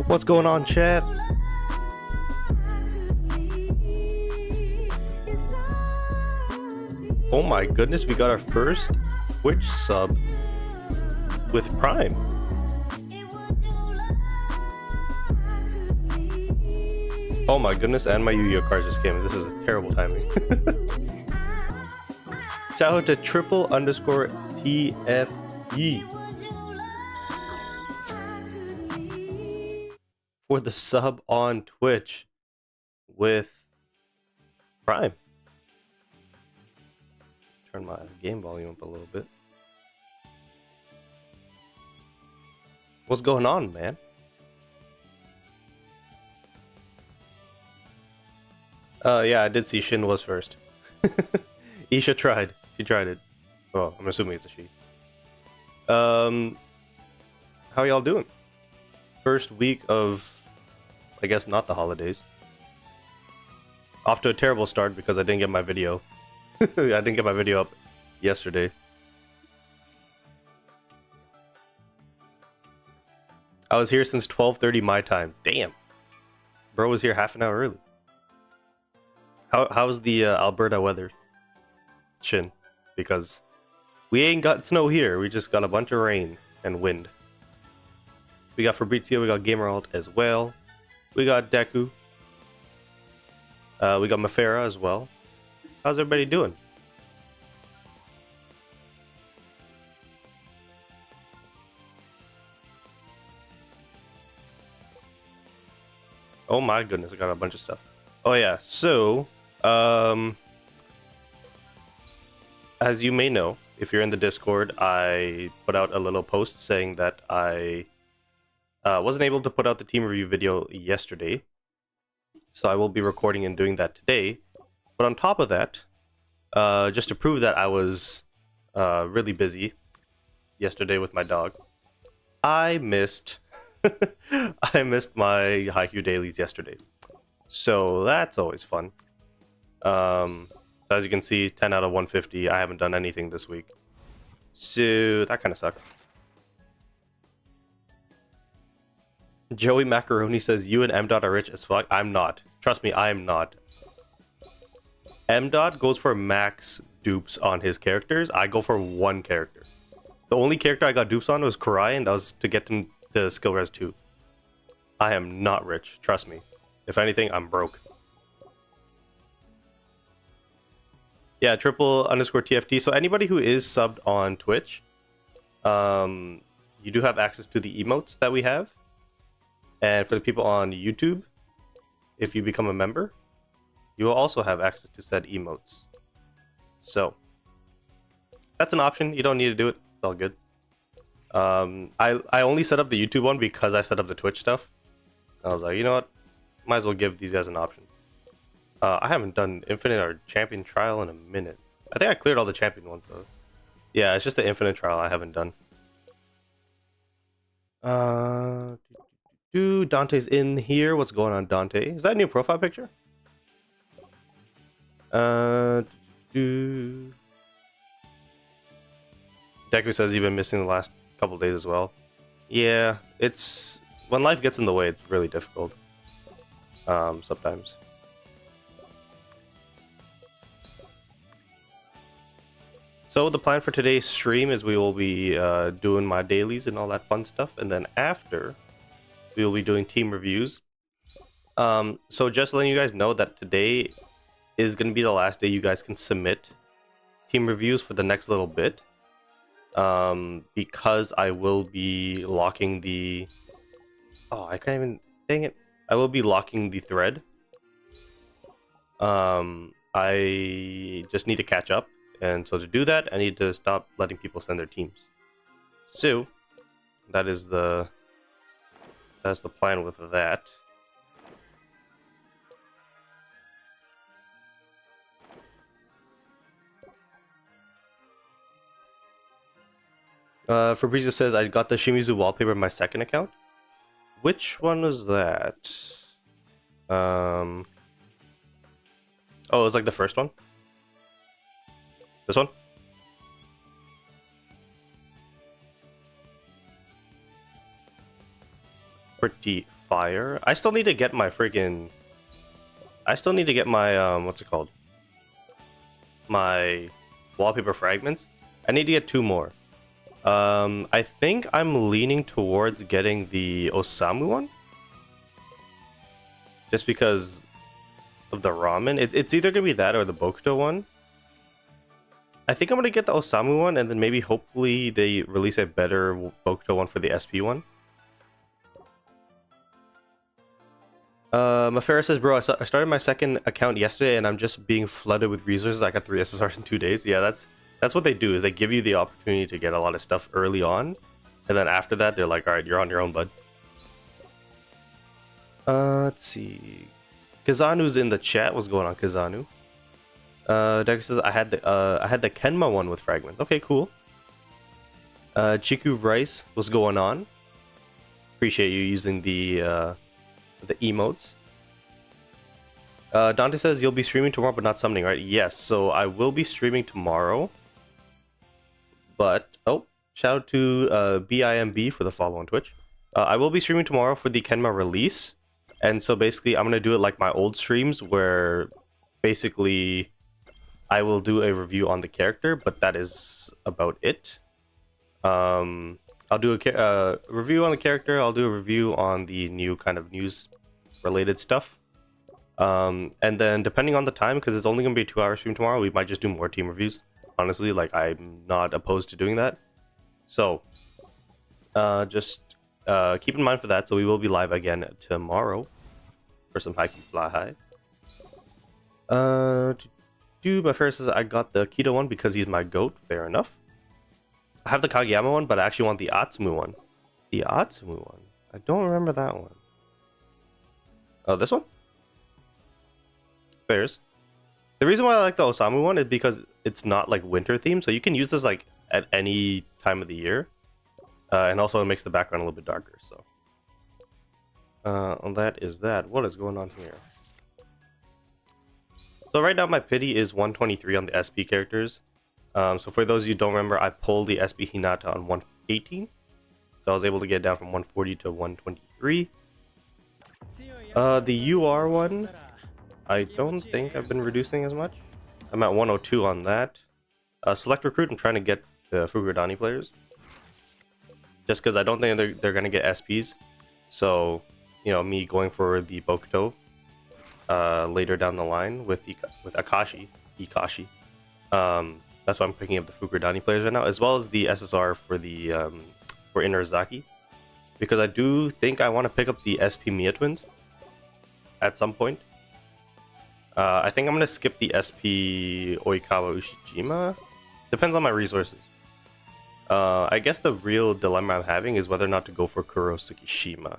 What's going on, chat? Oh my goodness, we got our first Twitch sub with Prime. Oh my goodness, and my Yu-Gi-Oh cards just came in. This is terrible timing. Shout out to triple_TFE for the sub on Twitch with Prime. Turn my game volume up a little bit. What's going on, man? Yeah, I did see Shin was first. Isha tried. She tried it. Well, I'm assuming it's a she. How y'all doing? First week of, I guess, not the holidays. Off to a terrible start because I didn't get my video. I didn't get my video up yesterday. I was here since 12:30 my time. Damn. Bro was here half an hour early. How's the Alberta weather, Shin? Because we ain't got snow here. We just got a bunch of rain and wind. We got Fabrizio. We got Gameralt as well. We got Deku. We got Mafera as well. How's everybody doing? Oh my goodness, I got a bunch of stuff. Oh yeah, so as you may know, if you're in the Discord, I put out a little post saying that I wasn't able to put out the team review video yesterday. So I will be recording and doing that today. But on top of that, just to prove that I was really busy yesterday with my dog, I missed I missed my Haikyu dailies yesterday. So that's always fun. So as you can see, 10 out of 150. I haven't done anything this week. So that kind of sucks. Joey Macaroni says, you and M. Dot are rich as fuck. I'm not. Trust me, I am not. M. Dot goes for max dupes on his characters. I go for one character. The only character I got dupes on was Kurai, and that was to get him to skill res 2. I am not rich. Trust me. If anything, I'm broke. Yeah, triple_TFT. So anybody who is subbed on Twitch, you do have access to the emotes that we have. And for the people on YouTube, if you become a member, you will also have access to said emotes. So that's an option. You don't need to do it. It's all good. I only set up the YouTube one because I set up the Twitch stuff. I was like, you know what? Might as well give these guys an option. I haven't done Infinite or Champion Trial in a minute. I think I cleared all the Champion ones, though. Yeah, it's just the Infinite Trial I haven't done. Dante's in here. What's going on, Dante? Is that a new profile picture? Deku says you've been missing the last couple days as well. Yeah, it's... when life gets in the way, it's really difficult. Sometimes. So the plan for today's stream is we will be doing my dailies and all that fun stuff, and then after we will be doing team reviews. So just letting you guys know that today is going to be the last day you guys can submit team reviews for the next little bit, because I will be locking the... oh, I can't even... dang it. I will be locking the thread. I just need to catch up. And so to do that, I need to stop letting people send their teams. So that's the plan with that. Fabrizio says, I got the Shimizu wallpaper in my second account. Which one was that? Oh, it was like the first one? This one? Pretty fire. I still need to get my freaking... I still need to get my, what's it called? My wallpaper fragments. I need to get 2 more. I think I'm leaning towards getting the Osamu one. Just because of the ramen. It's either going to be that or the Bokuto one. I think I'm going to get the Osamu one, and then maybe hopefully they release a better Bokuto one for the SP one. Mafera says, bro, I started my second account yesterday and I'm just being flooded with resources. I got 3 SSRs in 2 days. Yeah, that's what they do, is they give you the opportunity to get a lot of stuff early on. And then after that, they're like, alright, you're on your own, bud. Let's see. Kazanu's in the chat. What's going on, Kazanu? Decker says, I had the Kenma one with fragments. Okay, cool. Chiku Rice, what's going on? Appreciate you using the emotes. Dante says you'll be streaming tomorrow but not summoning, right? Yes, so I will be streaming tomorrow. But, oh, shout out to BIMB for the follow on Twitch. I will be streaming tomorrow for the Kenma release. And so basically I'm going to do it like my old streams where basically I will do a review on the character, but that is about it. I'll do a review on the character. I'll do a review on the new kind of news-related stuff. And then depending on the time, because it's only going to be a 2-hour stream tomorrow, we might just do more team reviews. Honestly, like, I'm not opposed to doing that. So, just keep in mind for that. So we will be live again tomorrow for some Haikyu Fly High. My first says I got the Keto one because he's my goat. Fair enough. I have the Kageyama one, but I actually want the Atsumu one. The Atsumu one? I don't remember that one. Oh, this one? Fairs. The reason why I like the Osamu one is because it's not like winter themed, so you can use this like at any time of the year. And also it makes the background a little bit darker, so. That is that. What is going on here? So right now my pity is 123 on the SP characters. So for those of you who don't remember, I pulled the SP Hinata on 118. So I was able to get down from 140 to 123. The UR one, I don't think I've been reducing as much. I'm at 102 on that. Select Recruit, I'm trying to get the Fukurodani players. Just because I don't think they're going to get SPs. So, you know, me going for the Bokuto later down the line with Ikashi. That's why I'm picking up the Fukurodani players right now, as well as the SSR for the for Inarizaki, because I do think I want to pick up the SP Mia twins at some point. I think I'm gonna skip the SP Oikawa Ushijima. Depends on my resources. I guess the real dilemma I'm having is whether or not to go for Kuro Tsukishima,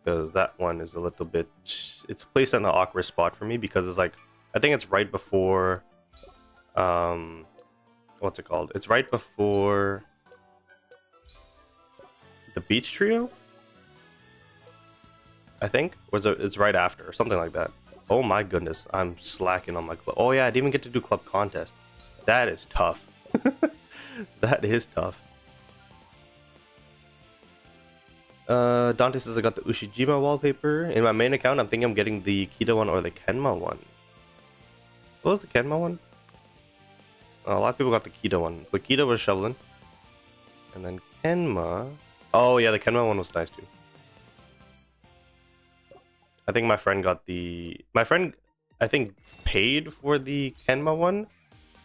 because that one is a little bit. It's placed in an awkward spot for me because it's like I think it's right before. What's it called? It's right before the Beach Trio, I think, or it's right after or something like that. Oh my goodness, I'm slacking on my club. Oh yeah, I didn't even get to do club contest. That is tough. That is tough. Dante says I got the Ushijima wallpaper. In my main account, I'm thinking I'm getting the Kita one or the Kenma one. What was the Kenma one? A lot of people got the Kita one. So Kita was shoveling. And then Kenma... Oh yeah, the Kenma one was nice too. I think my friend got the... My friend, I think, paid for the Kenma one,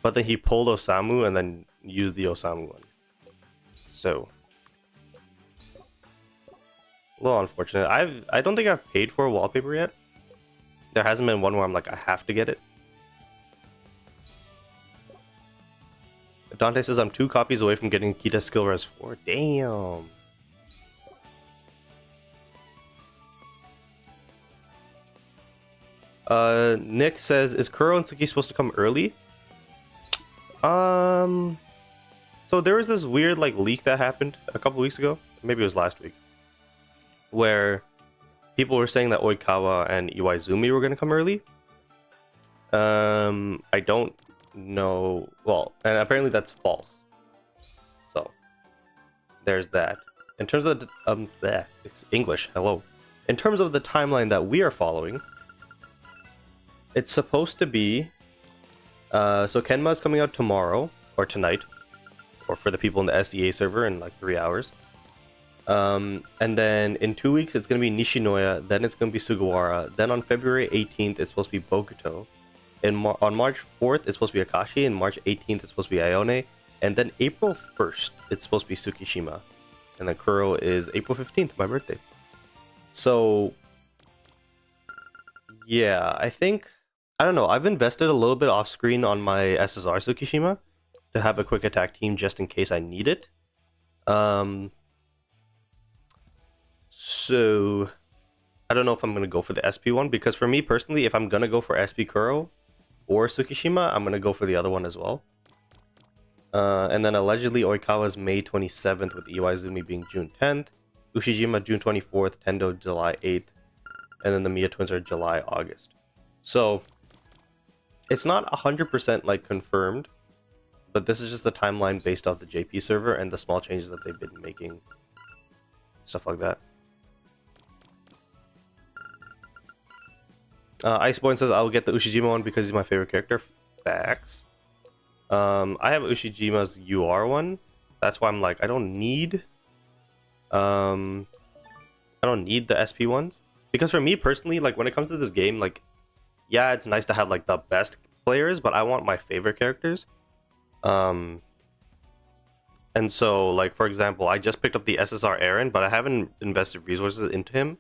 but then he pulled Osamu and then used the Osamu one. So... a little unfortunate. I don't think I've paid for a wallpaper yet. There hasn't been one where I'm like, I have to get it. Dante says I'm 2 copies away from getting Kita skill res 4. Damn. Nick says, is Kuro and Tsuki supposed to come early? So there was this weird like leak that happened a couple weeks ago. Maybe it was last week, where people were saying that Oikawa and Iwaizumi were going to come early. I don't know. Well, and apparently that's false. So there's that. in terms of it's English, hello. In terms of the timeline that we are following, it's supposed to be so Kenma is coming out tomorrow or tonight, or for the people in the SEA server in like 3 hours. And then in 2 weeks it's gonna be Nishinoya, then it's gonna be Sugawara, then on February 18th it's supposed to be Bokuto. On March 4th it's supposed to be Akashi, and March 18th it's supposed to be Ione, and then April 1st it's supposed to be Tsukishima. And then Kuro is April 15th, my birthday. So yeah, I think, I don't know, I've invested a little bit off screen on my SSR Tsukishima to have a quick attack team just in case I need it. So I don't know if I'm gonna go for the SP one, because for me personally, if I'm gonna go for SP Kuro or Tsukishima, I'm gonna go for the other one as well. And then allegedly Oikawa's May 27th, with Iwaizumi being June 10th, Ushijima June 24th, Tendo July 8th, and then the Mia twins are July, August. So it's not 100% like confirmed, but this is just the timeline based off the JP server and the small changes that they've been making, stuff like that. Iceborne says I'll get the Ushijima one because he's my favorite character. Facts. I have Ushijima's UR one. That's why I'm like, I don't need the SP ones, because for me personally, like when it comes to this game, like yeah, it's nice to have like the best players, but I want my favorite characters. And so like for example, I just picked up the SSR Aaron, but I haven't invested resources into him,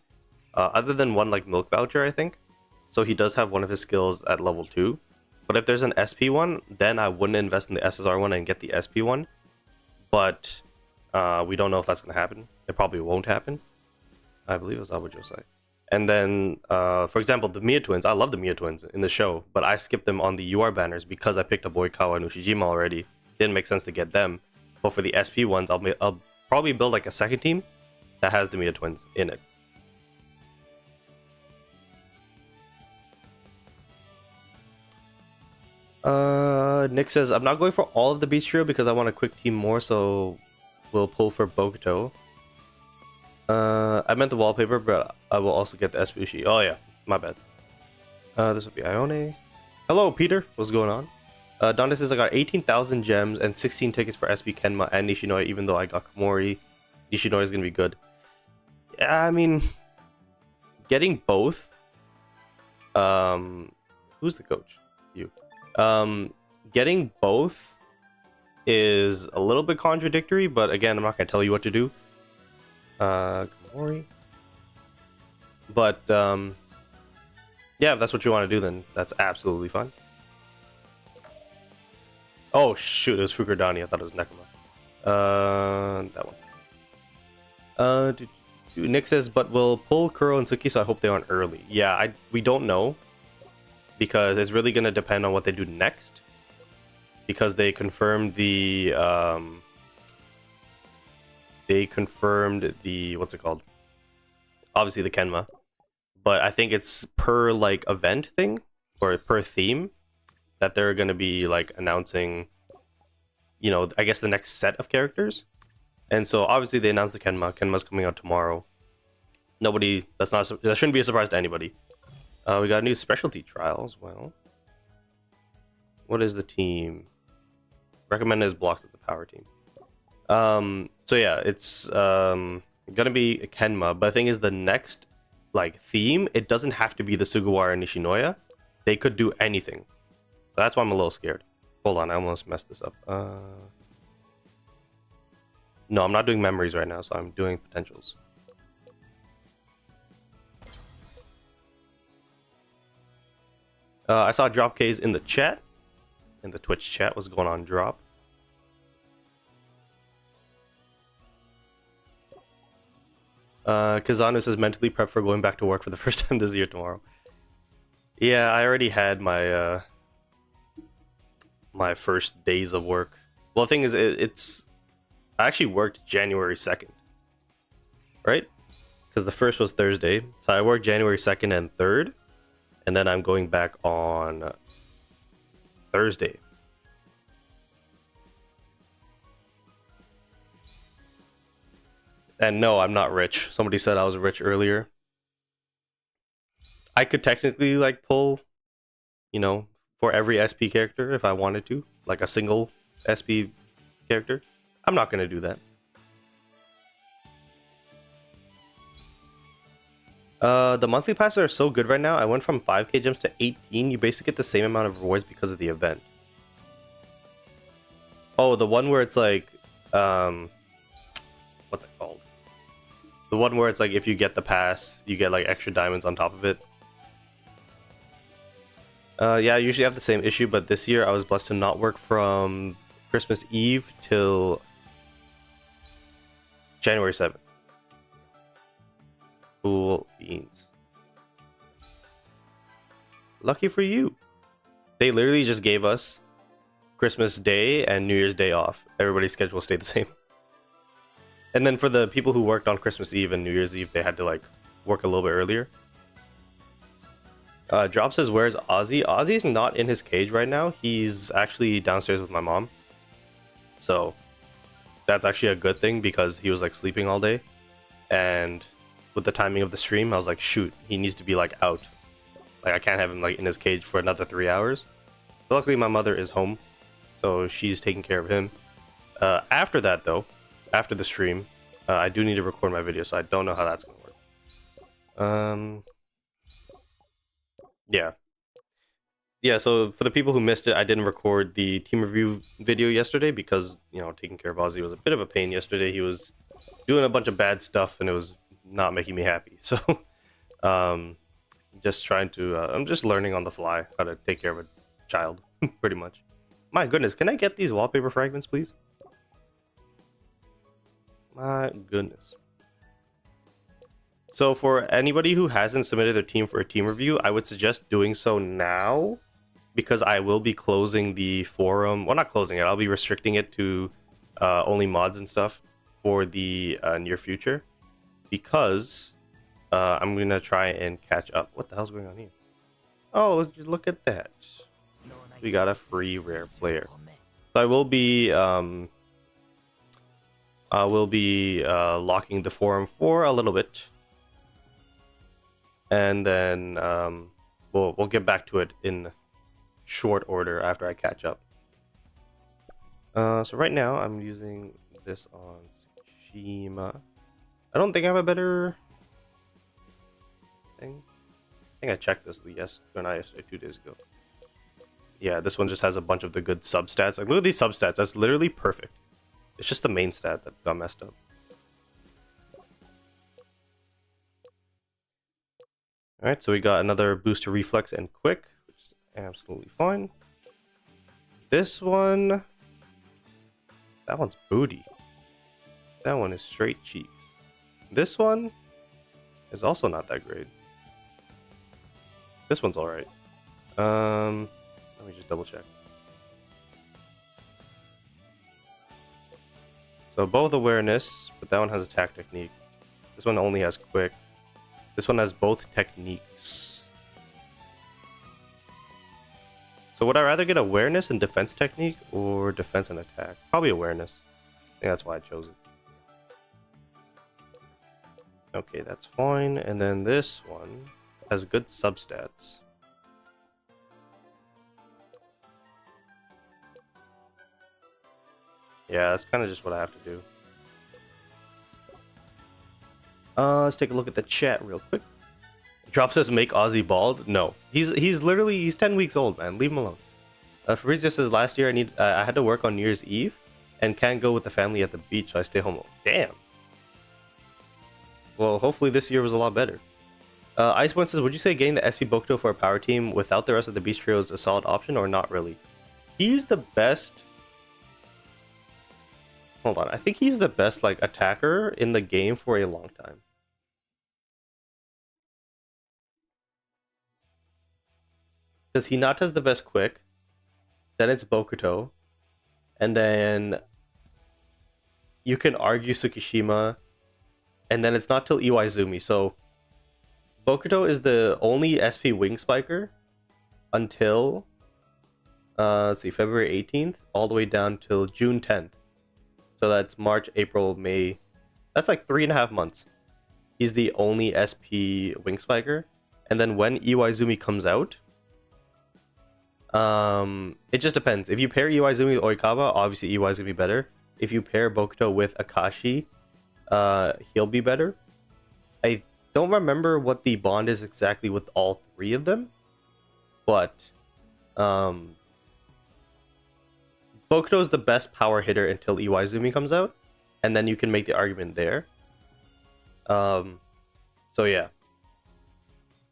other than one like milk voucher, I think. So he does have one of his skills at level 2. But if there's an SP one, then I wouldn't invest in the SSR one and get the SP one. But we don't know if that's going to happen. It probably won't happen. I believe it was Abu Josai. And then, for example, the Mia twins. I love the Mia twins in the show, but I skipped them on the UR banners because I picked up Oikawa and Ushijima already. Didn't make sense to get them. But for the SP ones, I'll probably build like a second team that has the Mia twins in it. Nick says, I'm not going for all of the Beach Trio because I want a quick team more, so we'll pull for Bokuto. I meant the wallpaper, but I will also get the Espushi. Oh yeah, my bad. This would be Ione. Hello, Peter. What's going on? Dante says, I got 18,000 gems and 16 tickets for SP Kenma and Nishinoya, even though I got Komori. Nishinoya is going to be good. Yeah, I mean, getting both. Who's the coach? You. Getting both is a little bit contradictory, but again, I'm not going to tell you what to do. Komori. But, yeah, if that's what you want to do, then that's absolutely fine. Oh, shoot, it was Fukurdani. I thought it was Nekoma. That one. Nick says, but we'll pull Kuro and Tsuki, so I hope they aren't early. Yeah, we don't know, because it's really going to depend on what they do next, because they confirmed the what's it called, obviously the Kenma, but I think it's per like event thing or per theme that they're going to be like announcing, you know, I guess the next set of characters. And so obviously they announced the Kenma's coming out tomorrow. That shouldn't be a surprise to anybody. We got a new specialty trial as well. What is the team? Recommended is blocks. It's a power team. So yeah, it's gonna be a Kenma, but the thing is, the next like theme, it doesn't have to be the Sugawara and Nishinoya. They could do anything. So that's why I'm a little scared. Hold on, I almost messed this up. No, I'm not doing memories right now, so I'm doing potentials. I saw Drop K's in the chat. In the Twitch chat. What's going on, Drop? Kazanu says mentally prep for going back to work for the first time this year tomorrow. Yeah, I already had my my first days of work. Well, the thing is, I actually worked January 2nd, right? Because the first was Thursday, so I worked January 2nd and 3rd, and then I'm going back on Thursday. And no, I'm not rich. Somebody said I was rich earlier. I could technically like pull, you know, for every SP character if I wanted to, like a single SP character. I'm not gonna do that. The monthly passes are so good right now. I went from 5k gems to 18. You basically get the same amount of rewards because of the event. Oh, the one where it's like, what's it called? The one where it's like if you get the pass, you get like extra diamonds on top of it. Yeah, I usually have the same issue, but this year I was blessed to not work from Christmas Eve till January 7th. Cool beans. Lucky for you. They literally just gave us Christmas Day and New Year's Day off. Everybody's schedule stayed the same. And then for the people who worked on Christmas Eve and New Year's Eve, they had to like work a little bit earlier. Drop says, where's Ozzy? Ozzy's not in his cage right now. He's actually downstairs with my mom. So that's actually a good thing because he was like sleeping all day. And with the timing of the stream, I was like, shoot, he needs to be like out. Like I can't have him like in his cage for another 3 hours. But luckily my mother is home, so she's taking care of him. After that though, after the stream, I do need to record my video, so I don't know how that's gonna work. Yeah, so for the people who missed it, I didn't record the team review video yesterday because, you know, taking care of Ozzy was a bit of a pain yesterday. He was doing a bunch of bad stuff and it was not making me happy. So, just trying to, I'm just learning on the fly how to take care of a child, pretty much. My goodness, can I get these wallpaper fragments, please? My goodness. So for anybody who hasn't submitted their team for a team review, I would suggest doing so now because I will be closing the forum. Well, not closing it. I'll be restricting it to only mods and stuff for the near future because I'm going to try and catch up. What the hell's going on here? Oh, let's just look at that. We got a free rare player. So I will be locking the forum for a little bit. And then we'll get back to it in short order after I catch up. So right now I'm using this on Tsushima. I don't think I have a better thing. I think I checked this yesterday, 2 days ago. Yeah, this one just has a bunch of the good substats. Like look at these substats. That's literally perfect. It's just the main stat that got messed up. Alright, so we got another boost to reflex and quick, which is absolutely fine. This one... that one's booty. That one is straight cheeks. This one is also not that great. This one's alright. Let me just double check. So both awareness, but that one has attack technique. This one only has quick. This one has both techniques. So would I rather get awareness and defense technique or defense and attack? Probably awareness. I think that's why I chose it. Okay, that's fine. And then this one has good substats. Yeah, that's kind of just what I have to do. Let's take a look at the chat real quick. Drop says make Ozzy bald. No, he's 10 weeks old, man. Leave him alone. Fabrizio says last year I had to work on New Year's Eve and can't go with the family at the beach, so I stay home. Damn. Well, hopefully this year was a lot better. Iceborne says, would you say getting the SP Bokuto for a power team without the rest of the beach trio is a solid option or not really? He's the best. Hold on, I think he's the best like attacker in the game for a long time. Because Hinata's the best quick, then it's Bokuto, and then you can argue Tsukishima, and then it's not till Iwaizumi. So Bokuto is the only SP wing spiker until let's see, February 18th all the way down till June 10th. So that's March, April, May, That's like 3.5 months. He's the only SP Wing Spiker. And then when Iwaizumi comes out, it just depends. If you pair Iwaizumi with Oikawa, obviously Iwai's gonna be better. If you pair Bokuto with Akashi, he'll be better. I don't remember what the bond is exactly with all three of them, but Bokuto is the best power hitter until Iwaizumi comes out, and then you can make the argument there. So yeah,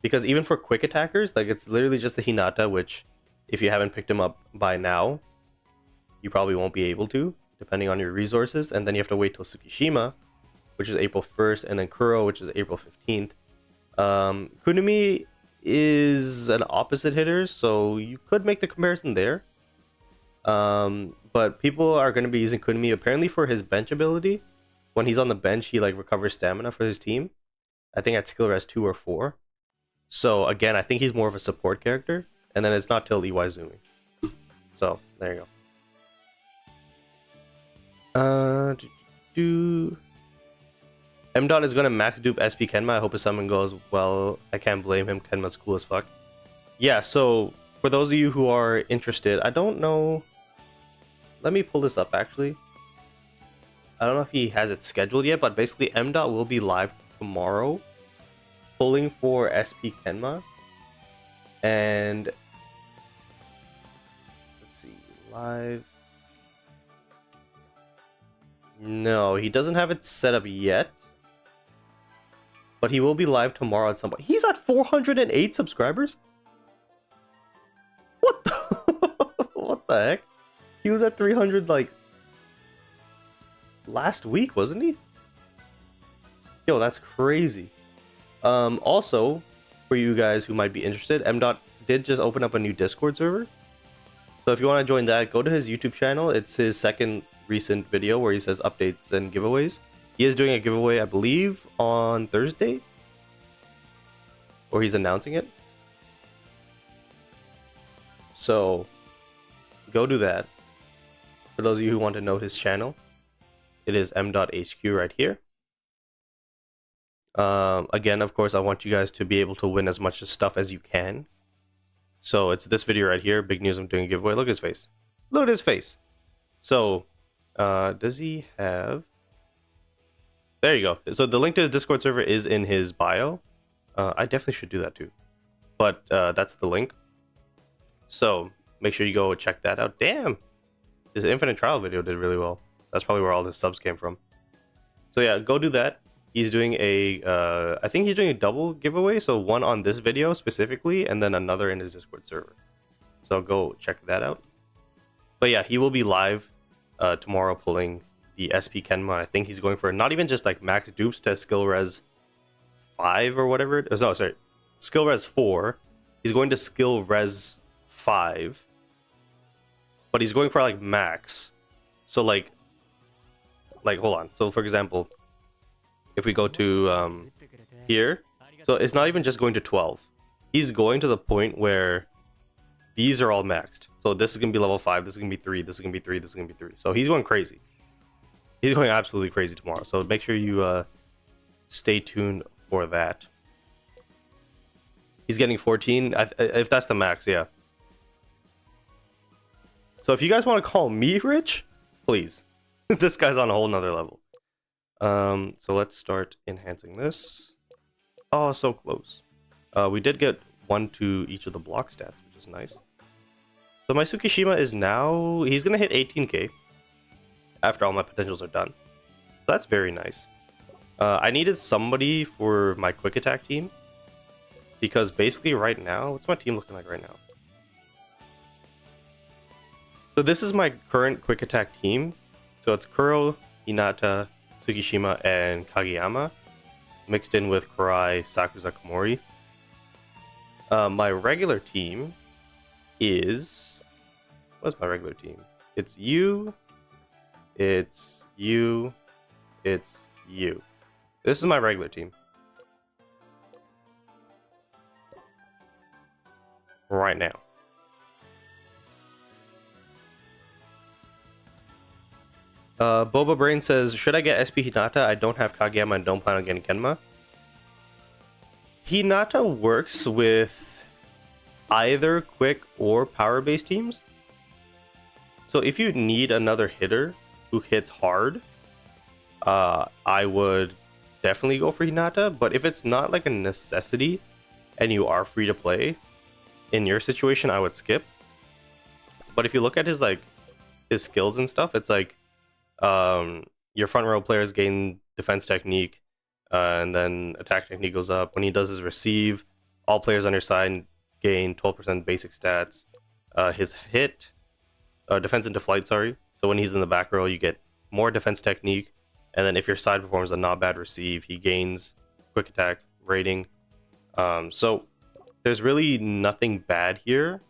because even for quick attackers, like it's literally just the Hinata, which if you haven't picked him up by now, you probably won't be able to, depending on your resources, and then you have to wait till Tsukishima, which is April 1st, and then Kuro, which is April 15th. Kunimi is an opposite hitter, so you could make the comparison there. But people are going to be using Kunimi apparently for his bench ability. When he's on the bench, he like recovers stamina for his team. I think at skill res 2 or 4. So again, I think he's more of a support character, and then it's not till Iwaizumi. So there you go. M. Dot is gonna max dupe SP Kenma. I hope his summon goes well. I can't blame him. Kenma's cool as fuck. Yeah, so for those of you who are interested, I don't know. Let me pull this up actually. I don't know if he has it scheduled yet, but basically M. Dot will be live tomorrow, pulling for SP Kenma. And let's see, live. No, he doesn't have it set up yet. But he will be live tomorrow at some point. He's at 408 subscribers? What the what the heck? He was at 300 like last week, wasn't he? Yo, that's crazy. Also, for you guys who might be interested, M. Dot did just open up a new Discord server. So if you want to join that, go to his YouTube channel. It's his second recent video where he says updates and giveaways. He is doing a giveaway, I believe, on Thursday. Or he's announcing it. So, go do that. For those of you who want to know his channel, it is m.hq right here. Again, of course, I want you guys to be able to win as much stuff as you can. So, it's this video right here. Big news, I'm doing a giveaway. Look at his face. Look at his face. So, does he have... There you go. So the link to his Discord server is in his bio. I definitely should do that too. But that's the link. So make sure you go check that out. Damn! His Infinite Trial video did really well. That's probably where all his subs came from. So yeah, go do that. He's doing a... I think he's doing a double giveaway. So one on this video specifically, and then another in his Discord server. So go check that out. But yeah, he will be live tomorrow pulling the SP Kenma. I think he's going for not even just like max dupes to skill res 5 or whatever it is. No, sorry, skill res 4. He's going to skill res 5, but he's going for like max. So like hold on. So for example, if we go to here, so it's not even just going to 12. He's going to the point where these are all maxed. So this is gonna be level 5. This is gonna be 3. This is gonna be 3. This is gonna be 3. So he's going crazy. He's going absolutely crazy tomorrow, so make sure you stay tuned for that. He's getting 14, if that's the max, yeah. So if you guys want to call me rich, please. This guy's on a whole nother level. So let's start enhancing this. Oh, so close. We did get 1 to each of the block stats, which is nice. So my Tsukishima is now... He's going to hit 18k. After all my potentials are done. So that's very nice. I needed somebody for my quick attack team. Because basically right now... What's my team looking like right now? So this is my current quick attack team. So it's Kuro, Hinata, Tsukishima, and Kageyama. Mixed in with Kurai, Sakusa, Komori. My regular team is... What's my regular team? It's you... It's you. It's you. This is my regular team. Right now. Boba Brain says, should I get SP Hinata? I don't have Kageyama and don't plan on getting Kenma. Hinata works with either quick or power based teams. So if you need another hitter who hits hard, I would definitely go for Hinata. But if it's not like a necessity and you are free to play, in your situation, I would skip. But if you look at his skills and stuff, it's like your front row players gain defense technique, and then attack technique goes up. When he does his receive, all players on your side gain 12% basic stats. His hit, defense into flight, sorry. So when he's in the back row, you get more defense technique. And then if your side performs a not bad receive, he gains quick attack rating. So there's really nothing bad here.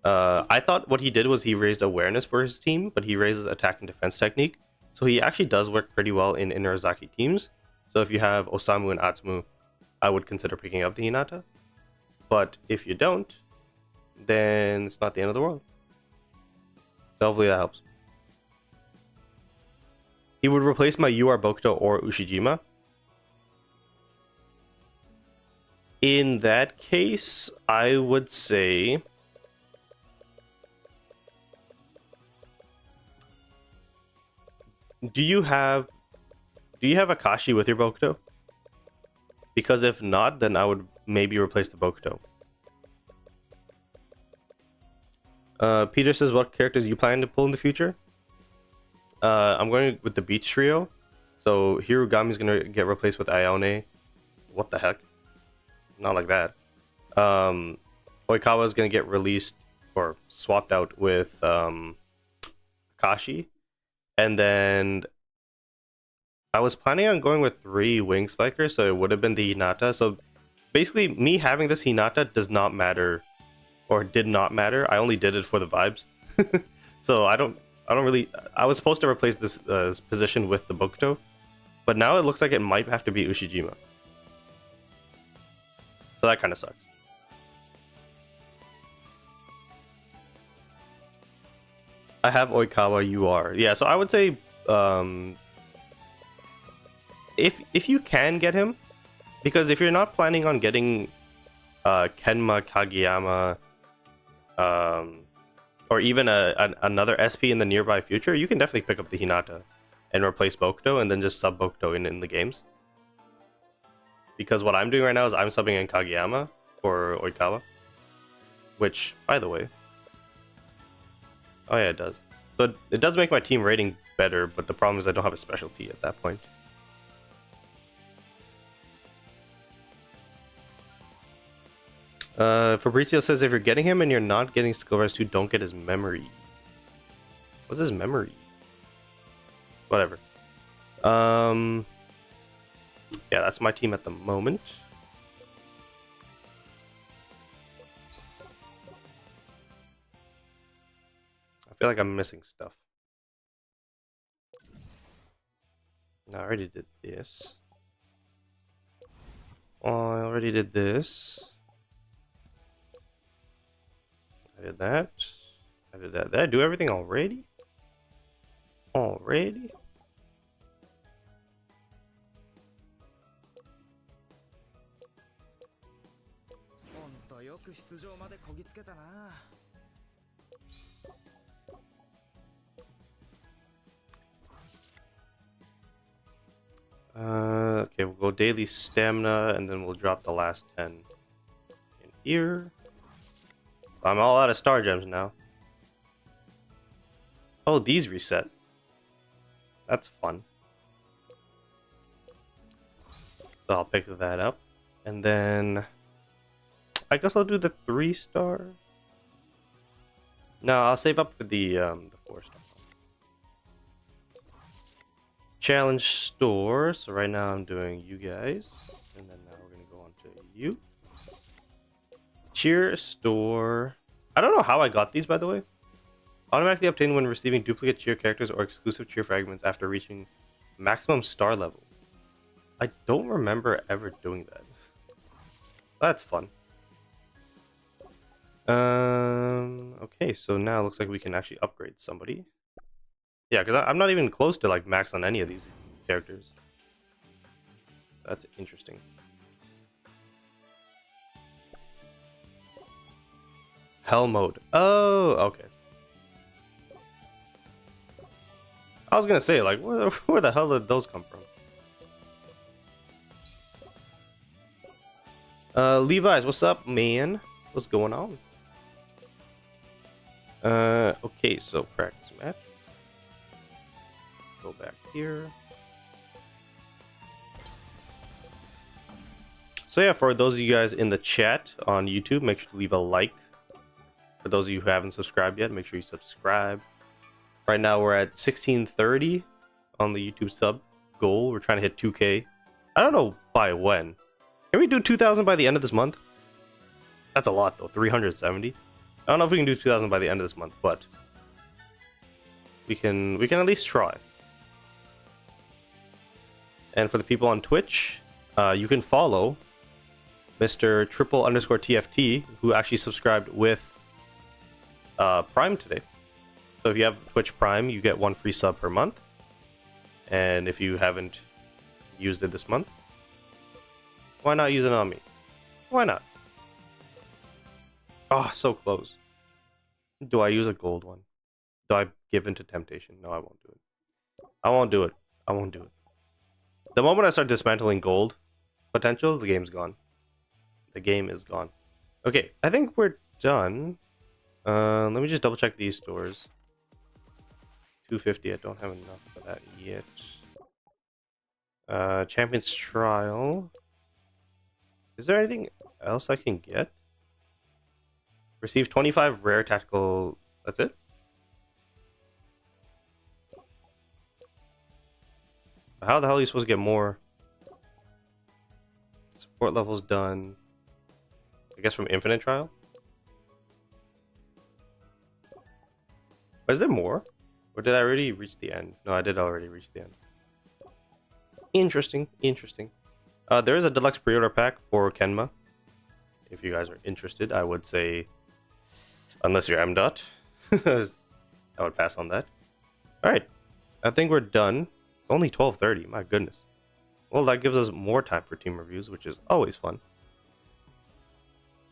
I thought what he did was he raised awareness for his team, but he raises attack and defense technique. So he actually does work pretty well in Inarizaki teams. So if you have Osamu and Atsumu, I would consider picking up the Hinata. But if you don't, then it's not the end of the world. So hopefully that helps. He would replace my UR Bokuto or Ushijima. In that case, I would say do you have Akashi with your Bokuto? Because if not, then I would maybe replace the Bokuto. Peter says, what characters you plan to pull in the future? I'm going with the Beach Trio. So Hirugami's gonna get replaced with Ione. What the heck? Not like that. Oikawa's gonna get released or swapped out with Akashi. And then I was planning on going with 3 Wing Spikers, so it would have been the Hinata. So basically, me having this Hinata does not matter, or did not matter. I only did it for the vibes. So I don't really. I was supposed to replace this position with the Bokuto, but now it looks like it might have to be Ushijima. So that kind of sucks. I have Oikawa UR. Yeah, so I would say if you can get him, because if you're not planning on getting Kenma, Kageyama, or even another SP in the nearby future, you can definitely pick up the Hinata and replace Bokuto and then just sub Bokuto in the games. Because what I'm doing right now is I'm subbing in Kageyama for Oikawa. Which, by the way... Oh yeah, it does. So it does make my team rating better, but the problem is I don't have a specialty at that point. Fabrizio says if you're getting him and you're not getting skill rise 2, don't get his memory. What's his memory? Whatever. Yeah, that's my team at the moment. I feel like I'm missing stuff. I already did this. Oh, I already did this. I did that. I did that. Did I do everything already? Already? Okay, we'll go daily stamina and then we'll drop the last 10 in here. I'm all out of star gems now. Oh, these reset. That's fun. So I'll pick that up. And then I guess I'll do the 3-star. No, I'll save up for the 4-star. Challenge store. So right now I'm doing you guys. And then now we're going to go on to you. Cheer store. I don't know how I got these, by the way. Automatically obtained when receiving duplicate cheer characters or exclusive cheer fragments after reaching maximum star level. I don't remember ever doing that. That's fun. Okay, so now it looks like we can actually upgrade somebody. Yeah, because I'm not even close to like max on any of these characters. That's interesting. Hell mode. Oh, okay. I was gonna say, like, where the hell did those come from? Levi's, what's up, man? What's going on? Okay, so practice match. Go back here. So yeah, for those of you guys in the chat on YouTube, make sure to leave a like. For those of you who haven't subscribed yet, make sure you subscribe. Right now we're at 1630 on the YouTube sub goal. We're trying to hit 2K. I don't know by when. Can we do 2,000 by the end of this month? That's a lot though, 370. I don't know if we can do 2,000 by the end of this month, but we can at least try. And for the people on Twitch, you can follow Mr. Triple_TFT, who actually subscribed with Prime today. So if you have Twitch Prime, you get 1 free sub per month. And if you haven't used it this month, why not use it on me? Why not? Oh, so close. Do I use a gold one? Do I give in to temptation? No, I won't do it. I won't do it. I won't do it. The moment I start dismantling gold potential, the game's gone. The game is gone. Okay, I think we're done. Let me just double check these stores. 250, I don't have enough for that yet. Champion's Trial. Is there anything else I can get? Receive 25 rare tactical... That's it? How the hell are you supposed to get more? Support levels done. I guess from Infinite Trial? Is there more? Or did I already reach the end? No, I did already reach the end. Interesting, interesting. There is a deluxe pre-order pack for Kenma. If you guys are interested, I would say, unless you're M. Dot, I would pass on that. All right, I think we're done. It's only 12:30. My goodness. Well, that gives us more time for team reviews, which is always fun.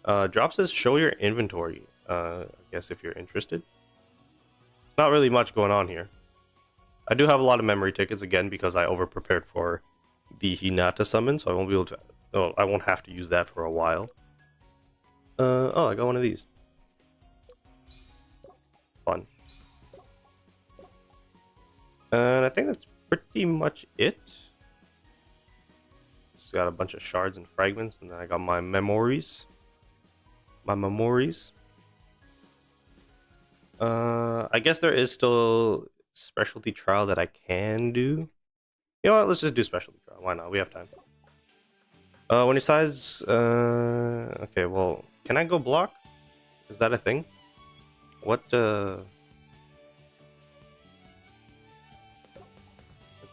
Drop says show your inventory. I guess if you're interested. It's not really much going on here. I do have a lot of memory tickets again because I over prepared for the Hinata summon, so I won't be able to. Oh, I won't have to use that for a while. Oh, I got one of these. Fun. And I think that's pretty much it. Just got a bunch of shards and fragments, and then I got my memories. My memories. I guess there is still specialty trial that I can do. You know what? Let's just do specialty trial. Why not? We have time. When you size, okay. Well, can I go block? Is that a thing? What? Let's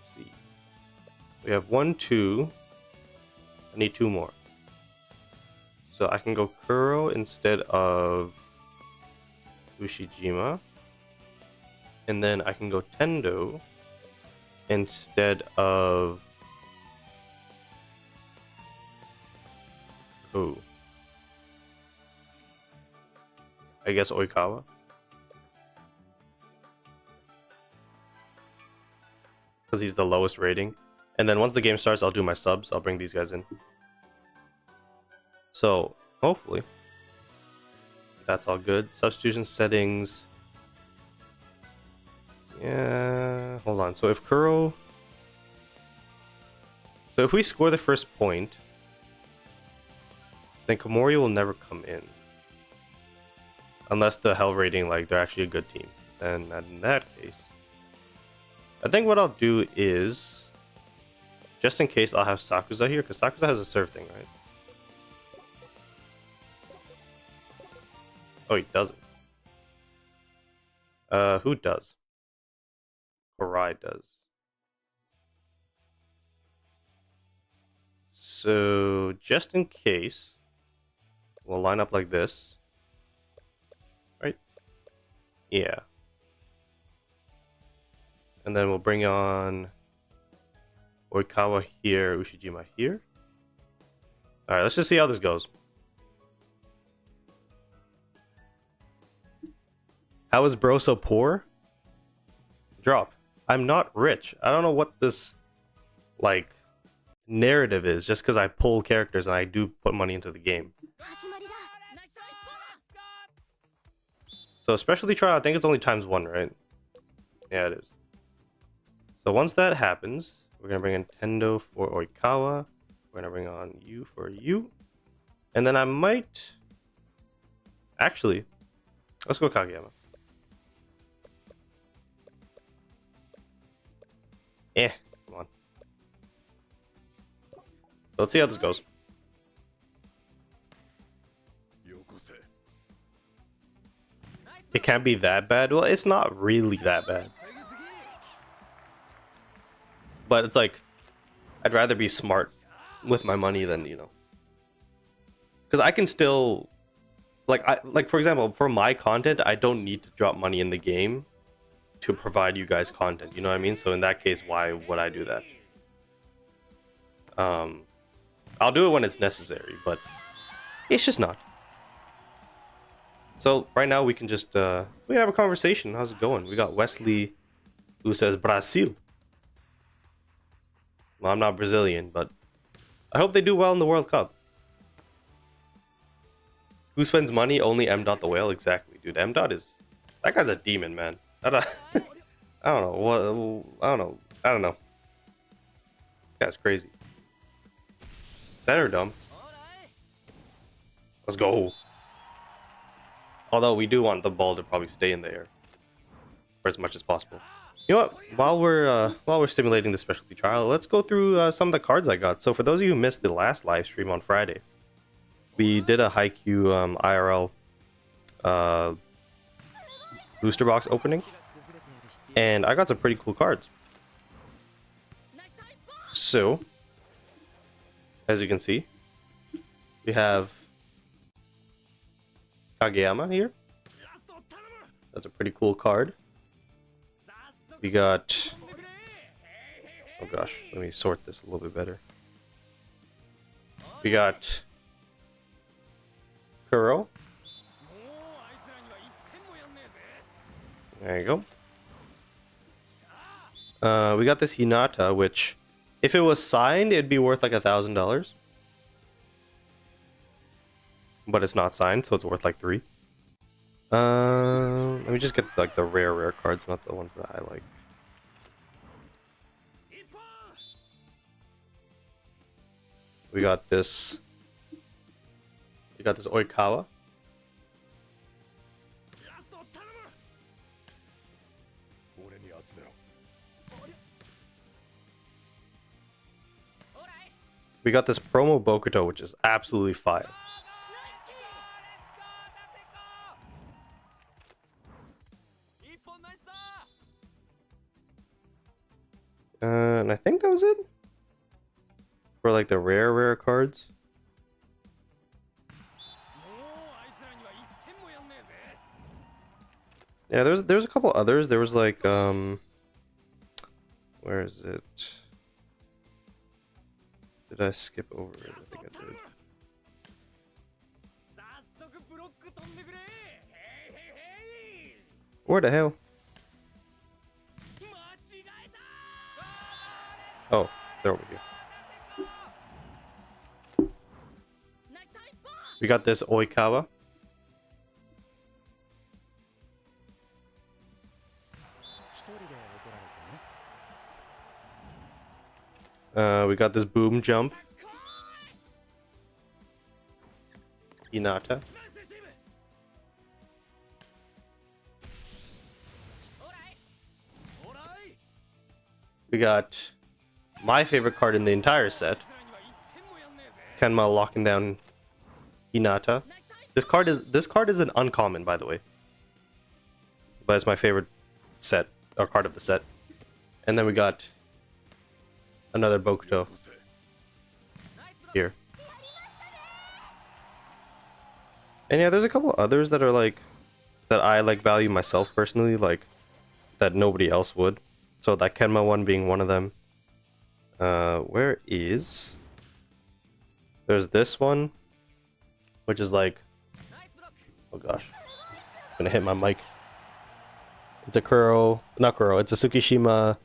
see. We have 1, 2. I need 2 more. So I can go Kuro instead of Ushijima. And then I can go Tendo instead of... Who? I guess Oikawa. Because he's the lowest rating. And then once the game starts, I'll do my subs. I'll bring these guys in. So, hopefully, that's all good. Substitution settings. Yeah, hold on. So if Kuro... So if we score the first point, then Komori will never come in. Unless the Hell rating, like, they're actually a good team. And in that case, I think what I'll do is, just in case, I'll have Sakuza here, because Sakuza has a serve thing, right? Oh, he doesn't. Who does? Korai does. So, just in case, we'll line up like this. Right? Yeah. And then we'll bring on Oikawa here, Ushijima here. Alright, let's just see how this goes. How is bro so poor? Drop. I'm not rich. I don't know what this, like, narrative is just because I pull characters and I do put money into the game. So specialty trial, I think it's only ×1, right? Yeah, it is. So once that happens, we're gonna bring in Tendo for Oikawa. We're gonna bring on you for you. And then I might... Actually, let's go Kageyama. Come on. Let's see how this goes. It can't be that bad. Well, it's not really that bad. But it's like, I'd rather be smart with my money than, you know. Because I can still, like for example, for my content, I don't need to drop money in the game to provide you guys content, you know what I mean? So in that case, why would I do that? I'll do it when it's necessary, but it's just not. So right now we can just we can have a conversation. How's it going? We got Wesley who says Brazil. Well, I'm not Brazilian, but I hope they do well in the World Cup. Who spends money? Only M. Dot the whale. Exactly, dude. M. Dot is, that guy's a demon, man. I don't know what. I don't know. That's crazy. Center dumb. Let's go. Although we do want the ball to probably stay in the air for as much as possible. You know what? While we're simulating the specialty trial, let's go through some of the cards I got. So for those of you who missed the last live stream on Friday, we did a Haikyu IRL booster box opening, and I got some pretty cool cards. So, as you can see, we have Kageyama here. That's a pretty cool card. We got... Oh gosh, let me sort this a little bit better. We got Kuro. There you go. We got this Hinata, which, if it was signed, it'd be worth like $1,000. But it's not signed, so it's worth like 3. Let me just get like the rare cards, not the ones that I like. We got this. We got this Oikawa. We got this promo Bokuto, which is absolutely fire. And I think that was it for like the rare cards. Yeah, there's a couple others. There was like where is it? Did I skip over it? I think I did. Where the hell? Oh, there we go. We got this Oikawa. We got this Boom Jump. Hinata. We got my favorite card in the entire set, Kenma locking down Hinata. This card is an uncommon, by the way, but it's my favorite set or card of the set. And then we got another Bokuto here. And yeah, there's a couple others that are like that I like value myself personally, like that nobody else would. So that Kenma one being one of them. Where is... There's this one, which is like... Oh gosh. I'm gonna hit my mic. It's a Kuro... Not Kuro, it's a Tsukishima...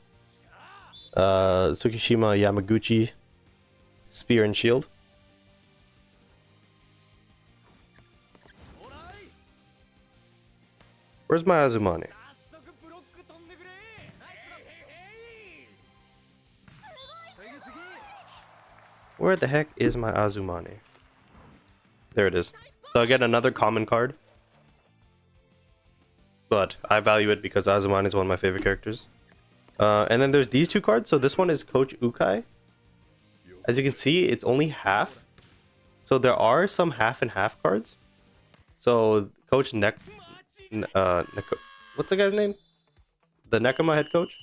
Tsukishima Yamaguchi Spear and Shield. Where's my Azumane? Where the heck is my Azumane? There it is. So I get another common card. But I value it because Azumane is one of my favorite characters. And then there's these two cards. So this one is Coach Ukai. As you can see, it's only half. So there are some half and half cards. So Coach what's the guy's name? The Nekoma head coach.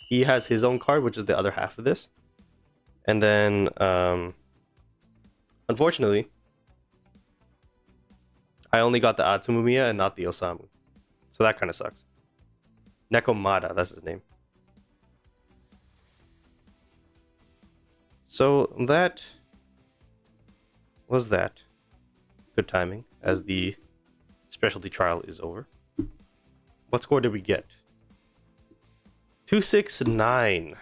He has his own card, which is the other half of this. And then, unfortunately, I only got the Atsumumiya and not the Osamu. So that kind of sucks. Nekomata, that's his name. So that was that. Good timing, as the specialty trial is over. What score did we get? 269,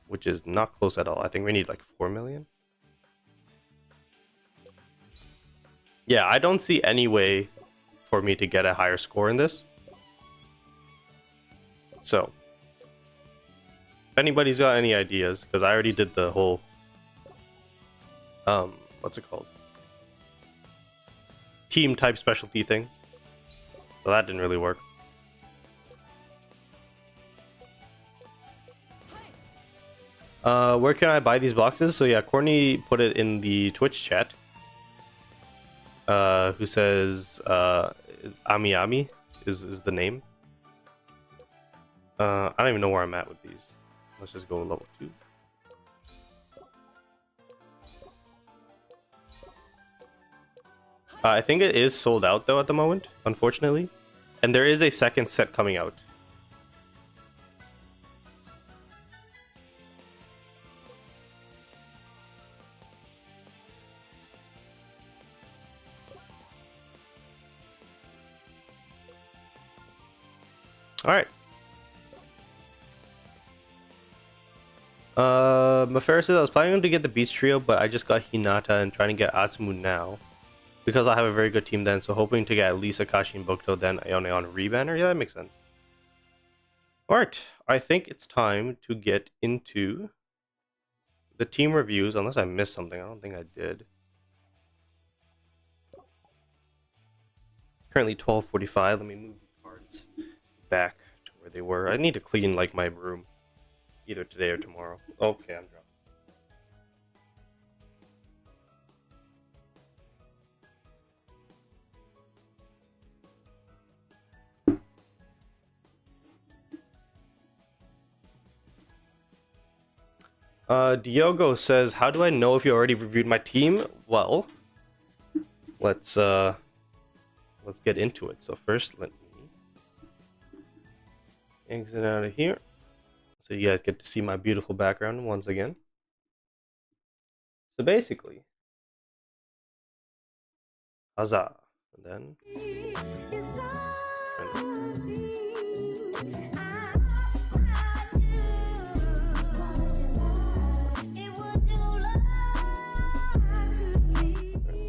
which is not close at all. I think we need like 4 million. Yeah, I don't see any way for me to get a higher score in this. So, if anybody's got any ideas, because I already did the whole, what's it called? Team type specialty thing. So that didn't really work. Where can I buy these boxes? So yeah, Courtney put it in the Twitch chat. Who says Ami Ami is the name. I don't even know where I'm at with these. Let's just go level 2. I think it is sold out though at the moment, unfortunately. And there is a second set coming out. Alright. Mafera says I was planning to get the Beast Trio, but I just got Hinata and trying to get Asumu now. Because I have a very good team then, so hoping to get at least Akashi and Bokuto, then Ayone on a rebanner. Yeah, that makes sense. Alright, I think it's time to get into the team reviews, unless I missed something. I don't think I did. Currently 12:45. Let me move these cards back to where they were. I need to clean like my room either today or tomorrow. Okay, I'm dropping. Diogo says, how do I know if you already reviewed my team? Well, let's get into it. So first, let me exit out of here so you guys get to see my beautiful background once again. So basically, huzzah, and then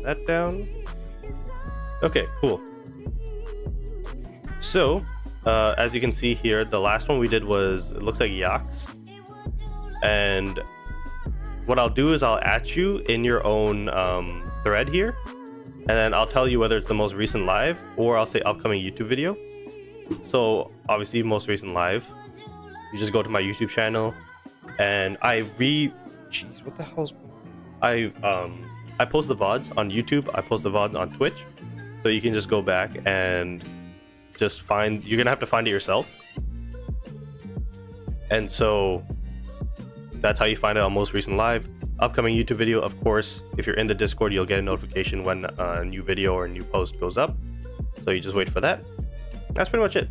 that down. Okay, cool. So, as you can see here, the last one we did was, it looks like Yax. And what I'll do is I'll at you in your own thread here. And then I'll tell you whether it's the most recent live or I'll say upcoming YouTube video. So, obviously, most recent live. You just go to my YouTube channel. And Jeez, what the hell's... I post the VODs on YouTube, I post the VODs on Twitch, so you can just go back and just find, you're gonna have to find it yourself. And so that's how you find out on most recent live. Upcoming YouTube video, of course, if you're in the Discord, you'll get a notification when a new video or a new post goes up. So you just wait for that. That's pretty much it.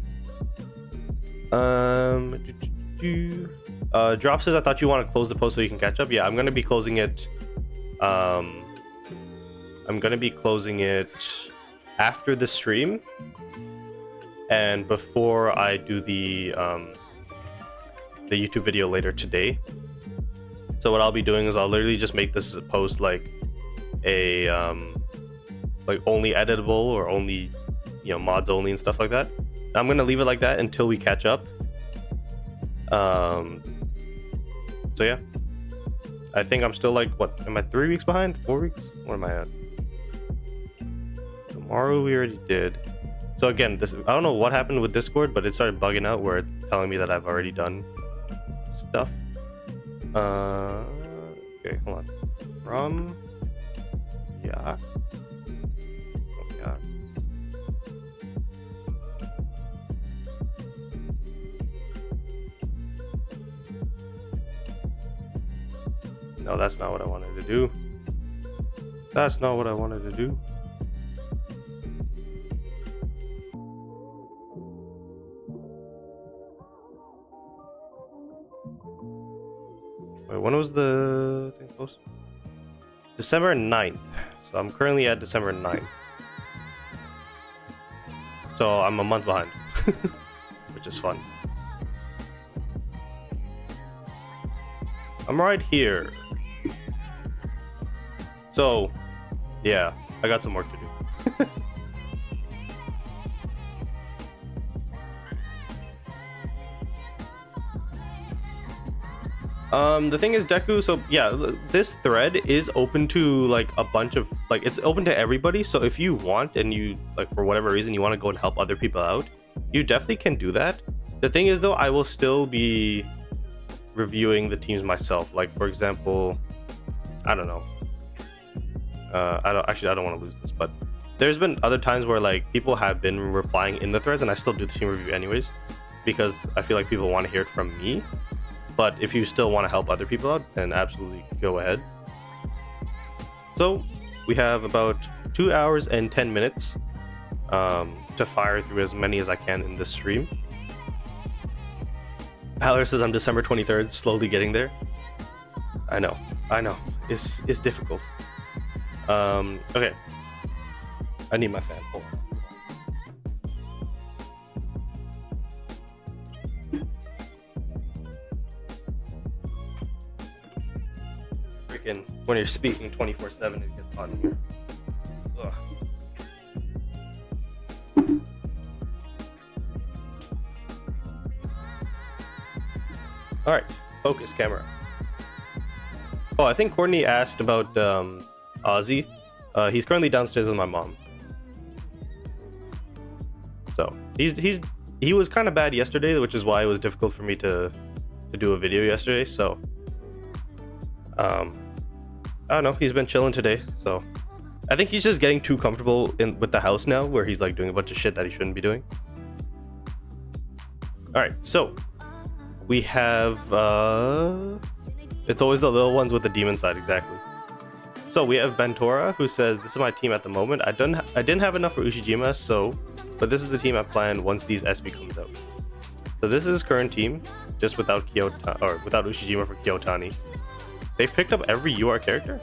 Drop says, I thought you want to close the post so you can catch up. Yeah, I'm gonna be closing it. I'm gonna be closing it after the stream and before I do the YouTube video later today. So what I'll be doing is I'll literally just make this post like a like only editable or only, you know, mods only and stuff like that. I'm gonna leave it like that until we catch up. So yeah, I think I'm still like, what am I, 3 weeks behind, 4 weeks? Where am I at? Tomorrow we already did. So again, this, I don't know what happened with Discord, but it started bugging out where it's telling me that I've already done stuff. Okay, hold on. From, yeah. Oh god. No, that's not what I wanted to do. That's not what I wanted to do. Wait, when was the thing posted? December 9th. So I'm currently at December 9th. So I'm a month behind. Which is fun. I'm right here. So, yeah, I got some work to do. The thing is, Deku, so yeah, this thread is open to like a bunch of, like, it's open to everybody. So if you want and you, like, for whatever reason, you want to go and help other people out, you definitely can do that. The thing is, though, I will still be reviewing the teams myself. Like, for example, I don't know. I don't want to lose this, but there's been other times where like people have been replying in the threads and I still do the team review anyways, because I feel like people want to hear it from me. But if you still want to help other people out, then absolutely go ahead. So we have about 2 hours and 10 minutes to fire through as many as I can in this stream. Haller says I'm December 23rd, slowly getting there. I know. It's difficult. Okay. I need my fan. Hold on. Freaking, when you're speaking 24/7, it gets hot in here. Ugh. All right, focus camera. Oh, I think Courtney asked about Ozzy. He's currently downstairs with my mom. So he was kind of bad yesterday, which is why it was difficult for me to do a video yesterday. So I don't know. He's been chilling today. So I think he's just getting too comfortable with the house now, where he's like doing a bunch of shit that he shouldn't be doing. All right, so we have it's always the little ones with the demon side, exactly. So we have Bentora, who says, this is my team at the moment. I didn't have enough for Ushijima, but this is the team I plan once these SB comes out. So this is his current team, just without without Ushijima for Kyotani. They've picked up every UR character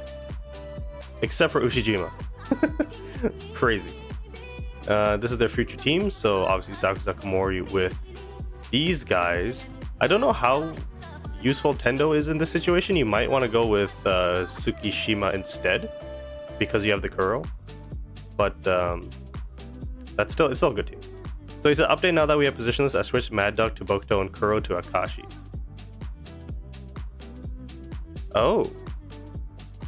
except for Ushijima. Crazy. This is their future team, so obviously Sakusa Komori with these guys. I don't know how useful Tendo is in this situation. You might want to go with Tsukishima instead, because you have the Kuro. But it's still a good team. So he said, update now that we have positionless, I switched Mad Dog to Bokuto and Kuro to Akashi. Oh.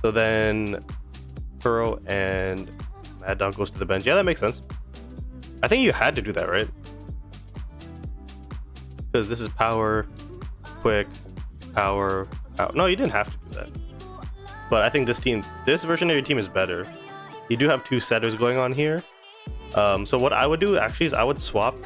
So then Kuro and Mad Dog goes to the bench. Yeah, that makes sense. I think you had to do that, right? Because this is power, quick, power. No, you didn't have to do that. But I think this version of your team is better. You do have two setters going on here. So what I would do actually is I would swap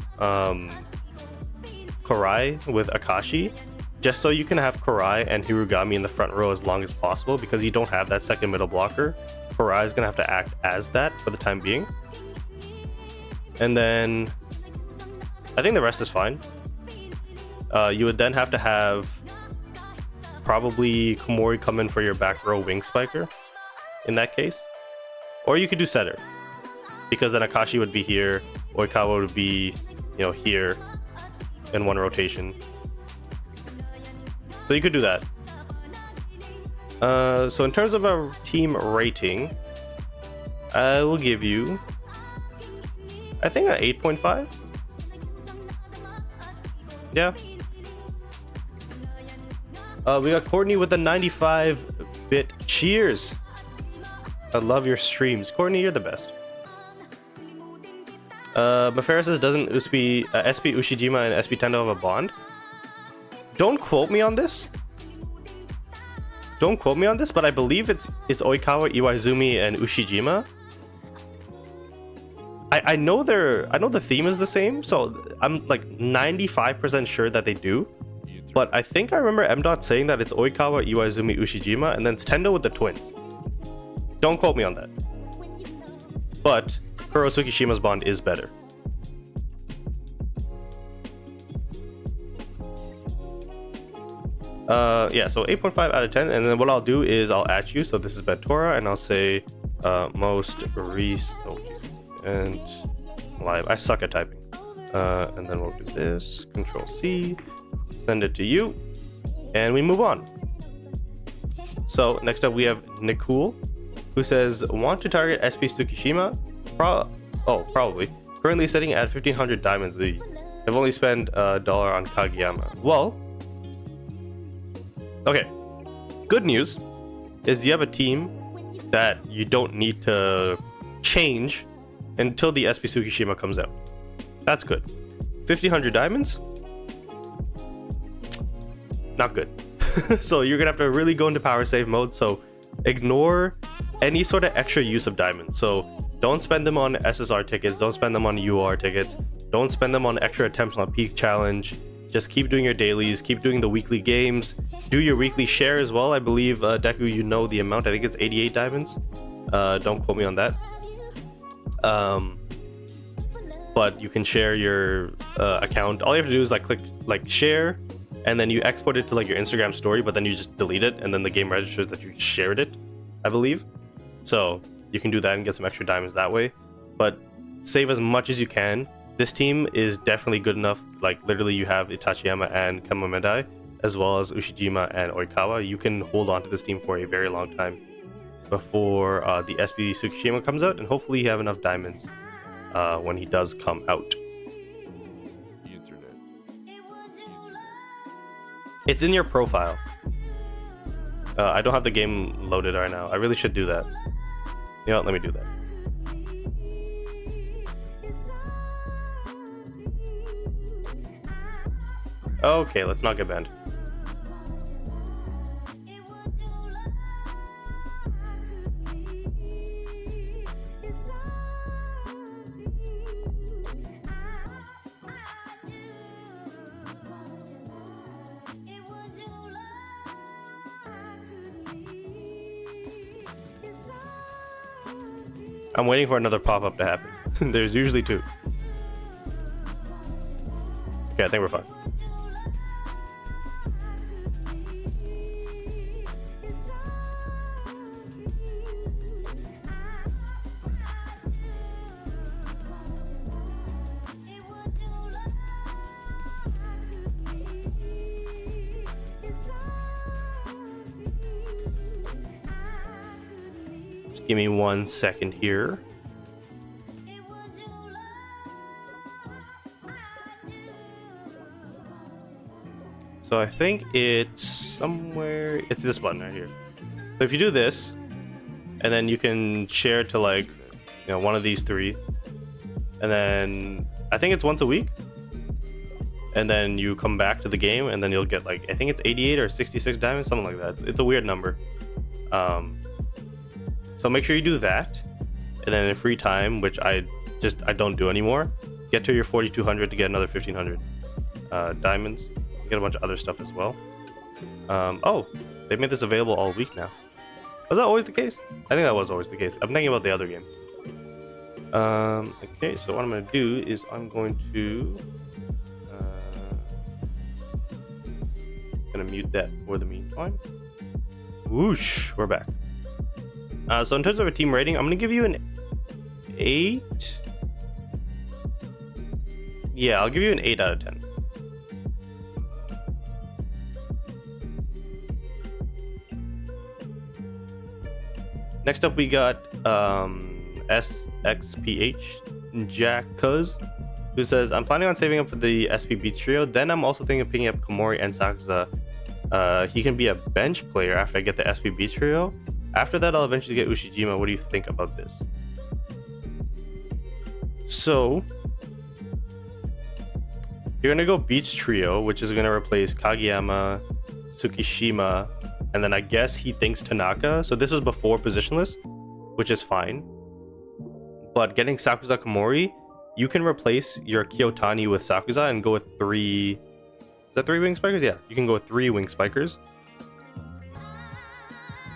Korai with Akashi, just so you can have Korai and Hirugami in the front row as long as possible, because you don't have that second middle blocker. Korai is gonna have to act as that for the time being. And then I think the rest is fine. You would then have to have probably Komori come in for your back row wing spiker in that case. Or you could do setter, because then Akashi would be here, Oikawa would be, you know, here in one rotation. So you could do that. So in terms of our team rating, I will give you, I think, an 8.5. Yeah. We got Courtney with the 95-bit cheers. I love your streams. Courtney, you're the best. Mafera says, doesn't SP Ushijima and SP Tendo have a bond? Don't quote me on this. Don't quote me on this, but I believe it's Oikawa, Iwaizumi, and Ushijima. I know the theme is the same, so I'm like 95% sure that they do. But I think I remember M. saying that it's Oikawa, Iwaizumi, Ushijima, and then it's Tendo with the twins. Don't quote me on that. But Kuro Tsukishima's bond is better. Yeah, so 8.5 out of 10. And then what I'll do is I'll at you. So this is Bentora, and I'll say most and live. I suck at typing. And then we'll do this. Control C. Send it to you. And we move on. So next up we have Nikul, who says, want to target SP Tsukishima? Probably. Currently sitting at 1500 diamonds lead. I've only spent $1 on Kageyama. Well, okay. Good news is you have a team that you don't need to change until the SP Tsukishima comes out. That's good. 1500 diamonds? Not good. So you're gonna have to really go into power save mode. So ignore any sort of extra use of diamonds. So don't spend them on SSR tickets. Don't spend them on UR tickets. Don't spend them on extra attempts on peak challenge. Just keep doing your dailies. Keep doing the weekly games. Do your weekly share as well. I believe Deku, you know the amount. I think it's 88 diamonds. Don't quote me on that. But you can share your account. All you have to do is like click like share, and then you export it to like your Instagram story, but then you just delete it, and then the game registers that you shared it, I believe. So you can do that and get some extra diamonds that way. But save as much as you can. This team is definitely good enough. Like literally you have Itachiyama and Kamomedai, as well as Ushijima and Oikawa. You can hold on to this team for a very long time before the SP Tsukishima comes out, and hopefully you have enough diamonds when he does come out. It's in your profile. I don't have the game loaded right now. I really should do that. You know what? Let me do that. Okay, let's not get banned. I'm waiting for another pop-up to happen. There's usually two. Okay, I think we're fine. Give me 1 second here. So I think it's somewhere, it's this button right here. So if you do this, and then you can share to like, you know, one of these three, and then I think it's once a week, and then you come back to the game, and then you'll get like, I think it's 88 or 66 diamonds, something like that. It's a weird number. So make sure you do that, and then in free time, which I don't do anymore, get to your 4200 to get another 1500 diamonds. You get a bunch of other stuff as well. Oh, they made this available all week now. Was that always the case? I think that was always the case. I'm thinking about the other game. Okay, so what I'm going to do is I'm going to gonna mute that for the meantime. Whoosh, we're back. So in terms of a team rating, I'm gonna give you an 8. Yeah, I'll give you an 8 out of 10. Next up, we got SXPH Jack Cuz, who says, I'm planning on saving up for the SP Beats trio. Then I'm also thinking of picking up Komori and Sakusa. He can be a bench player after I get the SP Beats trio. After that, I'll eventually get Ushijima. What do you think about this? So, you're gonna go Beats trio, which is gonna replace Kageyama, Tsukishima, and then I guess he thinks Tanaka. So this was before positionless, which is fine. But getting Sakusa Komori, you can replace your Kyotani with Sakusa and go with 3... Is that 3 wing spikers? Yeah, you can go with 3 wing spikers.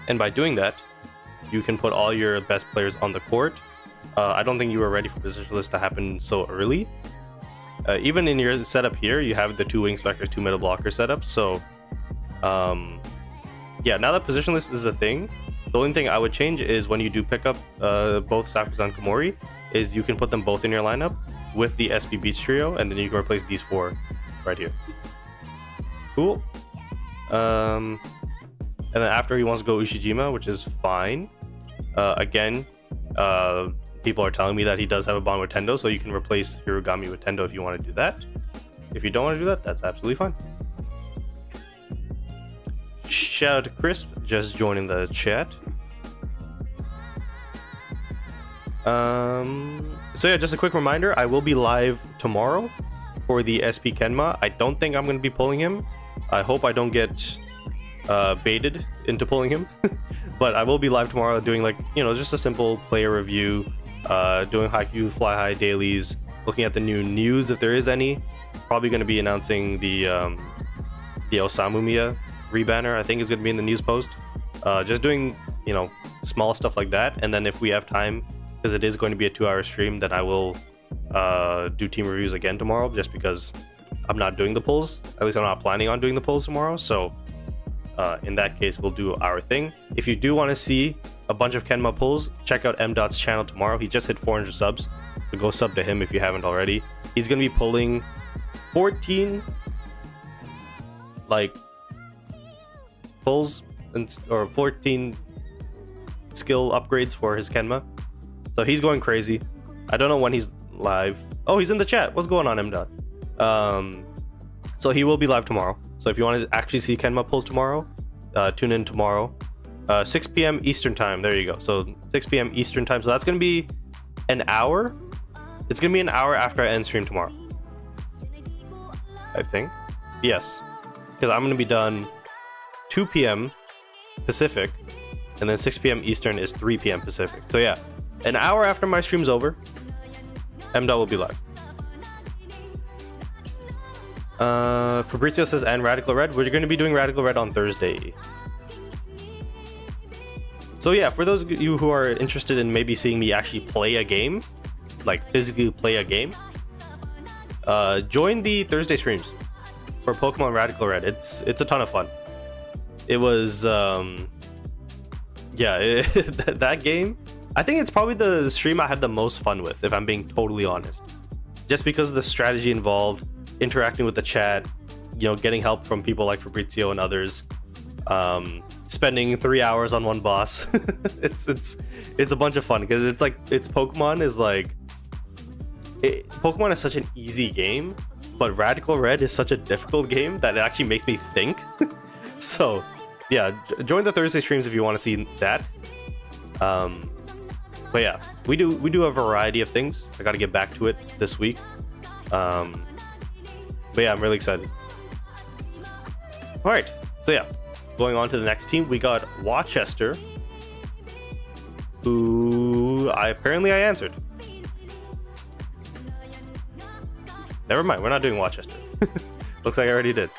And by doing that, you can put all your best players on the court. I don't think you were ready for positionless to happen so early. Even in your setup here, you have the 2 wing spikers, 2 middle blockers setup. So, yeah, now that positionless is a thing, the only thing I would change is when you do pick up both Sakusa and Komori, is you can put them both in your lineup with the SP Beats trio, and then you can replace these 4 right here. Cool. And then after he wants to go Ushijima, which is fine. Again, people are telling me that he does have a bond with Tendo, so you can replace Hirugami with Tendo if you want to do that. If you don't want to do that, that's absolutely fine. Shout out to Crisp, just joining the chat. So yeah, just a quick reminder, I will be live tomorrow for the SP Kenma. I don't think I'm going to be pulling him. I hope I don't get baited into pulling him. But I will be live tomorrow doing, like, you know, just a simple player review, doing Haikyu Fly High dailies, looking at the new news if there is any. Probably going to be announcing the Osamu Miya rebanner, I think is going to be in the news post. Just doing, you know, small stuff like that. And then if we have time, because it is going to be a 2-hour stream, then I will do team reviews again tomorrow, just because I'm not doing the pulls. At least I'm not planning on doing the pulls tomorrow. So in that case, we'll do our thing. If you do want to see a bunch of Kenma pulls, check out M.Dot's channel tomorrow. He just hit 400 subs, so go sub to him if you haven't already. He's going to be pulling 14 like pulls or 14 skill upgrades for his Kenma. So he's going crazy. I don't know when he's live. Oh, he's in the chat. What's going on, M.Dot? So he will be live tomorrow. So if you want to actually see Kenma pulls tomorrow, tune in tomorrow. 6 p.m. Eastern time. There you go. So 6 p.m. Eastern time. So that's going to be an hour. It's going to be an hour after I end stream tomorrow, I think. Yes. Because I'm going to be done 2 p.m. Pacific. And then 6 p.m. Eastern is 3 p.m. Pacific. So yeah, an hour after my stream's over, M.Dot will be live. Fabrizio says, and Radical Red. We're going to be doing Radical Red on Thursday. So yeah, for those of you who are interested in maybe seeing me actually play a game, like physically play a game, join the Thursday streams for Pokemon Radical Red. It's a ton of fun. It was, yeah, that game, I think it's probably the stream I had the most fun with, if I'm being totally honest. Just because of the strategy involved, interacting with the chat, you know, getting help from people like Fabrizio and others, spending 3 hours on one boss. it's a bunch of fun because it's like, Pokemon is like, Pokemon is such an easy game, but Radical Red is such a difficult game that it actually makes me think. So yeah, join the Thursday streams if you want to see that. But yeah, we do a variety of things. I got to get back to it this week. But yeah, I'm really excited. All right, so yeah, going on to the next team, we got Worcester, who I answered. Never mind, we're not doing Worcester. Looks like I already did.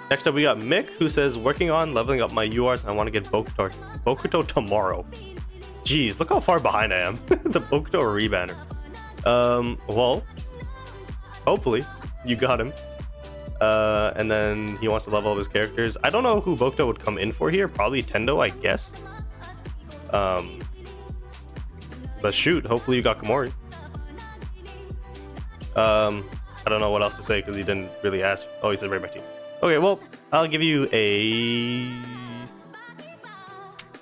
Next up, we got Mick, who says, working on leveling up my URs, and I want to get Bokuto tomorrow. Jeez, look how far behind I am. The Bokuto rebanner. Well, hopefully, you got him. And then he wants to level up his characters. I don't know who Bokuto would come in for here. Probably Tendo, I guess. But shoot, hopefully you got Komori. I don't know what else to say because he didn't really ask. Oh, he said right my team. Okay, well, I'll give you a...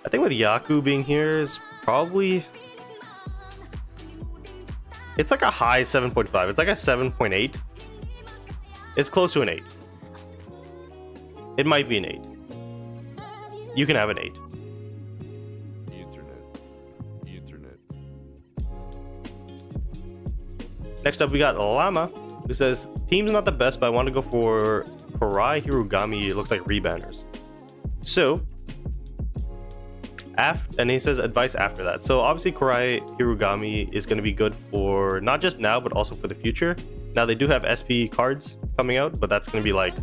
I think with Yaku being here is probably... It's like a high 7.5. It's like a 7.8. It's close to an 8. It might be an 8. You can have an 8. Next up, we got Lama, who says, team's not the best, but I want to go for Kurai, Hirugami. It looks like rebanners. So, and he says advice after that. So obviously Kurai Hirugami is going to be good for not just now, but also for the future. Now they do have SP cards coming out, but that's going to be like,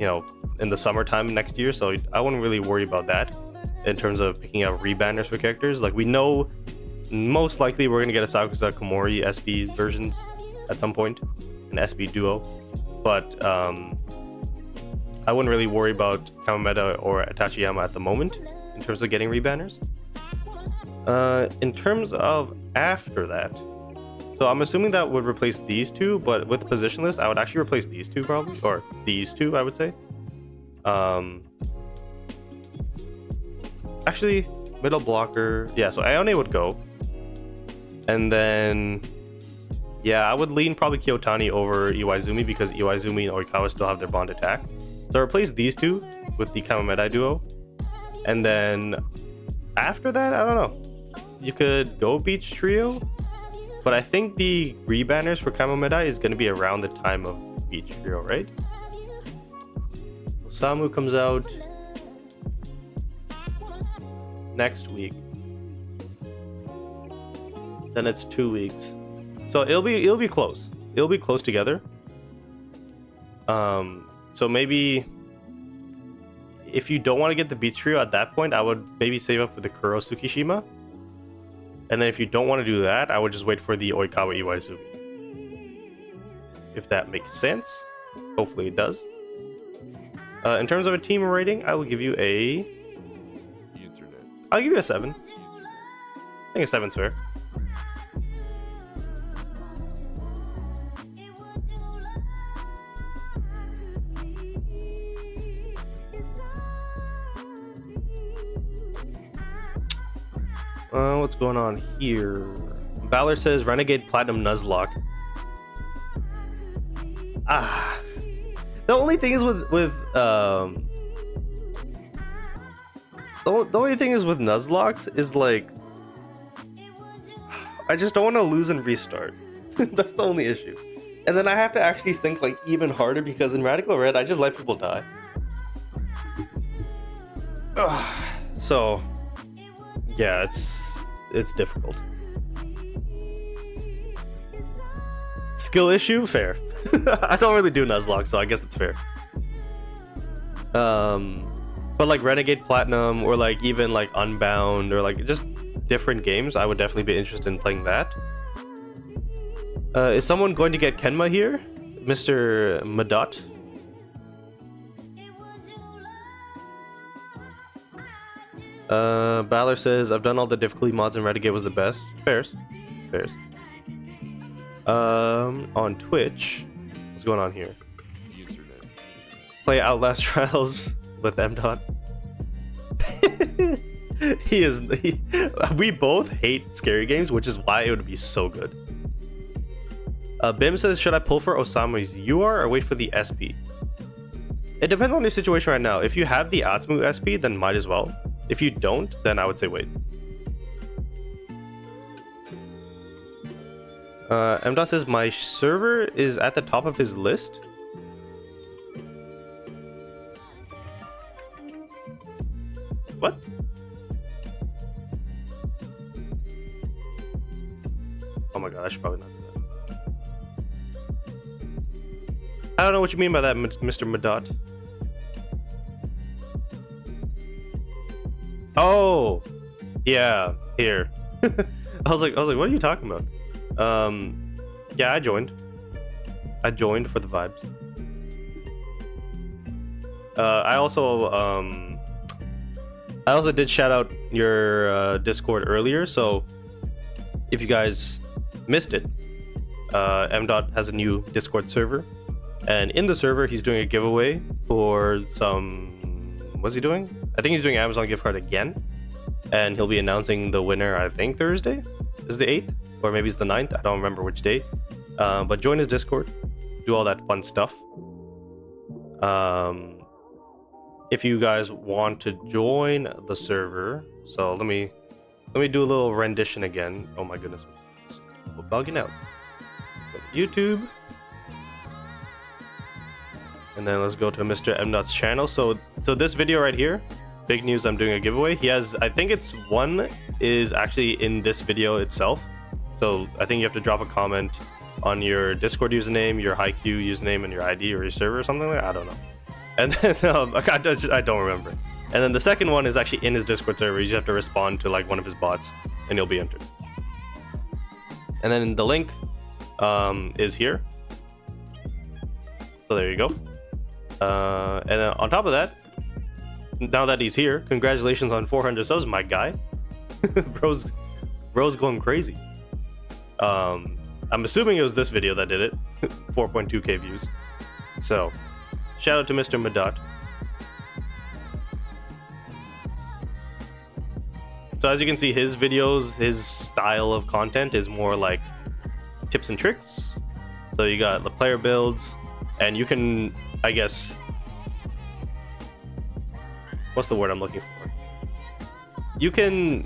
you know, in the summertime next year. So I wouldn't really worry about that in terms of picking out rebanners for characters. Like we know most likely we're going to get a Sakusa Komori SP versions at some point, an SP duo. But I wouldn't really worry about Kamameta or Tachiyama at the moment in terms of getting rebanners. In terms of after that, so I'm assuming that would replace these two, but with positionless, I would actually replace these two probably, or these two, I would say. Actually, middle blocker, yeah, so Ayane would go. And then, yeah, I would lean probably Kiyotani over Iwaizumi because Iwaizumi and Oikawa still have their bond attack. So replace these two with the Kamameta duo. And then after that, I don't know. You could go Beach Trio, but I think the rebanners for Kamameta is going to be around the time of Beach Trio, right? Osamu comes out next week. Then it's 2 weeks. So it'll be close. It'll be close together. So maybe if you don't want to get the Beach Trio at that point, I would maybe save up for the Kuro Tsukishima. And then if you don't want to do that, I would just wait for the Oikawa Iwaizumi. If that makes sense. Hopefully it does. In terms of a team rating, I will give you a... I'll give you a 7. I think a 7's fair. What's going on here? Valor says Renegade Platinum Nuzlocke. The only thing is with the only thing is with Nuzlocks is like I just don't want to lose and restart. That's the only issue. And then I have to actually think like even harder because in Radical Red I just let people die. So yeah, it's difficult. Skill issue? Fair. I don't really do Nuzlocke, so I guess it's fair. But like Renegade Platinum or like even like Unbound or like just different games, I would definitely be interested in playing that. Is someone going to get Kenma here? Mr. Madot? Balor says, I've done all the difficulty mods and Renegade was the best. Fairs. On Twitch, what's going on here? Play Outlast Trials with M. We both hate scary games, which is why it would be so good. Bim says, should I pull for Osamu's UR or wait for the SP? It depends on your situation right now. If you have the Atsumu SP, then might as well. If you don't, then I would say wait. M. says, my server is at the top of his list. What? Oh my god, I should probably not do that. I don't know what you mean by that, Mr. Madot. Oh, yeah, here. I was like, what are you talking about? Yeah, I joined. I joined for the vibes. I also did shout out your Discord earlier, so if you guys missed it, M. Dot has a new Discord server, and in the server he's doing a giveaway for some. What's he doing? I think he's doing Amazon gift card again, and he'll be announcing the winner. I think Thursday is the 8th, or maybe it's the 9th. I don't remember which day. But join his Discord, do all that fun stuff. If you guys want to join the server, so let me do a little rendition again. Oh my goodness, we're bugging out. YouTube, and then let's go to Mr. M. Dot's channel. So this video right here, big news, I'm doing a giveaway. He has, I think it's one is actually in this video itself. So I think you have to drop a comment on your Discord username, your Haikyu username, and your ID or your server or something like that. I don't know. And then I don't remember. And then the second one is actually in his Discord server. You just have to respond to like one of his bots, and you'll be entered. And then the link is here. So there you go. And then on top of that, now that he's here, congratulations on 400 subs, my guy. bro's going crazy. I'm assuming it was this video that did it. 4.2k views. So shout out to Mr. Madot. So as you can see, his videos, his style of content is more like tips and tricks. So you got the player builds, and you can, I guess, what's the word I'm looking for? You can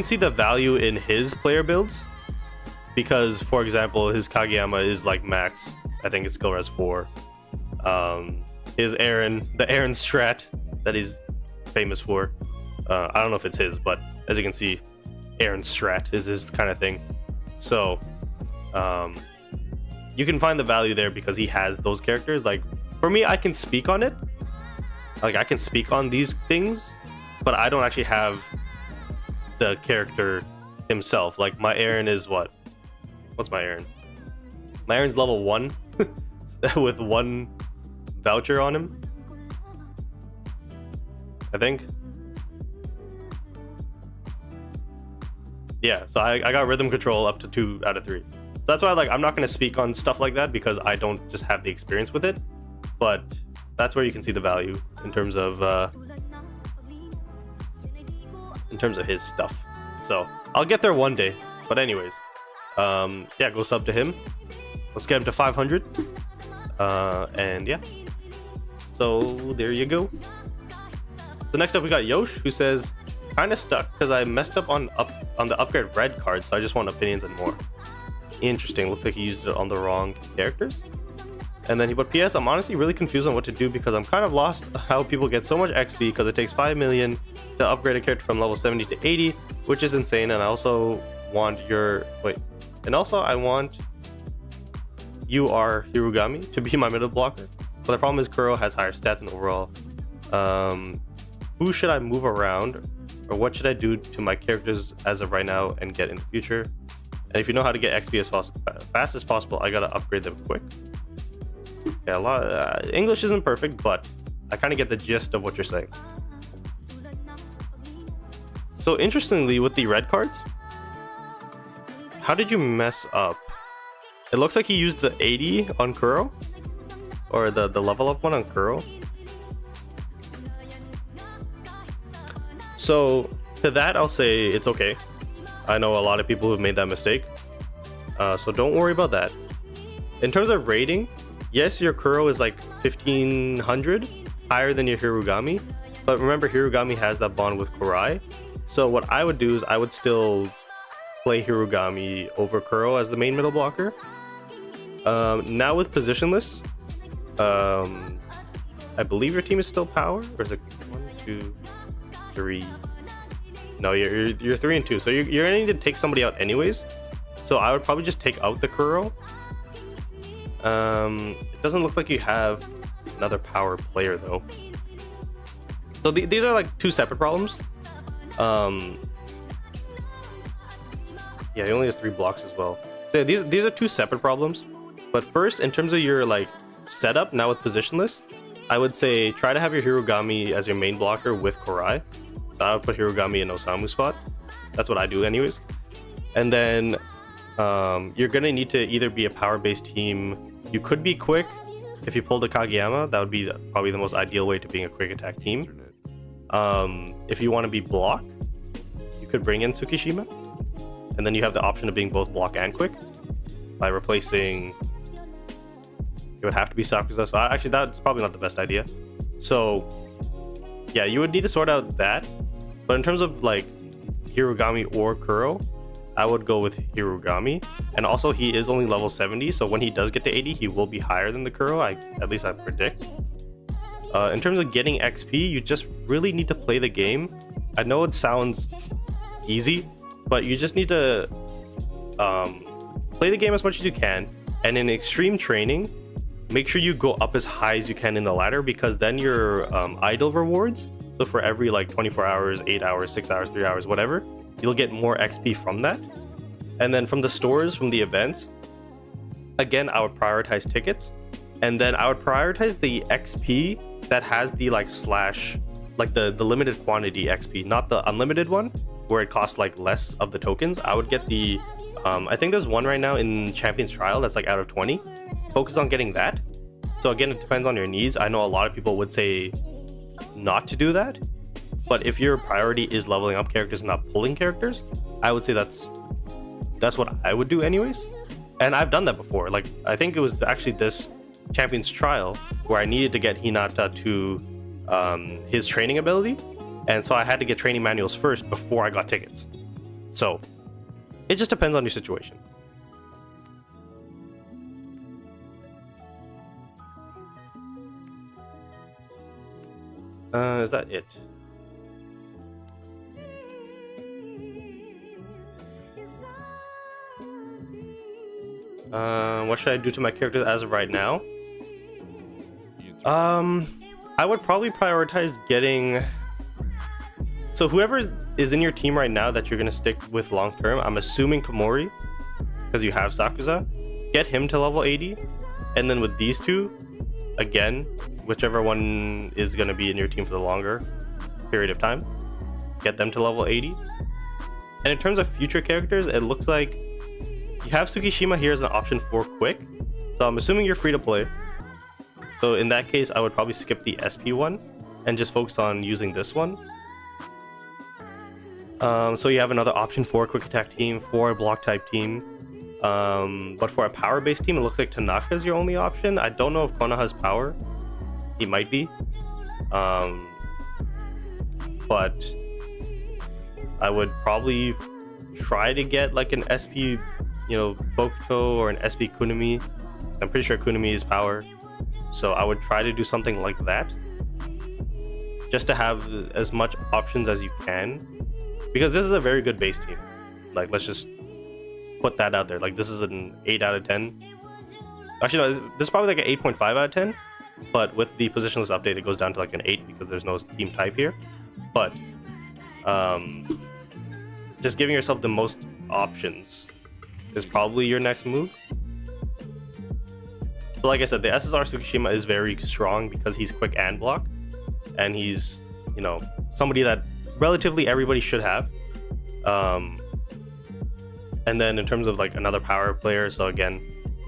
see the value in his player builds, because for example, his Kageyama is like max, I think it's skill res 4. His Aaron, the Aaron strat that he's famous for, I don't know if it's his, but as you can see, Aaron strat is his kind of thing. So you can find the value there because he has those characters. Like for me, I can speak on it, like I can speak on these things, but I don't actually have the character himself. Like my Aaron is what's my Aaron? My Aaron's level 1 with 1 voucher on him, I think. Yeah, so I got rhythm control up to 2 out of 3. That's why I'm not going to speak on stuff like that, because I don't just have the experience with it. But that's where you can see the value in terms of his stuff. So I'll get there one day. But anyways, yeah, go sub to him. Let's get him to 500. And yeah, so there you go. So next up we got Yosh, who says, kind of stuck because I messed up on the upgrade red card, so I just want opinions and more. Interesting. Looks like he used it on the wrong characters. And then he put, PS, I'm honestly really confused on what to do because I'm kind of lost how people get so much XP, because it takes 5 million to upgrade a character from level 70 to 80, which is insane. And I also want I want Hirugami to be my middle blocker, but the problem is Kuro has higher stats and overall. Who should I move around, or what should I do to my characters as of right now and get in the future? And if you know how to get XP as fast as possible, I gotta upgrade them quick. Yeah, English isn't perfect, but I kind of get the gist of what you're saying. So interestingly, with the red cards, how did you mess up? It looks like he used the 80 on Kuro, or the level up one on Kuro. So to that, I'll say it's okay. I know a lot of people who've made that mistake, so don't worry about that. In terms of rating, yes, your Kuro is like 1500 higher than your Hirugami, but remember Hirugami has that bond with Kurai. So what I would do is I would still play Hirugami over Kuro as the main middle blocker. Now with positionless, I believe your team is still power, or is it 1, 2, 3? No, you're 3 and 2, so you're gonna need to take somebody out anyways. So I would probably just take out the Kuro. It doesn't look like you have another power player though. So these are like 2 separate problems. Yeah, he only has 3 blocks as well. So these are 2 separate problems. But first, in terms of your like setup now with positionless, I would say try to have your Hirugami as your main blocker with Korai. So I would put Hirugami in Osamu spot. That's what I do anyways. And then you're gonna need to either be a power-based team. You could be quick. If you pulled a Kageyama, that would be probably the most ideal way to being a quick attack team. If you want to be block, you could bring in Tsukishima. And then you have the option of being both block and quick by replacing... It would have to be Sakusa, so actually that's probably not the best idea. So yeah, you would need to sort out that. But in terms of like Hirugami or Kuro, I would go with Hirugami. And also he is only level 70, so when he does get to 80, he will be higher than the Kuro, at least I predict. In terms of getting XP, you just really need to play the game. I know it sounds easy, but you just need to play the game as much as you can. And in extreme training, make sure you go up as high as you can in the ladder, because then your idle rewards, so for every like 24 hours, 8 hours, 6 hours, 3 hours, whatever, you'll get more XP from that. And then from the stores, from the events, again, I would prioritize tickets. And then I would prioritize the XP that has the like slash, like the limited quantity XP, not the unlimited one, where it costs like less of the tokens. I would get the, I think there's one right now in Champions Trial that's like out of 20. Focus on getting that. So again, it depends on your needs. I know a lot of people would say not to do that, but if your priority is leveling up characters and not pulling characters, I would say that's what I would do anyways. And I've done that before. Like I think it was actually this Champions Trial where I needed to get Hinata to his training ability, and so I had to get training manuals first before I got tickets. So it just depends on your situation. Is that it? What should I do to my characters as of right now? I would probably prioritize getting... So whoever is in your team right now that you're going to stick with long term, I'm assuming Komori, because you have Sakusa. Get him to level 80. And then with these two, again, whichever one is going to be in your team for the longer period of time, get them to level 80. And in terms of future characters, it looks like you have Tsukishima here as an option for quick. So I'm assuming you're free to play. So in that case, I would probably skip the SP one and just focus on using this one. So you have another option for a quick attack team, for a block type team. But for a power based team, it looks like Tanaka is your only option. I don't know if Konoha has power. He might be. But I would probably try to get like an SP, Bokuto or an SP Kunimi. I'm pretty sure Kunimi is power. So I would try to do something like that, just to have as much options as you can, because this is a very good base team. Like, let's just put that out there. Like, this is an 8 out of 10. Actually, no, this is probably like an 8.5 out of 10, but with the positionless update, it goes down to like an 8 because there's no team type here. But just giving yourself the most options is probably your next move. So like I said, the SSR Tsukishima is very strong because he's quick and block, and he's, somebody that relatively everybody should have. And then in terms of like another power player, so again,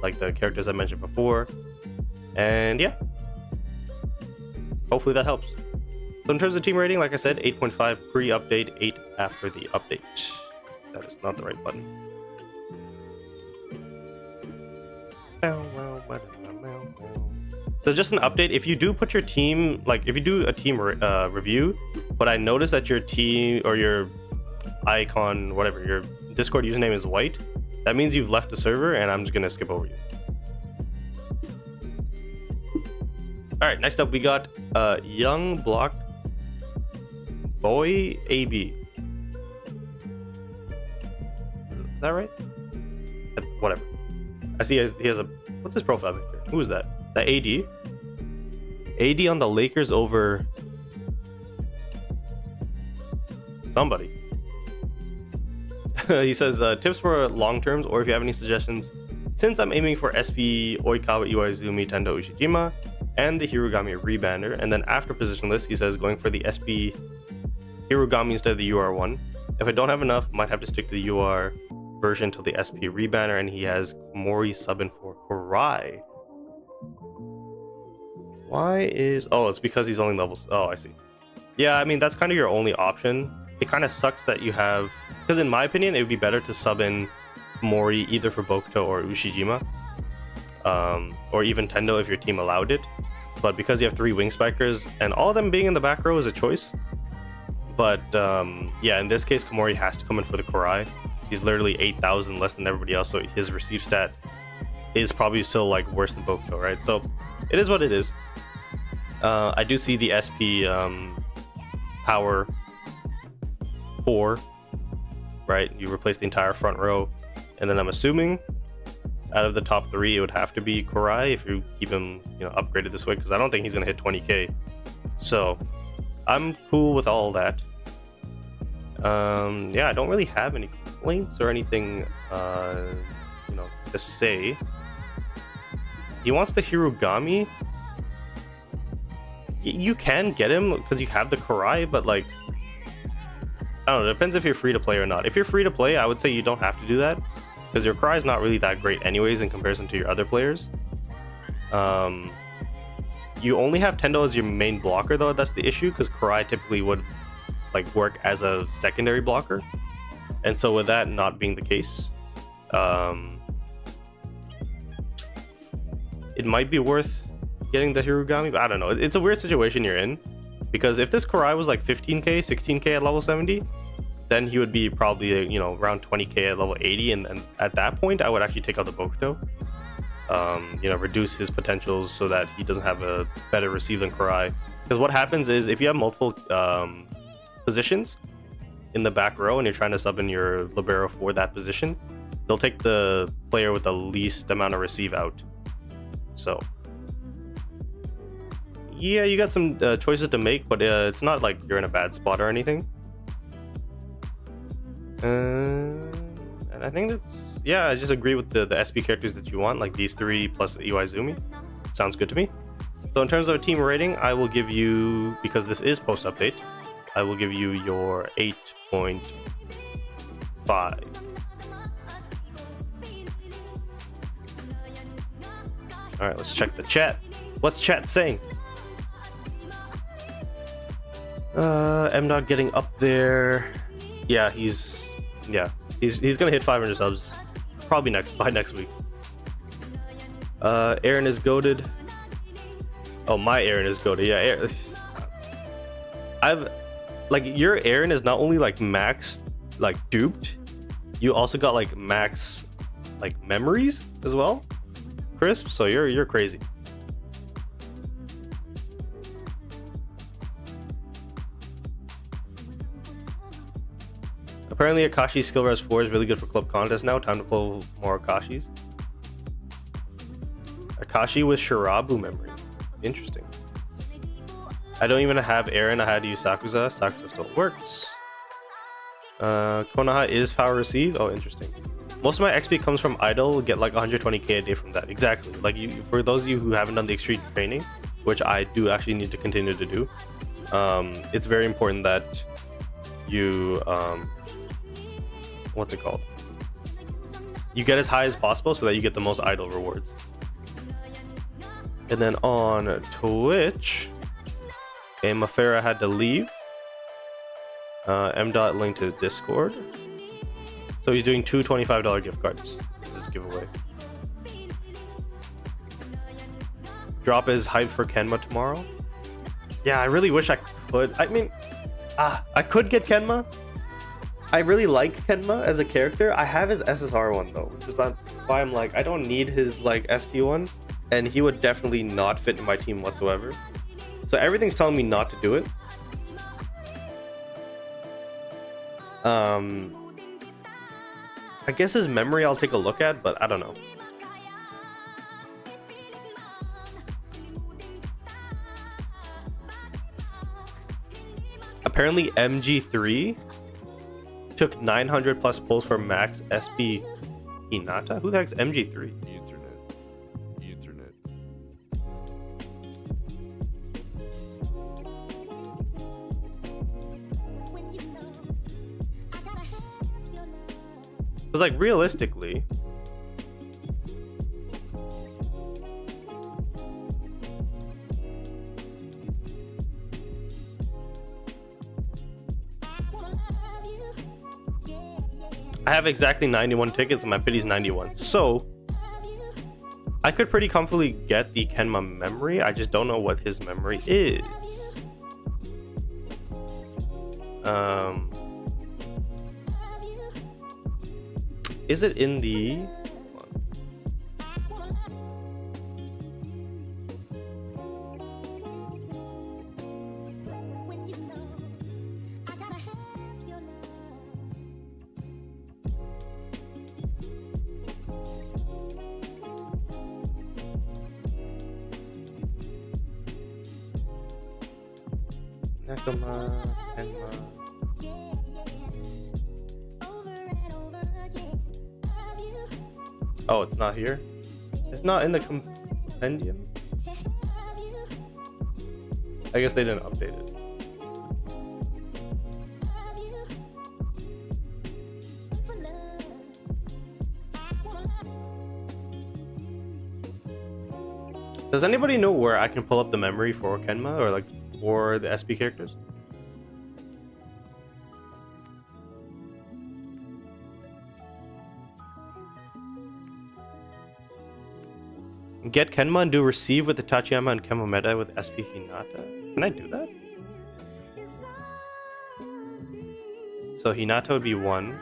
like the characters I mentioned before, and yeah, hopefully that helps. So in terms of team rating, like I said, 8.5 pre-update, 8 after the update. That is not the right button. So just an update, if you do put your team, like if you do a team review, but I noticed that your team or your icon, whatever, your Discord username is white, that means you've left the server, and I'm just gonna skip over you. All right, next up we got Young Block Boy AB. Is that right? Whatever. I see he has a, what's his profile picture? Who is that? That AD? AD on the Lakers over somebody. He says tips for long terms, or if you have any suggestions since I'm aiming for SP Oikawa, Iwaizumi, Tendo, Ushijima, and the Hirugami Rebander, and then after position list, he says going for the SP Hirugami instead of the UR one. If I don't have enough, might have to stick to the UR version till the SP Rebanner, and he has Mori subbing for Kurai. Why is... oh, it's because he's only levels... oh, I see. Yeah, I mean, that's kind of your only option. It kind of sucks that you have... because in my opinion, it would be better to sub in Mori either for Bokuto or Ushijima. Or even Tendo if your team allowed it. But because you have 3 wing spikers, and all of them being in the back row is a choice. But yeah, in this case, Komori has to come in for the Kurai. He's literally 8,000 less than everybody else, so his receive stat is probably still like worse than Bokuto, right? So it is what it is. I do see the SP power 4, right? You replace the entire front row, and then I'm assuming out of the top 3 it would have to be Kurai if you keep him, you know, upgraded this way, because I don't think he's gonna hit 20k. So I'm cool with all that. Yeah, I don't really have any complaints or anything you know, to say. He wants the Hirugami. You can get him because you have the Kurai, but like, I don't know, it depends if you're free to play or not. If you're free to play, I would say you don't have to do that, because your Kurai is not really that great anyways in comparison to your other players. You only have Tendo as your main blocker though, that's the issue, because Kurai typically would like work as a secondary blocker. And so with that not being the case, it might be worth getting the Hirugami, but I don't know. It's a weird situation you're in, because if this Kurai was like 15k, 16k at level 70, then he would be probably, you know, around 20k at level 80, and at that point I would actually take out the Bokuto. You know, reduce his potentials so that he doesn't have a better receive than Kurai. Because what happens is if you have multiple positions in the back row and you're trying to sub in your libero for that position, they'll take the player with the least amount of receive out. So yeah, you got some choices to make, but it's not like you're in a bad spot or anything. And I think that's, yeah, I just agree with the SP characters that you want, like these 3 plus Iwaizumi. Sounds good to me. So in terms of a team rating, I will give you, because this is post update, I will give you your 8.5. All right, let's check the chat. What's chat saying? M Dot getting up there. Yeah, he's gonna hit 500 subs probably by next week. Aaron is goated. Oh, my Aaron is goated. Yeah, I've like, your Aaron is not only like max like duped, you also got like max like memories as well, Crisp. So you're crazy. Apparently Akashi skill res 4 is really good for club contests now. Time to pull more Akashis. Akashi with Shirabu memory. Interesting. I don't even have Aaron. I had to use Sakuza. Sakuza still works. Konoha is power receive. Oh, interesting. Most of my XP comes from idle. Get like 120k a day from that. Exactly. Like, you, for those of you who haven't done the extreme training, which I do actually need to continue to do, it's very important that you what's it called? You get as high as possible so that you get the most idle rewards. And then on Twitch, Mafera had to leave. M Dot linked his Discord. So he's doing 2 $25 gift cards. This is giveaway. Drop is hype for Kenma tomorrow. Yeah, I really wish I could. I mean, I could get Kenma. I really like Kenma as a character. I have his SSR one though, which is why I'm like, I don't need his like SP one, and he would definitely not fit in my team whatsoever. So everything's telling me not to do it. I guess his memory I'll take a look at, but I don't know. Apparently MG3 took 900 plus pulls for max SP Hinata? Who the heck's MG3? Internet. Because, like, realistically, I have exactly 91 tickets and my pity's 91. So, I could pretty comfortably get the Kenma memory. I just don't know what his memory is. Is it in the... Nekoma, Kenma. Oh, it's not here? It's not in the compendium? I guess they didn't update it. Does anybody know where I can pull up the memory for Kenma or like for the SP characters? Get Kenma and do receive with the Tachiyama and Kenma meta with SP Hinata. Can I do that? So Hinata would be 1.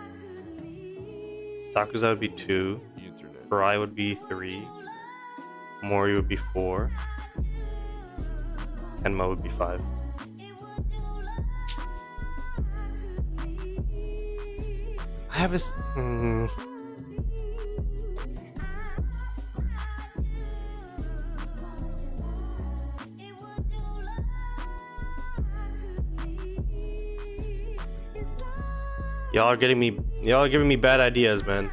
Sakuza would be 2. Farai would be 3. Mori would be 4. Kenma would be 5. I have this. Y'all are giving me bad ideas, man.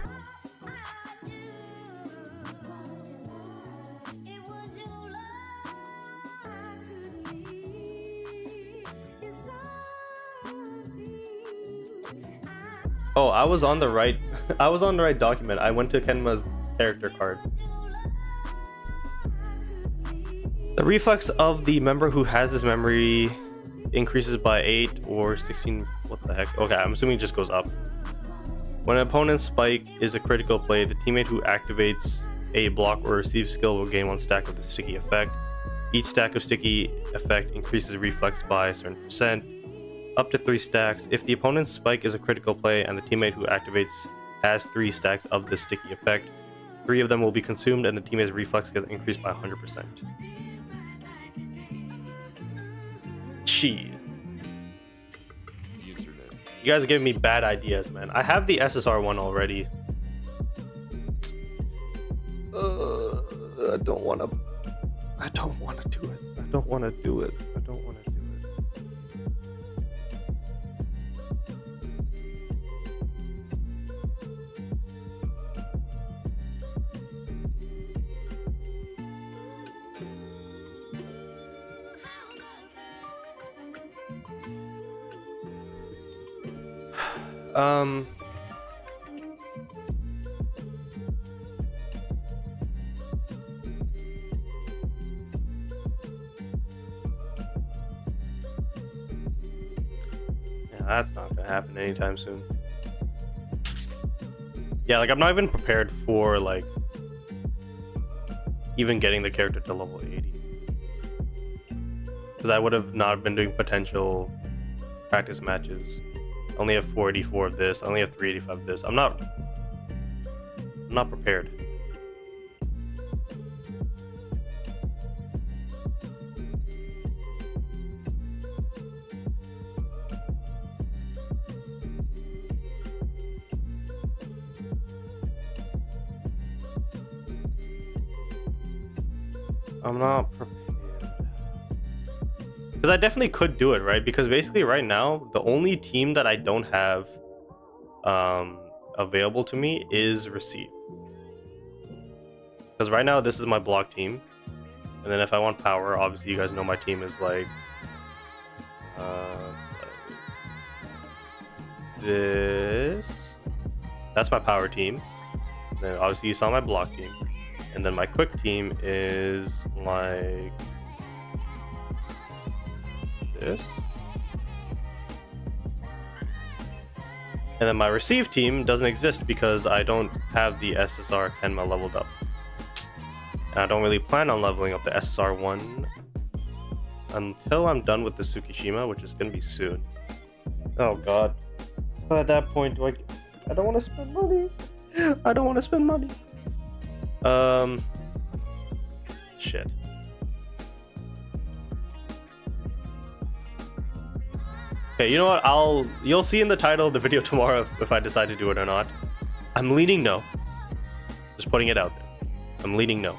Oh, I was on the right document. I went to Kenma's character card. The reflex of the member who has this memory increases by 8 or 16. What the heck? Okay, I'm assuming it just goes up. When an opponent's spike is a critical play, the teammate who activates a block or receive skill will gain 1 stack of the sticky effect. Each stack of sticky effect increases reflex by a certain percent, up to 3 stacks. If the opponent's spike is a critical play and the teammate who activates has 3 stacks of the sticky effect, 3 of them will be consumed and the teammate's reflex gets increased by 100%. Shit. You guys are giving me bad ideas, man. I have the SSR one already. I don't want to do it. I don't want to do it. I don't want to do it. Yeah, that's not gonna happen anytime soon. Yeah, like I'm not even prepared for like even getting the character to level 80. Because I would have not been doing potential practice matches. I only have 484 of this. I only have 385 of this. I'm not prepared. I'm not prepared. Because I definitely could do it, right? Because basically right now, the only team that I don't have available to me is Receive. Because right now this is my block team, and then if I want power, obviously you guys know my team is like this. That's my power team. And then obviously you saw my block team, and then my quick team is like this. And then my receive team doesn't exist because I don't have the SSR Kenma leveled up. And I don't really plan on leveling up the SSR 1 until I'm done with the Tsukishima, which is going to be soon. Oh god. But at that point, I don't want to spend money. I don't want to spend money. Shit. Okay, you know what? You'll see in the title of the video tomorrow if I decide to do it or not. I'm leaning no. Just putting it out there. I'm leaning no.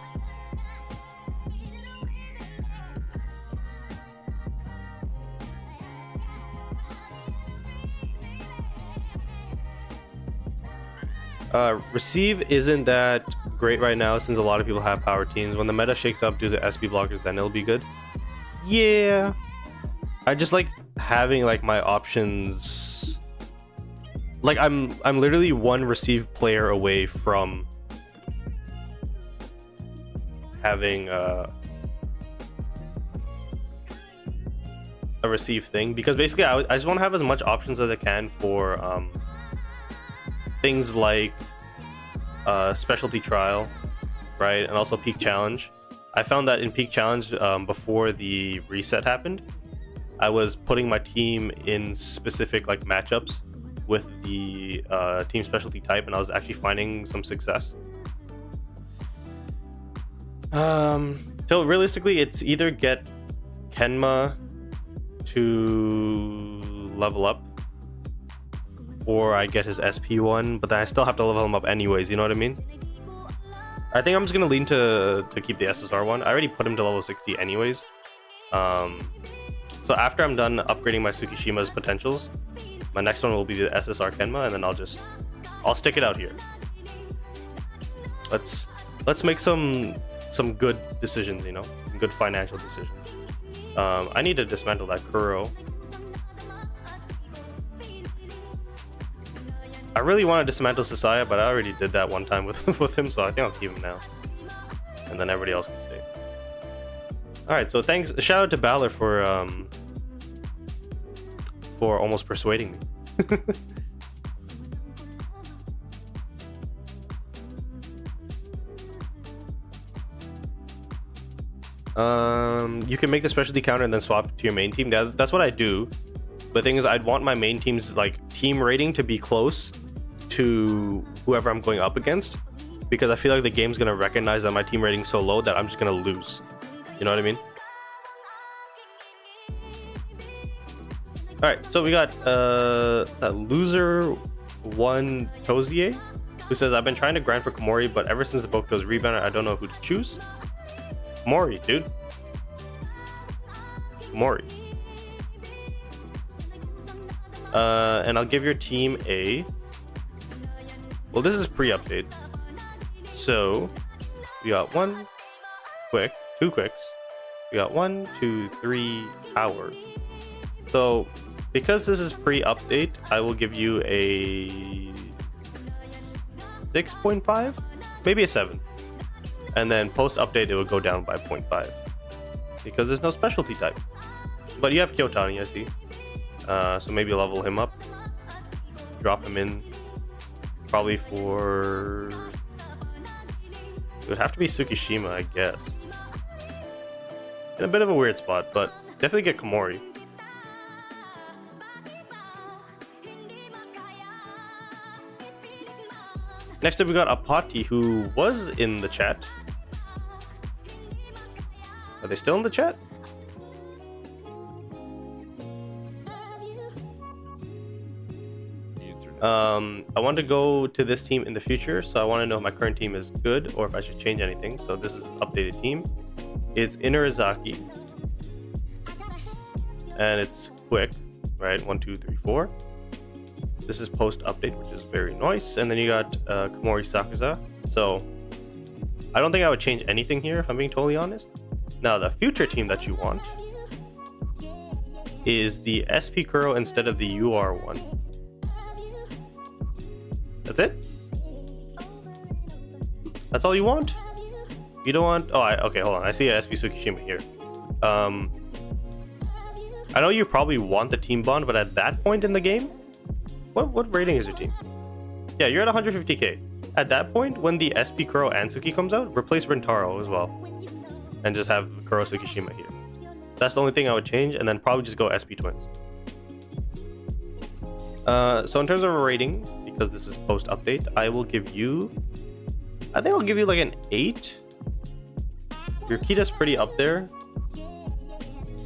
Receive isn't that great right now since a lot of people have power teams. When the meta shakes up due to SB blockers, then it'll be good. Yeah. I just like having like my options. Like I'm literally one receive player away from having a receive thing, because basically I just want to have as much options as I can for things like specialty trial, right, and also peak challenge. I found that in peak challenge, before the reset happened, I was putting my team in specific like matchups with the team specialty type, and I was actually finding some success. So realistically, it's either get Kenma to level up, or I get his SP1, but then I still have to level him up anyways, you know what I mean? I think I'm just gonna lean to keep the SSR one. I already put him to level 60 anyways. So after I'm done upgrading my Tsukishima's potentials, my next one will be the SSR Kenma, and then I'll stick it out here. Let's make some good decisions, you know, good financial decisions. I need to dismantle that Kuro. I really want to dismantle Sasaya, but I already did that one time with him, so I think I'll keep him now. And then everybody else can stay. Alright, so thanks. Shout out to Balor for almost persuading me. You can make the specialty counter and then swap to your main team. That's what I do. The thing is, I'd want my main team's like team rating to be close to whoever I'm going up against, because I feel like the game's gonna recognize that my team rating's so low that I'm just gonna lose. You know what I mean? Alright, so we got that loser one Tozie, who says, I've been trying to grind for Komori, but ever since the Bokuto's rebound, I don't know who to choose. Komori, dude. Komori. And I'll give your team a... Well, this is pre-update. So, we got two quicks. We got 1, 2, 3 power. So, because this is pre-update, I will give you a 6.5, maybe a 7. And then post-update, it will go down by 0.5 because there's no specialty type. But you have Kyotani, I see. So maybe level him up, drop him in, probably for... It would have to be Tsukishima, I guess. In a bit of a weird spot, but definitely get Komori. Next up, we got Apati, who was in the chat. Are they still in the chat? I want to go to this team in the future, so I want to know if my current team is good or if I should change anything. So this is updated team. It's Inurizaki, and it's quick, right? 1, 2, 3, 4. This is post update, which is very nice. And then you got Komori Sakuza. So I don't think I would change anything here, if I'm being totally honest. Now, the future team that you want is the SP Kuro instead of the UR one. That's it? That's all you want? You don't want... Oh, okay, hold on. I see a SP Tsukishima here. I know you probably want the team bond, but at that point in the game... What rating is your team? Yeah, you're at 150k. At that point, when the SP Kuro and Tsuki comes out, replace Rintaro as well. And just have Kuro Tsukishima here. That's the only thing I would change, and then probably just go SP Twins. So in terms of a rating, because this is post-update, I will give you... I think I'll give you like an 8. Your Kita's pretty up there.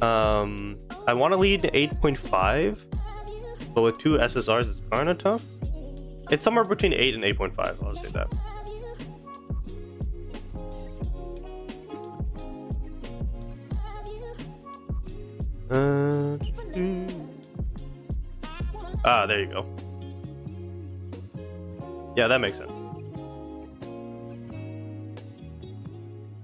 I want to lead 8.5, but with 2 SSRs, it's kind of tough. It's somewhere between 8 and 8.5, I'll say that. There you go. Yeah, that makes sense.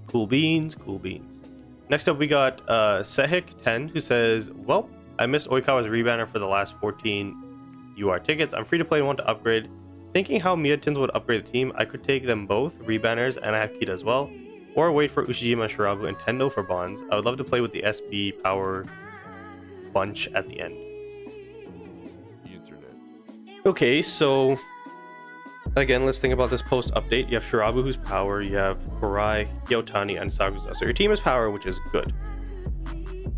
Cool beans, cool beans. Next up, we got Sehik10, who says, well, I missed Oikawa's rebanner for the last 14 UR tickets. I'm free to play and want to upgrade. Thinking how Miyatins would upgrade the team, I could take them both, rebanners, and I have Kita as well. Or wait for Ushijima, Shirabu, and Tendo for bonds. I would love to play with the SP power bunch at the end. Okay, so again, let's think about this post-update. You have Shirabu, who's power. You have Kurai, Hyotani, and Sakuza. So your team is power, which is good.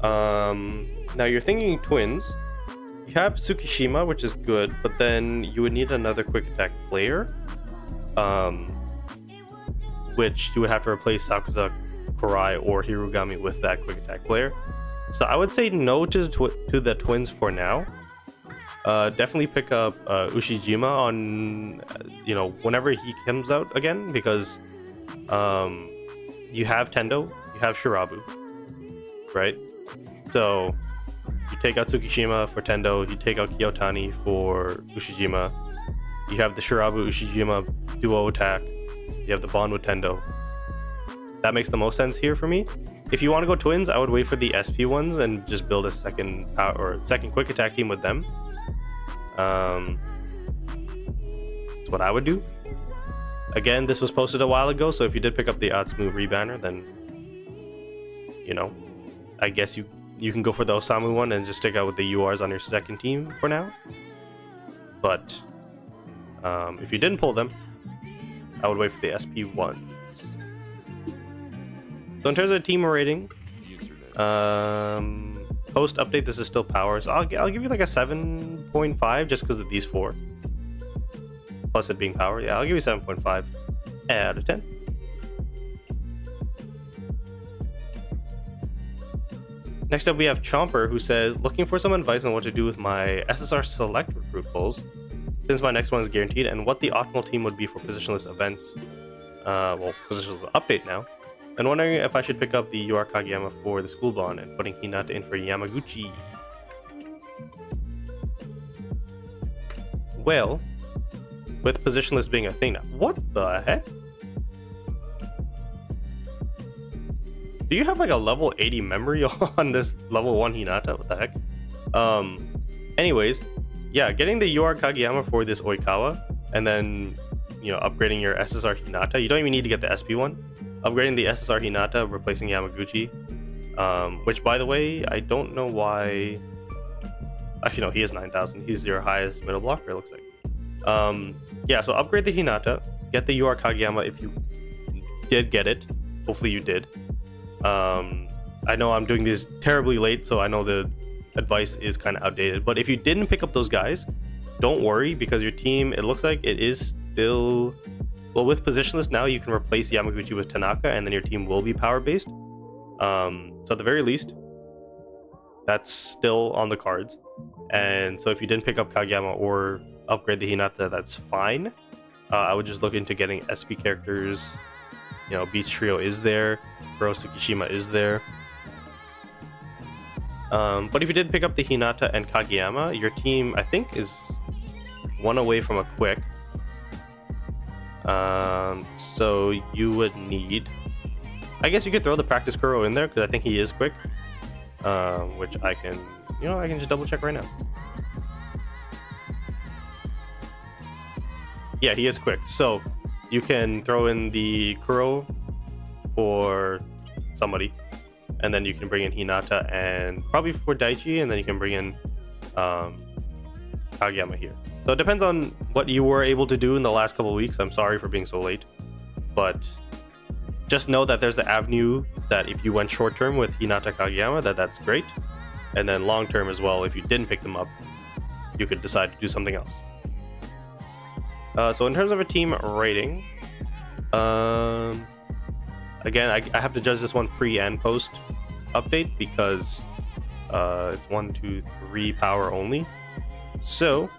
Now you're thinking twins. You have Tsukishima, which is good, but then you would need another quick attack player. Which you would have to replace Sakuza, Kurai, or Hirugami with that quick attack player. So I would say no to the twins for now. Definitely pick up Ushijima on, whenever he comes out again, because you have Tendo, you have Shirabu, right? So you take out Tsukishima for Tendo, you take out Kyotani for Ushijima, you have the Shirabu Ushijima duo attack, you have the bond with Tendo. That makes the most sense here for me. If you want to go twins, I would wait for the SP ones and just build a second quick attack team with them. That's what I would do. Again, this was posted a while ago, so if you did pick up the Atsumu rebanner, then I guess you can go for the Osamu one and just stick out with the URs on your second team for now. But if you didn't pull them, I would wait for the SP ones. So in terms of team rating, post update, this is still power, so I'll give you like a 7.5 just because of these 4 plus it being power. Yeah, I'll give you 7.5 out of 10. Next up, we have Chomper, who says, looking for some advice on what to do with my SSR select recruit pulls since my next one is guaranteed, and what the optimal team would be for positionless events. Positionless update now. And wondering if I should pick up the UR Kageyama for the school bond and putting Hinata in for Yamaguchi. Well, with positionless being a thing now. What the heck? Do you have like a level 80 memory on this level 1 Hinata? What the heck? Anyways, yeah, getting the UR Kageyama for this Oikawa and then, upgrading your SSR Hinata. You don't even need to get the SP one. Upgrading the SSR Hinata, replacing Yamaguchi, which, by the way, I don't know why. Actually, no, he is 9,000. He's your highest middle blocker, it looks like. Yeah, so upgrade the Hinata, get the UR Kageyama if you did get it. Hopefully, you did. I know I'm doing this terribly late, so I know the advice is kind of outdated. But if you didn't pick up those guys, don't worry, because your team, it looks like it is still. Well, with positionless now, you can replace Yamaguchi with Tanaka, and then your team will be power-based. So at the very least, that's still on the cards. And so if you didn't pick up Kageyama or upgrade the Hinata, that's fine. I would just look into getting SP characters. Beach Trio is there. Kuro Tsukishima is there. But if you did pick up the Hinata and Kageyama, your team, I think, is 1 away from a quick. So you would need, I guess you could throw the practice Kuro in there because I think he is quick, which I can, I can just double check right now. Yeah, he is quick, so you can throw in the Kuro for somebody, and then you can bring in Hinata and probably for Daichi, and then you can bring in Kageyama here. So it depends on what you were able to do in the last couple of weeks. I'm sorry for being so late, but just know that there's the avenue that if you went short term with Hinata Kageyama, that's great, and then long term as well, if you didn't pick them up, you could decide to do something else. So in terms of a team rating, again, I have to judge this one pre and post update because it's 1, 2, 3 power only. So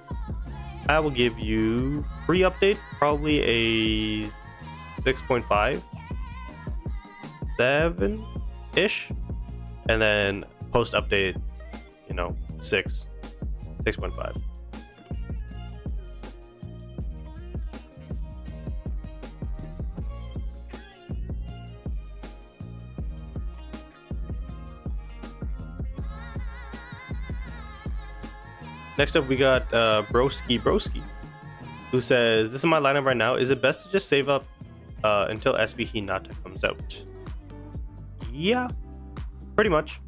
I will give you pre-update probably a 6.5, 7-ish, and then post-update, 6.5. Next up, we got Broski, who says, "This is my lineup right now. Is it best to just save up until SB Hinata comes out?" Yeah, pretty much.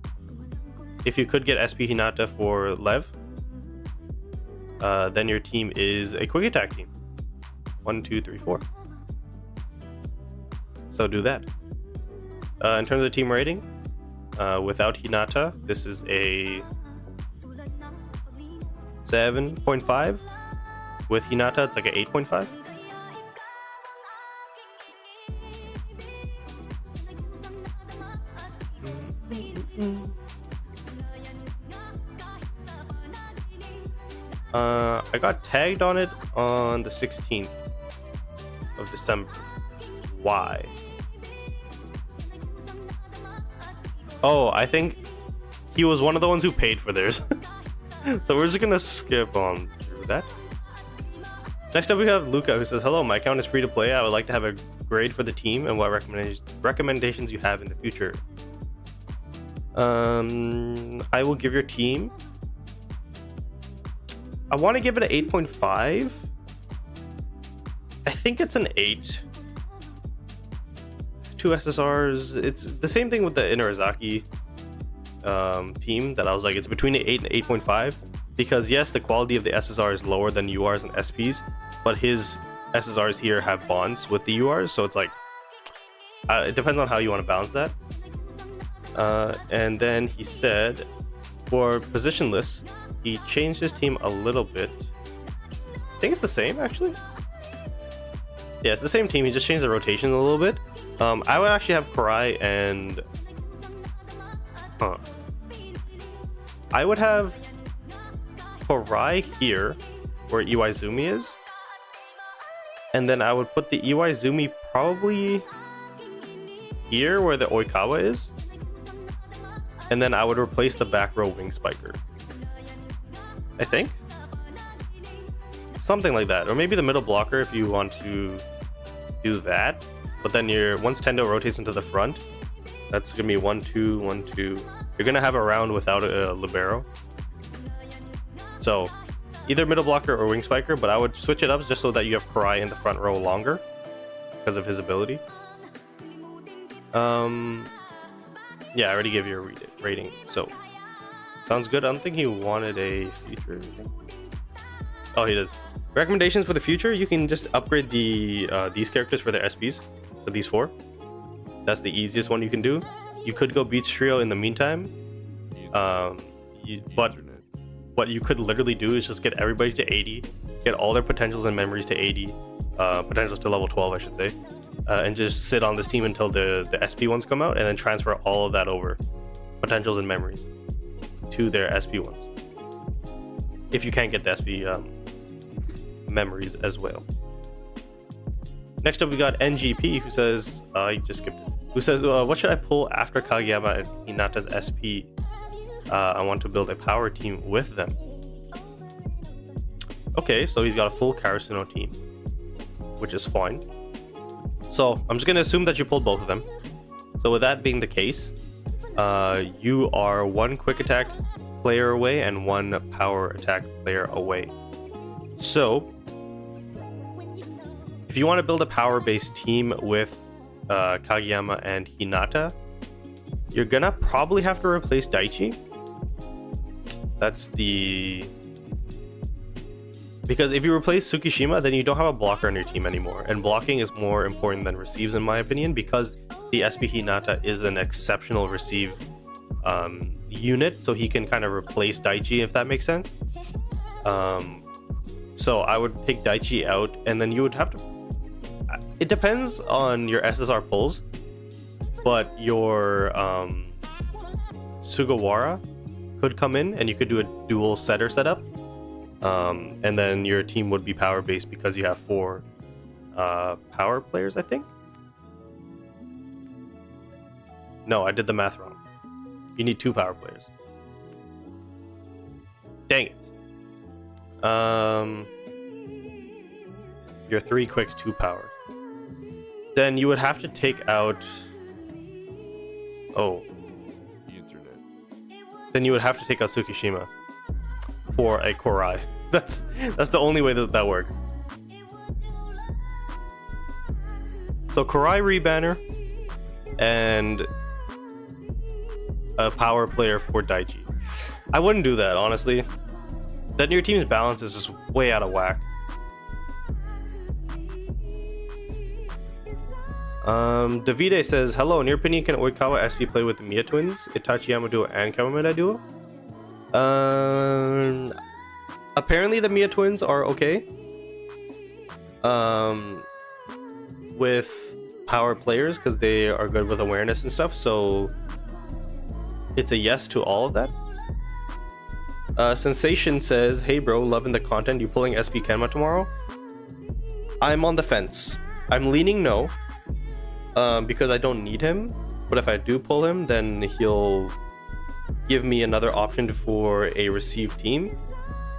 If you could get SB Hinata for Lev, then your team is a quick attack team. 1, 2, 3, 4. So do that. In terms of team rating, without Hinata, this is a 7.5. With Hinata, it's like an 8.5. I got tagged on it on the 16th of December. Why? Oh, I think he was one of the ones who paid for theirs. So we're just gonna skip on through that. Next up, we have Luca, who says, "Hello, my account is free to play. I would like to have a grade for the team and what recommendations you have in the future." I will give your team, I want to give it an 8.5. I think it's an 8. 2 SSRs. It's the same thing with the Inarizaki team that I was like, it's between an 8 and 8.5, because yes, the quality of the SSR is lower than URs and SPs, but his SSRs here have bonds with the URs, so it's like it depends on how you want to balance that. And then he said for positionless, he changed his team a little bit. I think it's the same actually. Yeah, it's the same team. He just changed the rotation a little bit. I would actually have Karai and I would have Karai here where Iwaizumi is, and then I would put the Iwaizumi probably here where the Oikawa is, and then I would replace the back row wing spiker. I think something like that, or maybe the middle blocker if you want to do that. But then once Tendo rotates into the front, that's gonna be 1, 2, 1, 2. You're gonna have a round without a libero. So either middle blocker or wing spiker, but I would switch it up just so that you have Karai in the front row longer because of his ability. Yeah, I already gave you a rating, so sounds good. I don't think he wanted a feature. Oh, he does. Recommendations for the future: you can just upgrade these characters for their SPs, for these 4. That's the easiest one you can do. You could go Beach Trio in the meantime, but what you could literally do is just get everybody to 80, get all their potentials and memories to 80, potentials to level 12, I should say, and just sit on this team until the SP ones come out, and then transfer all of that over, potentials and memories, to their SP ones. If you can't get the SP memories as well. Next up, we got NGP, who says, I just skipped it. Who says, what should I pull after Kageyama and Hinata's SP? I want to build a power team with them. Okay, so he's got a full Karasuno team. which is fine. So I'm just gonna assume that you pulled both of them. So with that being the case, you are one quick attack player away and one power attack player away. So if you want to build a power-based team with Kageyama and Hinata, you're gonna probably have to replace Daichi. That's because if you replace Tsukishima, then you don't have a blocker on your team anymore, and blocking is more important than receives in my opinion, because the SP Hinata is an exceptional receive unit, so he can kind of replace Daichi, if that makes sense. So I would take Daichi out, and then you would have to, it depends on your SSR pulls, but your Sugawara could come in and you could do a dual setter setup, and then your team would be power based because you have 4 power players, I think. No, I did the math wrong. You need 2 power players. Dang it. Your 3 quicks, 2 power. Then you would have to take out. Oh. The internet. Then you would have to take out Tsukishima for a Korai. That's the only way that works. So Korai rebanner and a power player for Daichi. I wouldn't do that, honestly. Then your team's balance is just way out of whack. Davide says, hello, in your opinion, can Oikawa SP play with the Mia twins, Itachi Yamaduo and Kamameda duo? Apparently the Mia twins are okay. With power players, because they are good with awareness and stuff, so it's a yes to all of that. Sensation says, hey bro, loving the content. You pulling SP Kenma tomorrow? I'm on the fence. I'm leaning no. Because I don't need him, but if I do pull him, then he'll give me another option for a receive team.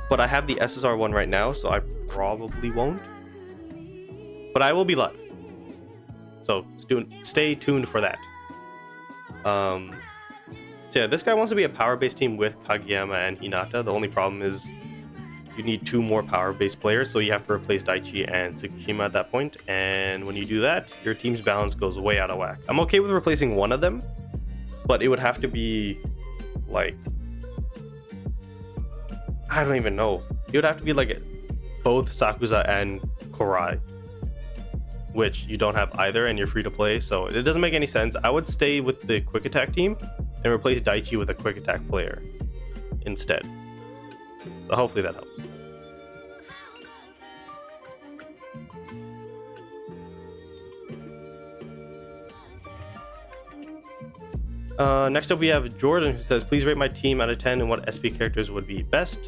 But I have the SSR one right now, so I probably won't. But I will be live, so stay tuned for that. So yeah, this guy wants to be a power-based team with Kageyama and Hinata. The only problem is you need 2 more power-based players, so you have to replace Daichi and Tsukishima at that point. And when you do that, your team's balance goes way out of whack. I'm okay with replacing one of them, but it would have to be like, I don't even know. It would have to be like both Sakuza and Korai, which you don't have either, and you're free to play, so it doesn't make any sense. I would stay with the quick attack team and replace Daichi with a quick attack player instead. So hopefully that helps. Next up we have Jordan, who says, please rate my team out of 10 and what SP characters would be best.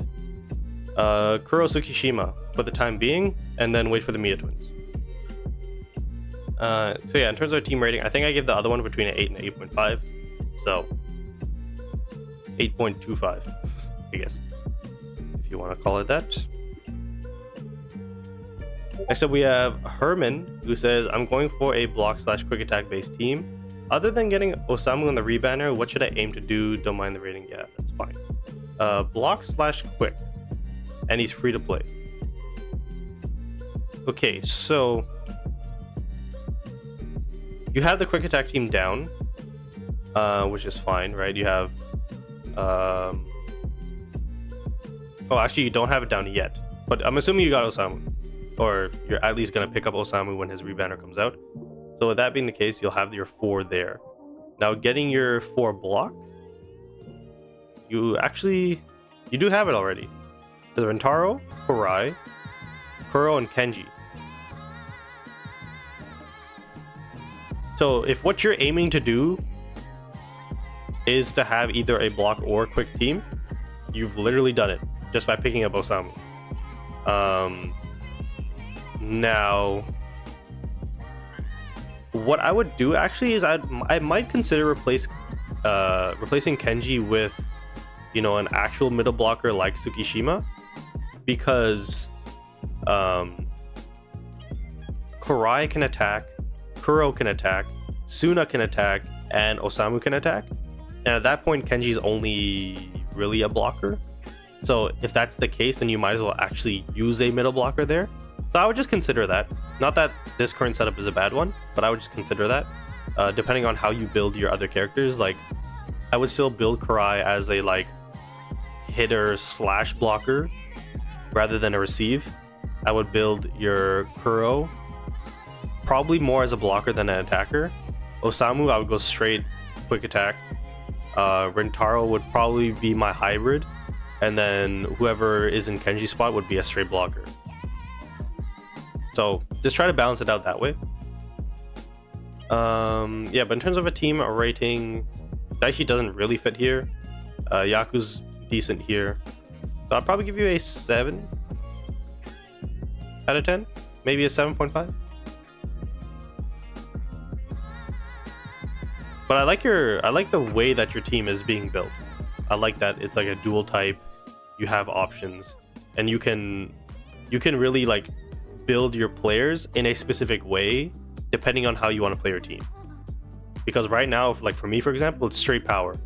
Kuro Tsukishima for the time being, and then wait for the Mia twins. So yeah, in terms of team rating, I think I gave the other one between an 8 and 8.5. So 8.25, I guess, if you want to call it that. Next up we have Herman, who says, I'm going for a block/quick attack based team. Other than getting Osamu on the rebanner, what should I aim to do? Don't mind the rating. Yeah, that's fine. Block/quick, and he's free to play. Okay, so you have the quick attack team down, which is fine, right? You have oh, actually you don't have it down yet, but I'm assuming you got Osamu, or you're at least gonna pick up Osamu when his rebanner comes out. So with that being the case, you'll have your 4 there. Now getting your 4 block, you do have it already. There's Rentaro, Korai, Kuro, and Kenji. So if what you're aiming to do is to have either a block or quick team, you've literally done it just by picking up Osamu. Now, what I would do actually is I might consider replacing Kenji with, an actual middle blocker like Tsukishima, because Kurai can attack, Kuro can attack, Suna can attack, and Osamu can attack. And at that point, Kenji's only really a blocker. So if that's the case, then you might as well actually use a middle blocker there. So I would just consider that. Not that this current setup is a bad one, but I would just consider that. Depending on how you build your other characters, like I would still build Kurai as a like hitter / blocker rather than a receive. I would build your Kuro probably more as a blocker than an attacker. Osamu, I would go straight quick attack. Rentaro would probably be my hybrid, and then whoever is in Kenji's spot would be a straight blocker. So just try to balance it out that way. Yeah, but in terms of a team rating, Daichi doesn't really fit here. Yaku's decent here, so I'll probably give you a 7 out of 10, maybe a 7.5. But I like the way that your team is being built. I like that it's like a dual type. You have options, and you can really like build your players in a specific way depending on how you want to play your team. Because right now, like for me, for example, it's straight power.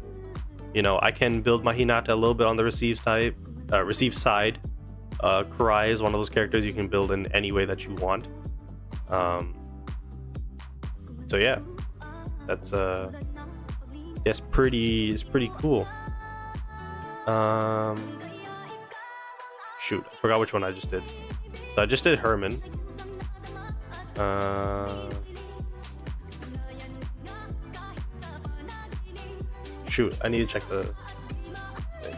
You know, I can build my Hinata a little bit on the receive side. Kurai is one of those characters you can build in any way that you want. So yeah, that's it's pretty cool. Shoot, I forgot which one I just did. So I just did Herman. Shoot, I need to check the thing.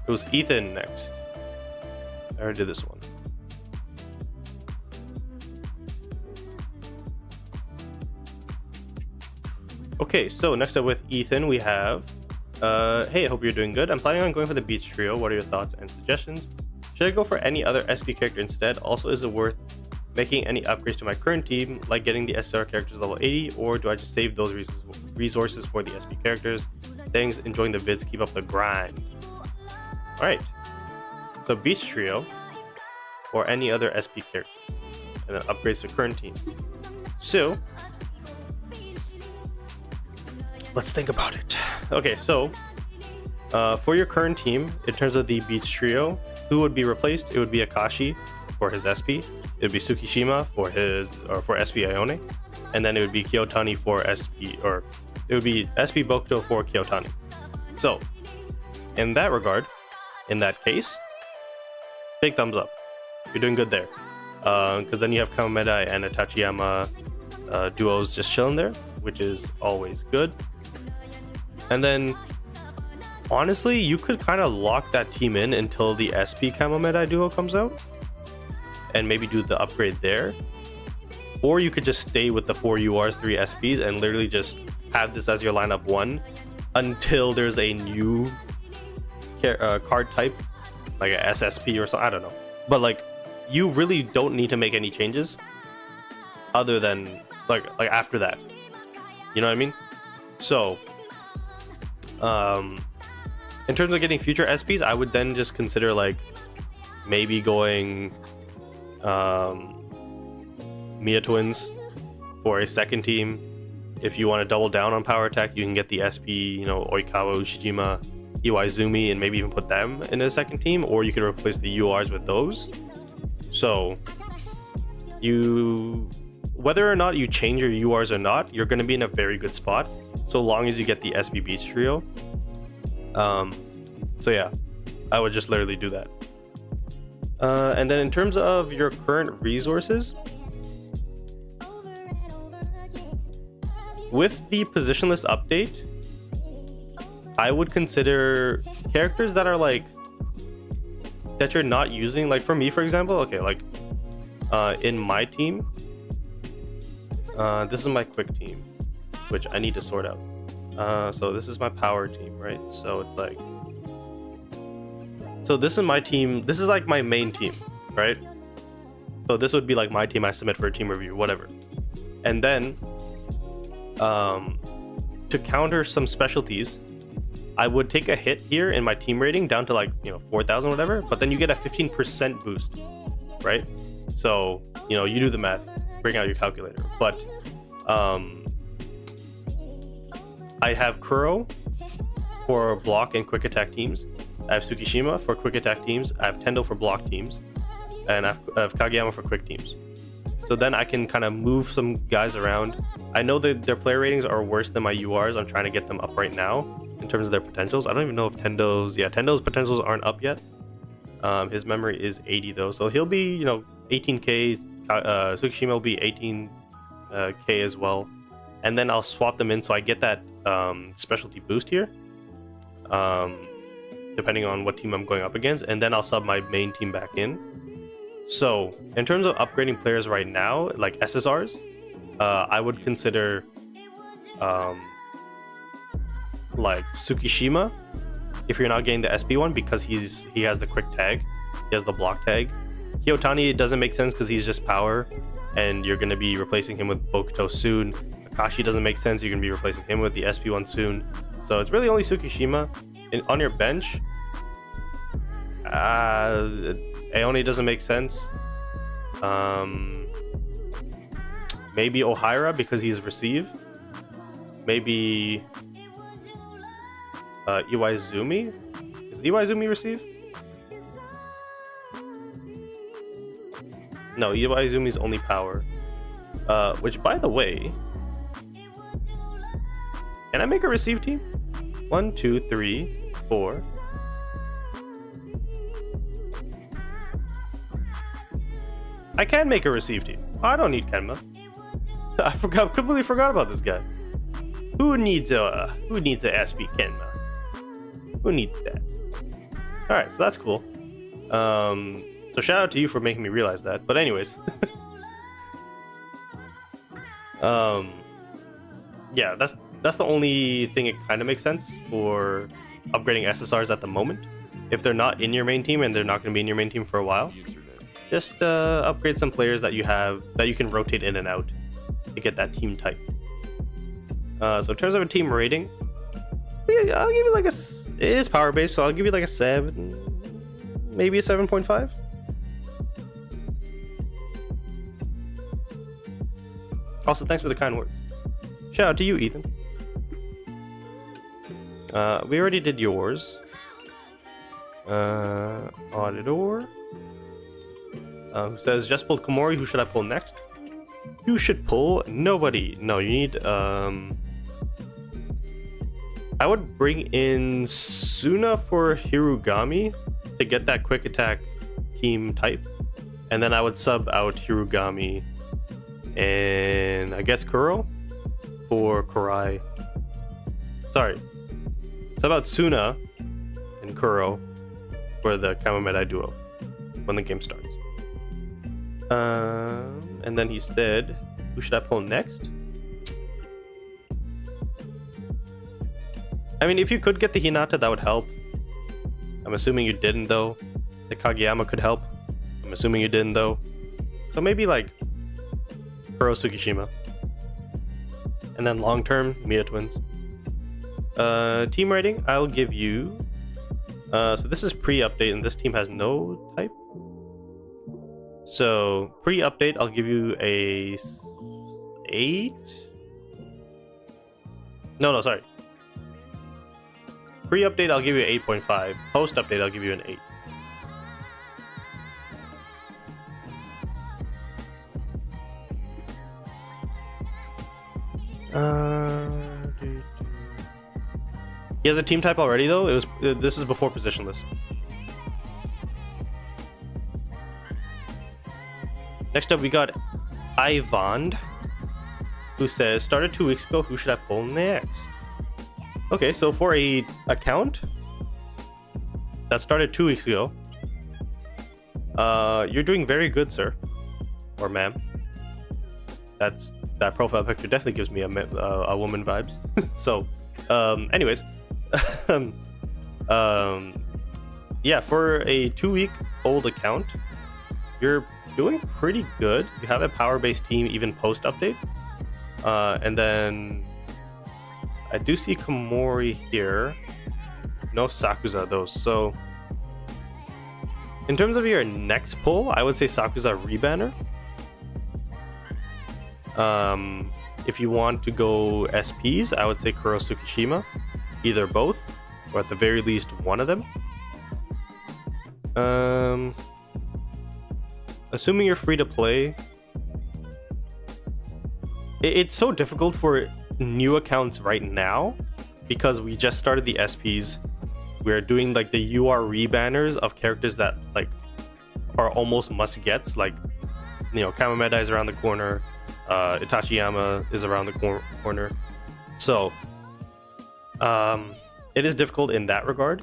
It was Ethan next. I already did this one. Okay, so next up with Ethan, we have hey, I hope you're doing good. I'm planning on going for the Beach Trio. What are your thoughts and suggestions? Should I go for any other SP character instead? Also, is it worth making any upgrades to my current team, like getting the SR characters level 80, or do I just save those resources for the SP characters? Thanks, enjoying the vids, keep up the grind. Alright, so Beach Trio, or any other SP character, and then upgrades to current team. So, let's think about it. Okay, so for your current team, in terms of the Beach Trio, who would be replaced? It would be Akashi for his SP. It would be Tsukishima for SP Ione, and then it would be Kyotani for SP, or it would be SP Bokuto for Kyotani. So, in that regard, in that case, big thumbs up. You're doing good there, because then you have Kameda and a Tachiyama duos just chilling there, which is always good. And then, honestly, you could kind of lock that team in until the SP Kamomedai duo comes out, and maybe do the upgrade there. Or you could just stay with the 4 URs, 3 SPs, and literally just have this as your lineup 1 until there's a new card type, like a SSP or something. I don't know. But like, you really don't need to make any changes other than like after that. You know what I mean? So in terms of getting future SPs, I would then just consider like maybe going Mia Twins for a second team. If you want to double down on power attack, you can get the SP, Oikawa, Ushijima, Iwaizumi, and maybe even put them in a second team, or you could replace the URs with those. So whether or not you change your URs or not, you're going to be in a very good spot so long as you get the SP Beach Trio. So yeah, I would just literally do that. And then in terms of your current resources, with the positionless update, I would consider characters that are like that you're not using. Like for me, for example, okay, like in my team, this is my quick team, which I need to sort out. So this is my power team, right? So it's like, so this is my team. This is like my main team, right? So this would be like my team I submit for a team review, whatever. And then to counter some specialties, I would take a hit here in my team rating down to like 4,000 whatever, but then you get a 15% boost, right? So you do the math, bring out your calculator. But I have Kuro for block and quick attack teams. I have Tsukishima for quick attack teams. I have Tendo for block teams, and I have Kageyama for quick teams. So then I can kind of move some guys around. I know that their player ratings are worse than my URs. I'm trying to get them up right now in terms of their potentials. I don't even know if Tendo's potentials aren't up yet. His memory is 80 though, so he'll be 18k. Tsukishima will be 18k as well, and then I'll swap them in so I get that specialty boost here, depending on what team I'm going up against, and then I'll sub my main team back in. So in terms of upgrading players right now, like SSRs, I would consider like Tsukishima if you're not getting the SP one, because he has the quick tag, he has the block tag. Hiyotani, it doesn't make sense because he's just power, and you're going to be replacing him with Bokuto soon. Akashi doesn't make sense, you're going to be replacing him with the SP one soon. So it's really only Tsukishima. On your bench, Aoni doesn't make sense. Maybe Ohira because he's receive. Maybe Iwaizumi. Is Iwaizumi receive? No, Iwaizumi's only power. Which, by the way, can I make a receive team? 1, 2, 3, 4. I can make a receive team. I don't need Kenma. I completely forgot about this guy. Who needs a SP Kenma? Who needs that? All right, so that's cool. So shout out to you for making me realize that. But anyways, yeah, that's the only thing it kind of makes sense for upgrading SSRs at the moment. If they're not in your main team and they're not going to be in your main team for a while, just upgrade some players that you have that you can rotate in and out to get that team type. So in terms of a team rating, I'll give you like it is power based, so I'll give you like a 7, maybe a 7.5. Also, thanks for the kind words. Shout out to you, Ethan. We already did yours. Auditor. Who says, just pulled Komori, who should I pull next? You should pull nobody. No, you need, I would bring in Suna for Hirugami to get that quick attack team type. And then I would sub out Hirugami and I guess Kuro for Kurai. Sorry. Sub out Suna and Kuro for the Kamamedai duo when the game starts. And then he said, who should I pull next? I mean, if you could get the Hinata, that would help. I'm assuming you didn't, though. The Kageyama could help. I'm assuming you didn't, though. So maybe, like, Kuro Tsukishima. And then long-term, Mia Twins. Team rating, I'll give you... so this is pre-update, and this team has no type. So, pre-update, I'll give you a 8? No, sorry. Pre-update, I'll give you an 8.5. Post-update, I'll give you an 8. He has a team type already, though. This is before positionless. Next up, we got Ivand, who says, started 2 weeks ago, who should I pull next? Okay, so for a account that started 2 weeks ago, you're doing very good, sir. Or ma'am. That profile picture definitely gives me a woman vibes. So, anyways. Yeah, for a 2-week old account, you're doing pretty good. You have a power-based team even post-update. And then I do see Komori here. No Sakuza though. So in terms of your next pull, I would say Sakuza Rebanner. If you want to go SPs, I would say Kuro Tsukishima. Either both, or at the very least one of them. Assuming you're free to play, it's so difficult for new accounts right now because we just started the SPs. We're doing like the UR rebanners of characters that like are almost must gets, like, you know, Kamameda is around the corner, Itachiyama is around the corner. So it is difficult in that regard.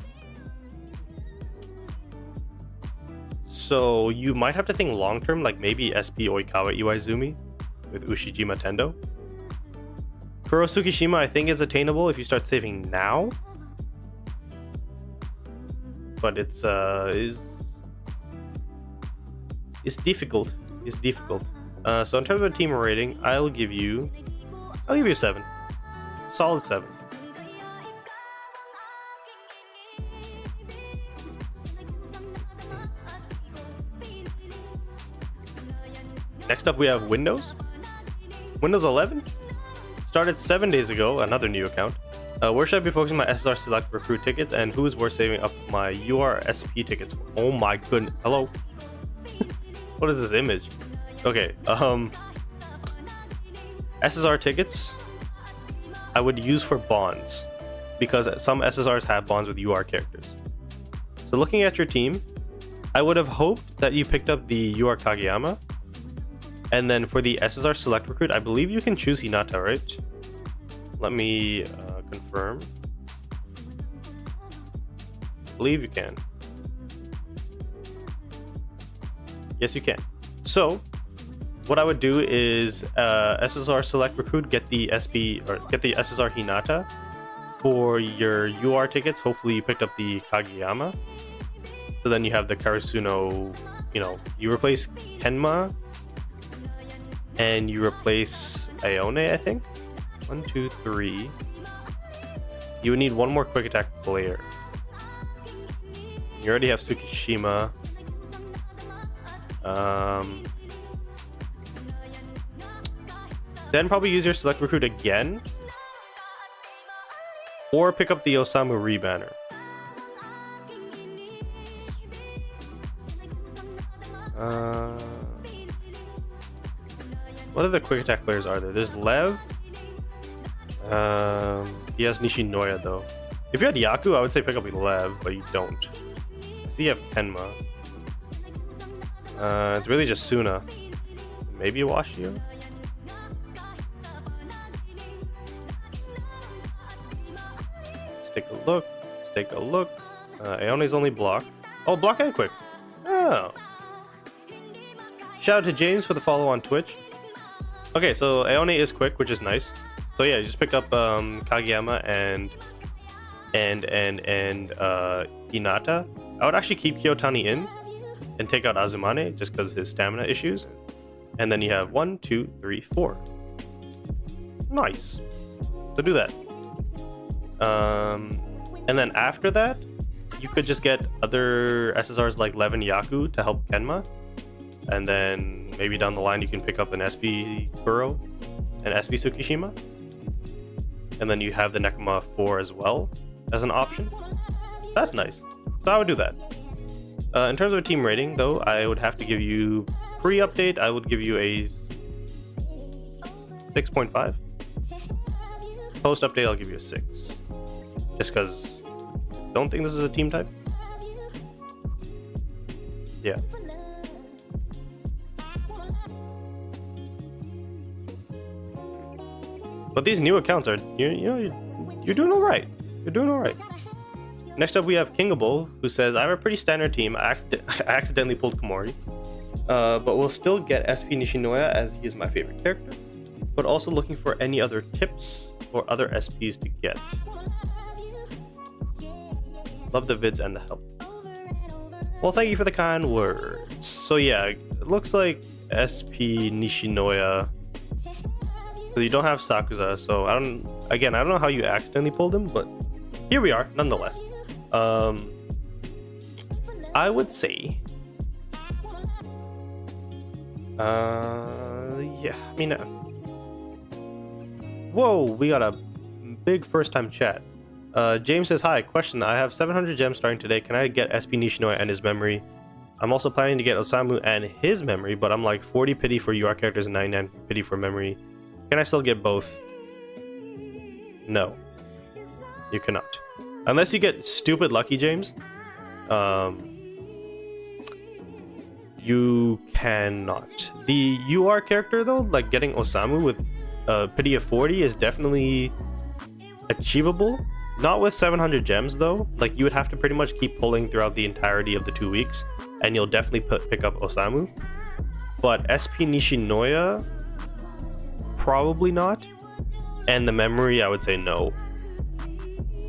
So you might have to think long term, like maybe SP Oikawa Iwaizumi with Ushijima Tendo. Kuro Tsukishima I think is attainable if you start saving now, but it's difficult. It's difficult. So in terms of a team rating, I'll give you a 7. Solid 7. Next up we have Windows 11. Started 7 days ago, another new account. Where should I be focusing my SSR Select Recruit tickets, and who is worth saving up my URSP tickets for? Oh my goodness. Hello. What is this image? Okay, SSR tickets I would use for bonds, because some SSRs have bonds with UR characters. So looking at your team, I would have hoped that you picked up the UR Kageyama. And then for the SSR Select Recruit, I believe you can choose Hinata, right? Let me confirm. I believe you can. Yes, you can. So what I would do is SSR Select Recruit, get the SP or get the SSR Hinata. For your UR tickets, hopefully you picked up the Kageyama. So then you have the Karasuno, you know, you replace Kenma and you replace Aone, I think. 1, 2, 3. You would need one more quick attack player. You already have Tsukishima. Then probably use your Select Recruit again. Or pick up the Osamu Rebanner. What other quick attack players are there? There's Lev. He has Nishinoya though. If you had Yaku, I would say pick up Lev, but you don't. I see you have Tenma. It's really just Suna. Maybe a Washio? Let's take a look. Aone's only block. Oh, block and quick. Oh. Shout out to James for the follow on Twitch. Okay, so Aone is quick, which is nice. So yeah, you just pick up Kageyama and Hinata. I would actually keep Kiyotani in and take out Azumane just because his stamina issues. And then you have 1, 2, 3, 4. Nice. So do that. And then after that, you could just get other SSRs like Lev and Yaku to help Kenma. And then maybe down the line you can pick up an SP Kuro and SP Tsukishima. And then you have the Nekoma 4 as well as an option. That's nice. So I would do that. In terms of a team rating, though, I would have to give you pre-update. I would give you a 6.5. Post-update, I'll give you a 6. Just because I don't think this is a team type. Yeah. But these new accounts are, you're doing all right. You're doing all right. Next up, we have Kingable, who says, I have a pretty standard team. I accidentally pulled Komori. But we'll still get SP Nishinoya as he is my favorite character. But also looking for any other tips or other SPs to get. Love the vids and the help. Well, thank you for the kind words. So yeah, it looks like SP Nishinoya So you don't have Sakuza, so I don't know how you accidentally pulled him, but here we are nonetheless. I would say yeah, I mean whoa, we got a big first time chat. James says, hi, question, I have 700 gems starting today. Can I get SP Nishinoya and his memory? I'm also planning to get Osamu and his memory, but I'm like 40 pity for UR characters and 99 pity for memory. Can I still get both? No, you cannot. Unless you get stupid lucky, James. You cannot. The UR character though, like getting Osamu with pity of 40 is definitely achievable. Not with 700 gems though. Like you would have to pretty much keep pulling throughout the entirety of the 2 weeks, and you'll definitely pick up Osamu. But SP Nishinoya, probably not. And the memory, I would say no,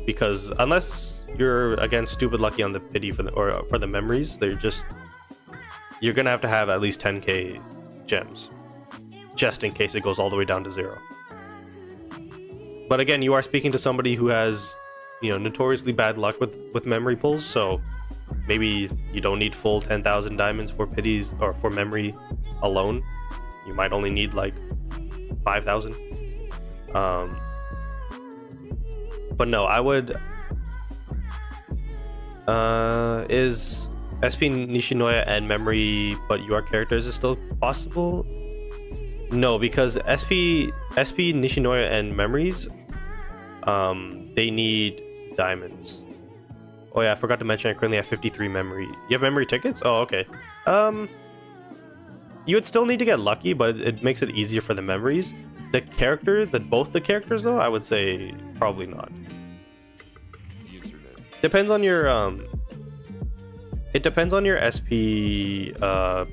because unless you're again stupid lucky on the pity for the memories, you're gonna have to have at least 10k gems, just in case it goes all the way down to 0. But again, you are speaking to somebody who has, you know, notoriously bad luck with memory pulls, so maybe you don't need full 10,000 diamonds for pities or for memory alone. You might only need like 5,000. But no, I would. Is SP Nishinoya and memory, but your characters is still possible? No, because SP Nishinoya and memories, they need diamonds. Oh yeah, I forgot to mention I currently have 53 memory. You have memory tickets? Oh, okay. You would still need to get lucky, but it makes it easier for the memories. Both the characters though, I would say probably not. Depends on your it depends on your SP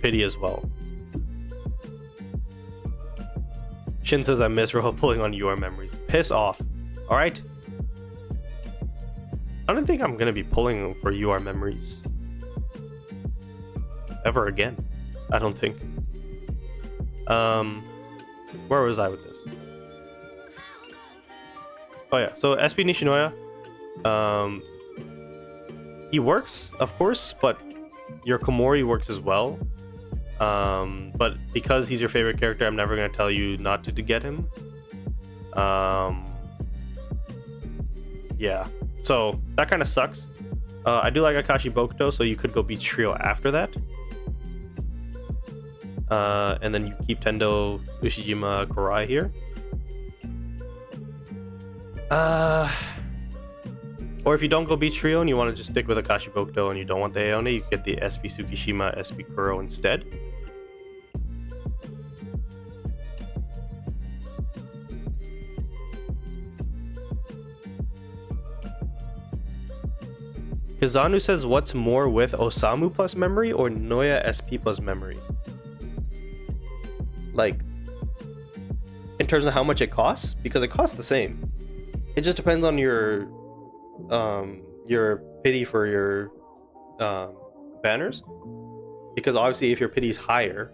pity as well. Shin says I miss role pulling on your memories. Piss off. Alright? I don't think I'm gonna be pulling for UR memories ever again. I don't think. Where was I with this? Oh yeah, so SP Nishinoya, he works, of course, but your Komori works as well. But because he's your favorite character, I'm never gonna tell you not to get him. Yeah, so that kind of sucks. I do like Akashi Bokuto, so you could go beat Trio after that. And then you keep Tendo, Ushijima, Korai here. Or if you don't go beat Trio and you want to just stick with Akashi Bokuto and you don't want the Aone, you get the SP Tsukishima, SP Kuro instead. Kazanu says, what's more with Osamu plus memory or Noya SP plus memory? Like, in terms of how much it costs? Because it costs the same. It just depends on your pity for your banners. Because obviously if your pity is higher,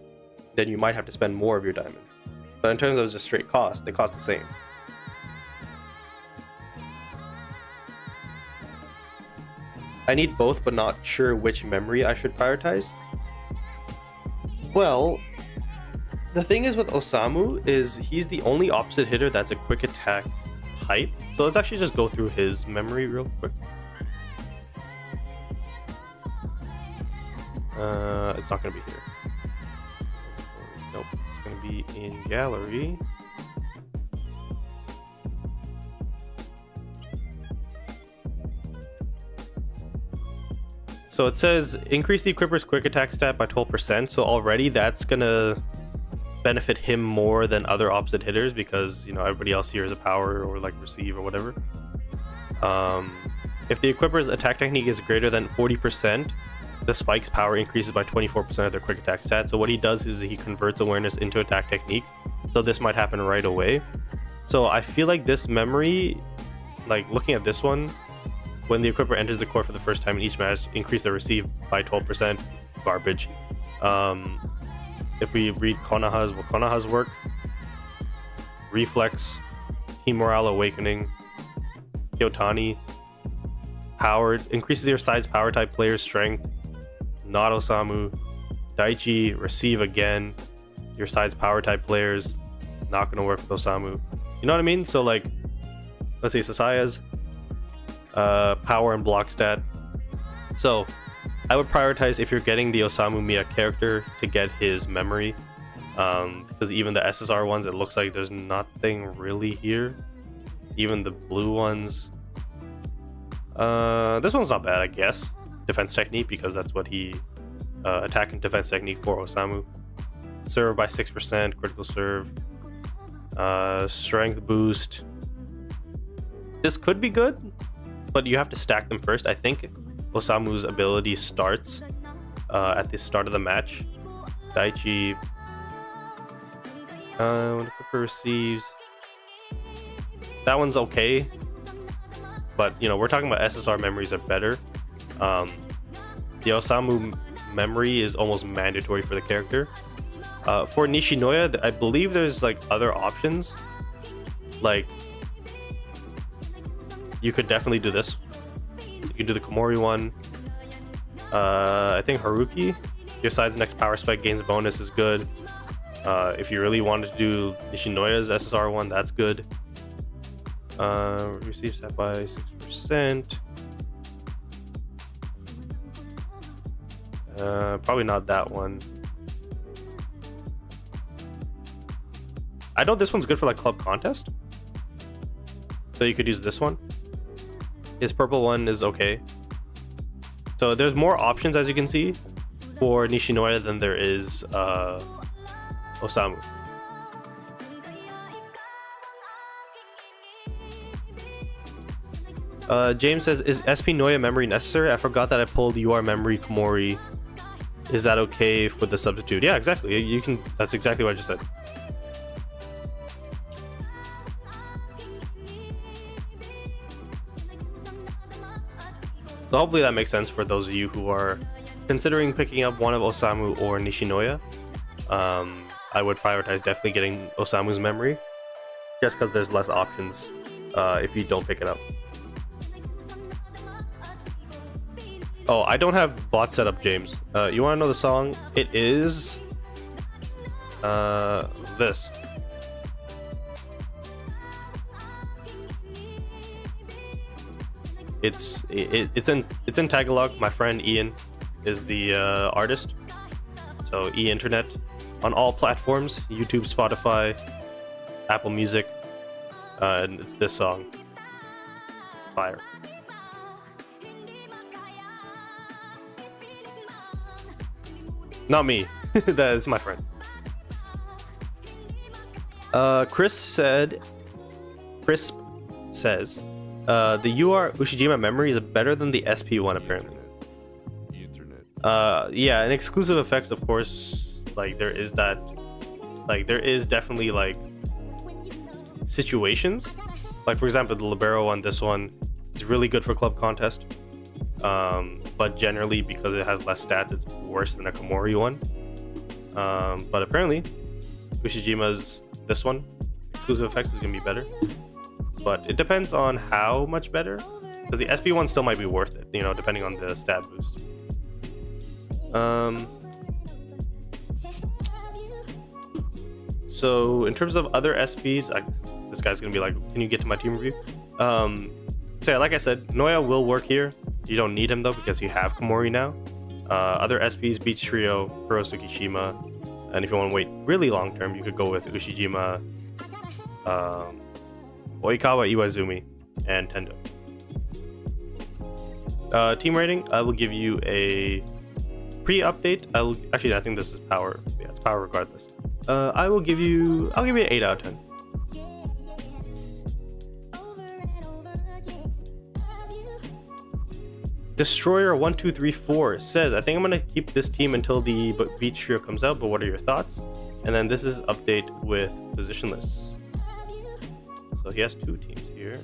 then you might have to spend more of your diamonds. But in terms of just straight cost, they cost the same. I need both, but not sure which memory I should prioritize. Well, the thing is with Osamu is he's the only opposite hitter that's a quick attack type. So let's actually just go through his memory real quick. It's not gonna be here. Nope, it's gonna be in gallery. So it says increase the equipper's quick attack stat by 12%. So already that's gonna benefit him more than other opposite hitters because, you know, everybody else here is a power or like receive or whatever. If the equipper's attack technique is greater than 40%, the spike's power increases by 24% of their quick attack stat. So what he does is he converts awareness into attack technique. So this might happen right away. So I feel like this memory, like looking at this one, when the equipper enters the court for the first time in each match, increase the receive by 12%. Garbage. If we read Konoha's, will Konoha's work? Reflex, Team Morale Awakening, Kyotani, Powered, increases your side's power type player's strength, not Osamu, Daichi, Receive again, your side's power type players, not gonna work with Osamu. You know what I mean? So like, let's see, Sasaya's power and block stat. So I would prioritize if you're getting the Osamu Miya character to get his memory, because even the SSR ones, it looks like there's nothing really here. Even the blue ones, this one's not bad, I guess. Defense technique, because that's what he attack and defense technique for Osamu. Serve by 6%, critical serve, strength boost. This could be good, but you have to stack them first. I think Osamu's ability starts at the start of the match. Daichi, when the Clipper receives, that one's okay, but you know, we're talking about SSR memories are better. The Osamu memory is almost mandatory for the character. For Nishinoya, I believe there's like other options. Like, you could definitely do this. You could do the Komori one. I think Haruki, your side's next power spike gains bonus, is good. If you really wanted to do Nishinoya's SSR one, that's good. Receive stat by 6%. Probably not that one. I know this one's good for like club contest, so you could use this one. His purple one is okay. So there's more options, as you can see, for Nishinoya than there is Osamu. James says, is SP Noya memory necessary? I forgot that I pulled UR memory Komori. Is that okay with the substitute? Yeah, exactly. You can. That's exactly what I just said. So hopefully that makes sense for those of you who are considering picking up one of Osamu or Nishinoya. I would prioritize definitely getting Osamu's memory, just because there's less options if you don't pick it up. Oh, I don't have bot set up, James. You want to know the song? It is this. It's in Tagalog. My friend Ian is the artist. So E-Internet on all platforms: YouTube, Spotify, Apple Music, and it's this song. Fire. Not me. That is my friend. Crisp says, the UR Ushijima memory is better than the SP one, apparently. Yeah, and exclusive effects, of course, like there is that, like there is definitely like situations. Like for example, the Libero one, this one is really good for club contest. But generally, because it has less stats, it's worse than a Komori one. But apparently, Ushijima's this one, exclusive effects, is gonna be better. But it depends on how much better, because the SP one still might be worth it, you know, depending on the stat boost. So in terms of other SPs, this guy's gonna be like, can you get to my team review? So yeah, like I said, Noya will work here. You don't need him though, because you have Komori now. Other SPs, Beach Trio, Kuro Tsukishima, and if you want to wait really long term, you could go with Ushijima, Oikawa, Iwaizumi, and Tendo. Team rating, I will give you a pre-update. Actually, I think this is power. Yeah, it's power regardless. I'll give you an 8 out of 10. Destroyer1234 says, I think I'm gonna keep this team until the Beach Trio comes out, but what are your thoughts? And then this is update with position lists. So he has 2 teams here.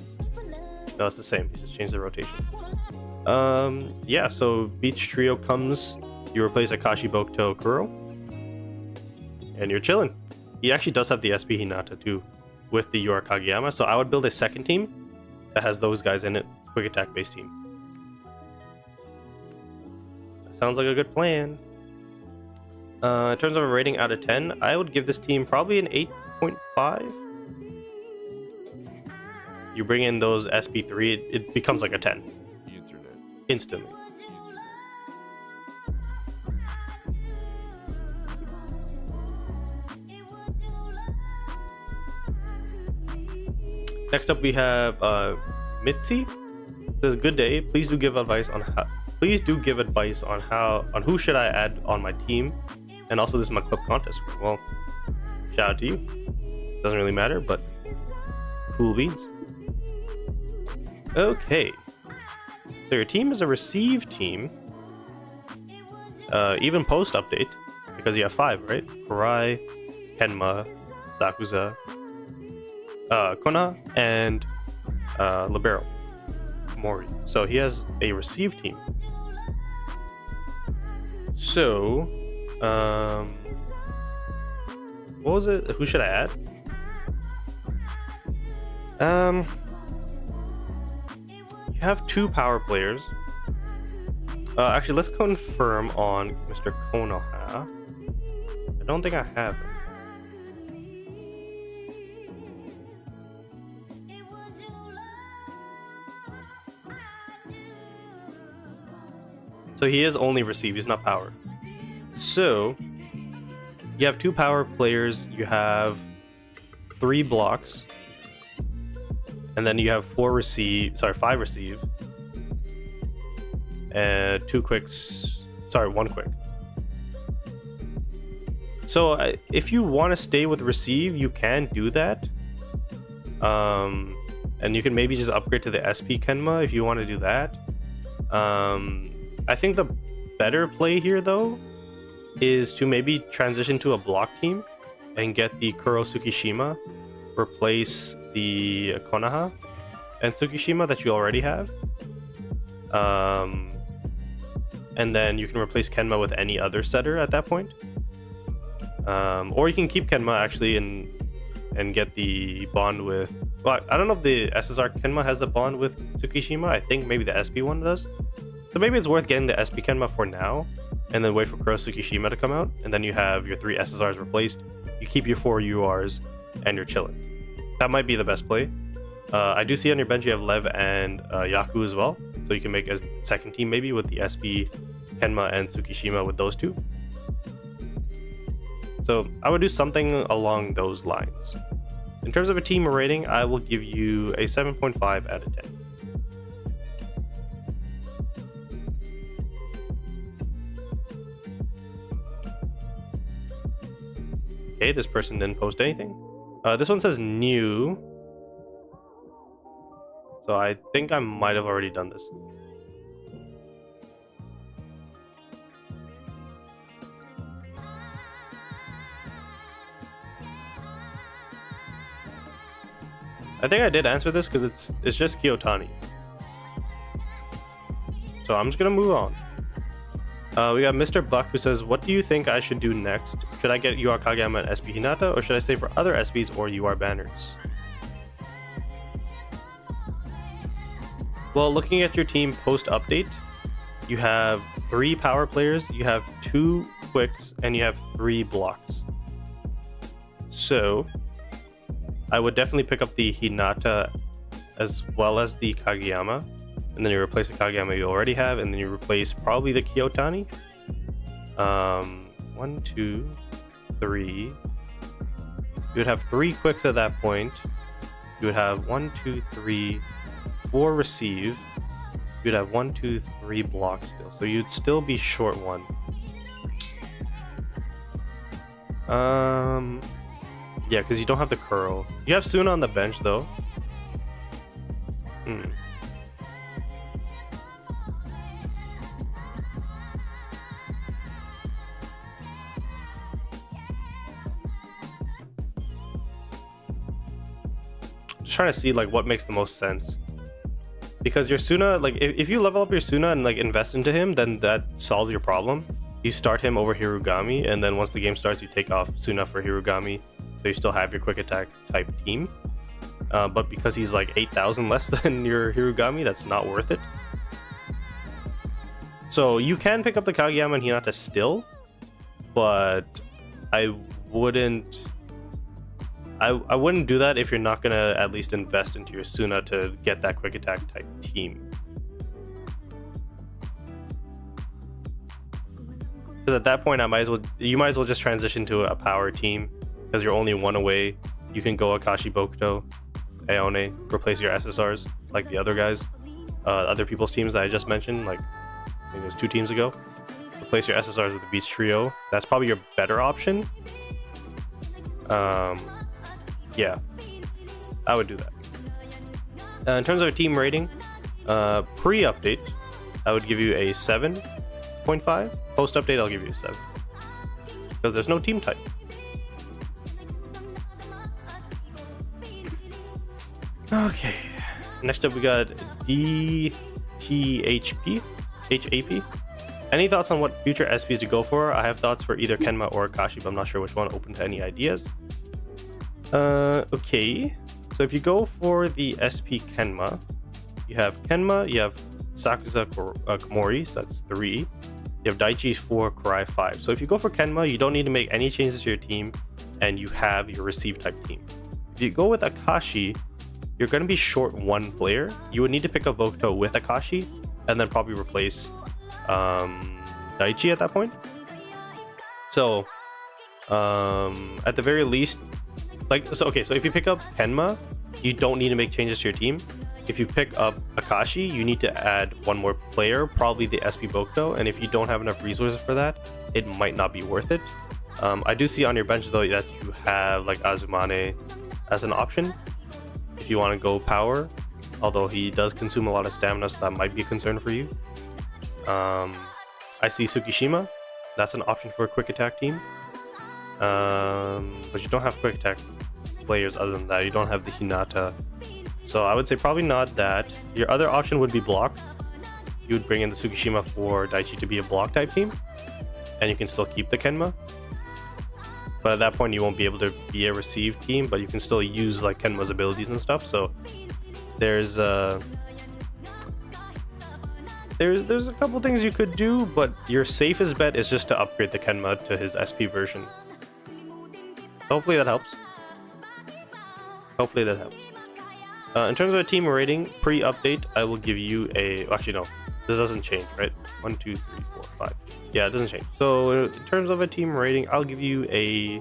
No, it's the same. He just changed the rotation. Yeah, so Beach Trio comes, you replace Akashi, Bokuto, Kuro, and you're chilling. He actually does have the SP Hinata too, with the UR Kageyama. So I would build a second team that has those guys in it, quick attack based team. Sounds like a good plan. In terms of a rating out of 10, I would give this team probably an 8.5. You bring in those SP3, it becomes like a 10. Internet. Instantly. Next up we have Mitzi. Says, good day. Please do give advice on who should I add on my team. And also this is my club contest. Well, shout out to you. Doesn't really matter, but cool beans. Okay. So your team is a receive team. Even post update, because you have 5, right? Kurai, Kenma, Sakuza, Kona, and Libero Mori. So he has a receive team. So what was it? Who should I add? You have 2 power players. Actually, let's confirm on Mr. Konoha. I don't think I have him. So he is only receive, he's not power. So you have 2 power players, you have 3 blocks, and then you have 5 receive, and 2 quicks, 1 quick. So if you want to stay with receive, you can do that. And you can maybe just upgrade to the SP Kenma if you want to do that. I think the better play here though is to maybe transition to a block team and get the Kuro Tsukishima, replace the Konoha and Tsukishima that you already have. And then you can replace Kenma with any other setter at that point. Or you can keep Kenma actually and get the bond with... Well, I don't know if the SSR Kenma has the bond with Tsukishima. I think maybe the SP one does. So maybe it's worth getting the SP Kenma for now, and then wait for Kuro Tsukishima to come out, and then you have your 3 SSRs replaced. You keep your 4 URs, and you're chilling. That might be the best play. I do see on your bench you have Lev and Yaku as well, so you can make a second team maybe with the SP Kenma and Tsukishima with those 2. So I would do something along those lines. In terms of a team rating, I will give you a 7.5 out of 10. Okay, this person didn't post anything. This one says new. So I think I might have already done this. I think I did answer this because it's just Kiyotani. So I'm just gonna move on. We got Mr. Buck who says, what do you think I should do next? Should I get UR Kageyama and SP Hinata, or should I stay for other SPs or UR banners? Well, looking at your team post-update, you have 3 power players, you have 2 quicks, and you have 3 blocks. So I would definitely pick up the Hinata as well as the Kageyama. And then you replace the Kageyama you already have, and then you replace probably the Kiyotani. 1, 2, 3. You would have 3 quicks at that point. You would have 1, 2, 3, 4 receive. You'd have 1, 2, 3 blocks still. So you'd still be short 1. Yeah, because you don't have the curl. You have Suna on the bench though. Just trying to see like what makes the most sense, because your Suna, like if you level up your Suna and like invest into him, then that solves your problem. You start him over Hirugami, and then once the game starts you take off Suna for Hirugami, so you still have your quick attack type team. but because he's like 8,000 less than your Hirugami, that's not worth it. So you can pick up the Kageyama and Hinata still, but I wouldn't do that if you're not gonna at least invest into your Suna to get that quick attack type team. Because at that point, you might as well just transition to a power team, because you're only one away. You can go Akashi Bokuto, Aone, replace your SSRs like the other guys, other people's teams that I just mentioned. Like I think it was 2 teams ago. Replace your SSRs with the Beast Trio. That's probably your better option. Yeah, I would do that. In terms of a team rating, pre-update, I would give you a 7.5. Post-update, I'll give you a 7. Because there's no team type. Okay. Next up, we got DTHP. HAP. Any thoughts on what future SPs to go for? I have thoughts for either Kenma or Akashi, but I'm not sure which one. Open to any ideas. Okay. So if you go for the SP Kenma, you have Sakusa Komori, so that's 3. You have Daichi 4, Kurai 5. So if you go for Kenma, you don't need to make any changes to your team, and you have your receive type team. If you go with Akashi, you're going to be short 1 player. You would need to pick up Bokuto with Akashi, and then probably replace Daichi at that point. So at the very least, so if you pick up Kenma, you don't need to make changes to your team. If you pick up Akashi, you need to add 1 more player, probably the SP Bokuto, and if you don't have enough resources for that, it might not be worth it. I do see on your bench though that you have like Azumane as an option if you want to go power, although he does consume a lot of stamina, so that might be a concern for you. I see Tsukishima, that's an option for a quick attack team, but you don't have quick attack players other than that. You don't have the Hinata, so I would say probably not that. Your other option would be block. You would bring in the Tsukishima for Daichi to be a block type team, and you can still keep the Kenma, but at that point you won't be able to be a receive team, but you can still use like Kenma's abilities and stuff. So there's a couple things you could do, but your safest bet is just to upgrade the Kenma to his SP version. Hopefully that helps. In terms of a team rating, pre-update, I will give you a... Actually, no. This doesn't change, right? 1, 2, 3, 4, 5. Yeah, it doesn't change. So in terms of a team rating, I'll give you a...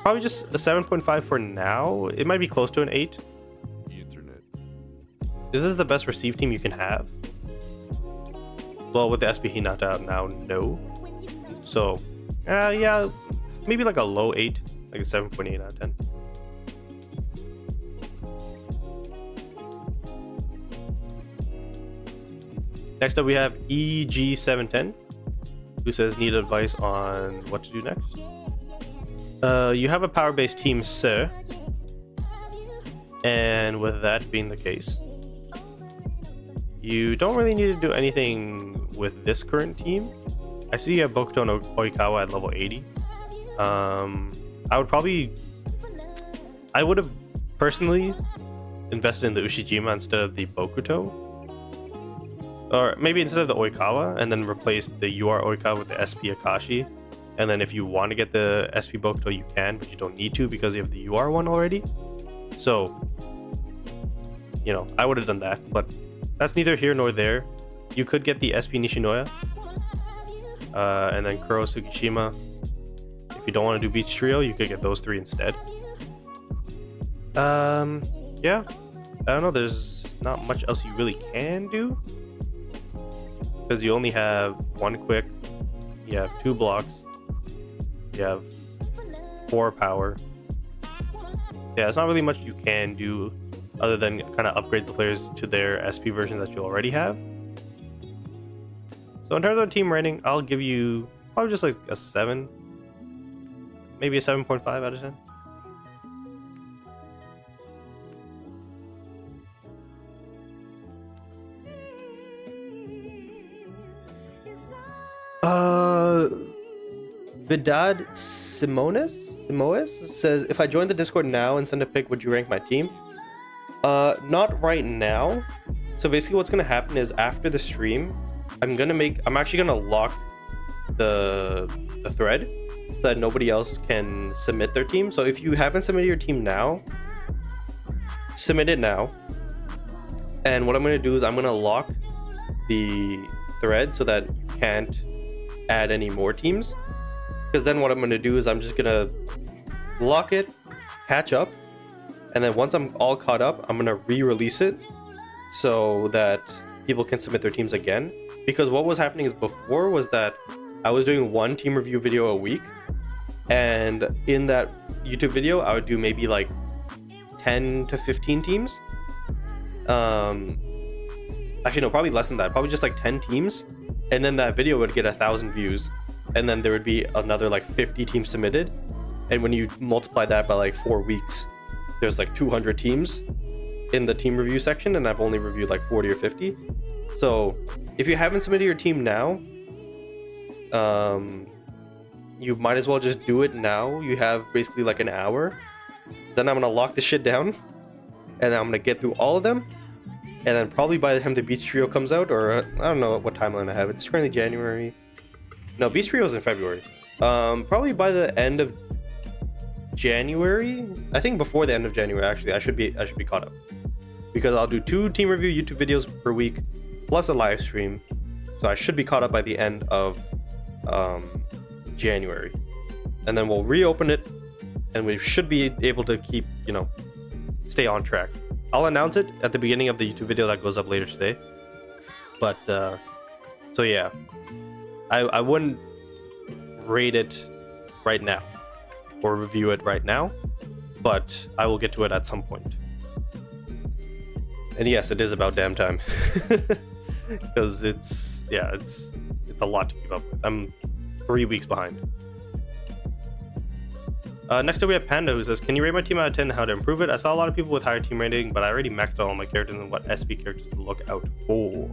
probably just a 7.5 for now. It might be close to an 8. Is this the best receive team you can have? Well, with the SP Hinata out now, no. So, yeah, maybe like a low 8, like a 7.8 out of 10. Next up, we have EG710, who says, need advice on what to do next. You have a power-based team, sir. And with that being the case, you don't really need to do anything with this current team. I see you have Bokuto and Oikawa at level 80. I would have personally invested in the Ushijima instead of the Bokuto. Or maybe instead of the Oikawa, and then replace the UR Oikawa with the SP Akashi. And then if you want to get the SP Bokuto, you can, but you don't need to because you have the UR one already. So, you know, I would have done that, but that's neither here nor there. You could get the SP Nishinoya, and then Kuro Tsukishima. If you don't want to do Beach Trio, you could get those 3 instead. Yeah, I don't know, there's not much else you really can do, because you only have 1 quick, you have 2 blocks, you have 4 power. Yeah, it's not really much you can do other than kind of upgrade the players to their SP version that you already have. So in terms of team rating, I'll give you probably just like a 7, maybe a 7.5 out of 10. Vidad Simoes says, if I join the Discord now and send a pic, would you rank my team? Not right now. So basically what's gonna happen is after the stream, I'm actually gonna lock the thread so that nobody else can submit their team. So if you haven't submitted your team now, submit it now. And what I'm gonna do is I'm gonna lock the thread so that you can't add any more teams. Because then what I'm gonna do is I'm just gonna lock it, catch up, and then once I'm all caught up, I'm gonna re-release it so that people can submit their teams again. Because what was happening is before was that I was doing one team review video a week, and in that YouTube video I would do maybe like 10 to 15 teams. Actually no, probably less than that, probably just like 10 teams, and then that video would get 1,000 views, and then there would be another like 50 teams submitted, and when you multiply that by like 4 weeks, there's like 200 teams in the team review section, and I've only reviewed like 40 or 50. So if you haven't submitted your team now, you might as well just do it now. You have basically like an hour. Then I'm gonna lock this shit down, and then I'm gonna get through all of them, and then probably by the time the Beach Trio comes out, or I don't know what timeline I have. It's currently January. No, Beach Trio is in February. Probably by the end of January. I think before the end of January, actually, I should be caught up, because I'll do 2 team review YouTube videos per week plus a live stream. So I should be caught up by the end of January, and then we'll reopen it, and we should be able to keep, stay on track. I'll announce it at the beginning of the YouTube video that goes up later today. But so yeah, I wouldn't rate it right now or review it right now, but I will get to it at some point. And yes, it is about damn time. Because it's a lot to keep up with. I'm 3 weeks behind. Next up we have Panda, who says, can you rate my team out of 10 and how to improve it? I saw a lot of people with higher team rating, but I already maxed out all my characters and what SP characters to look out for.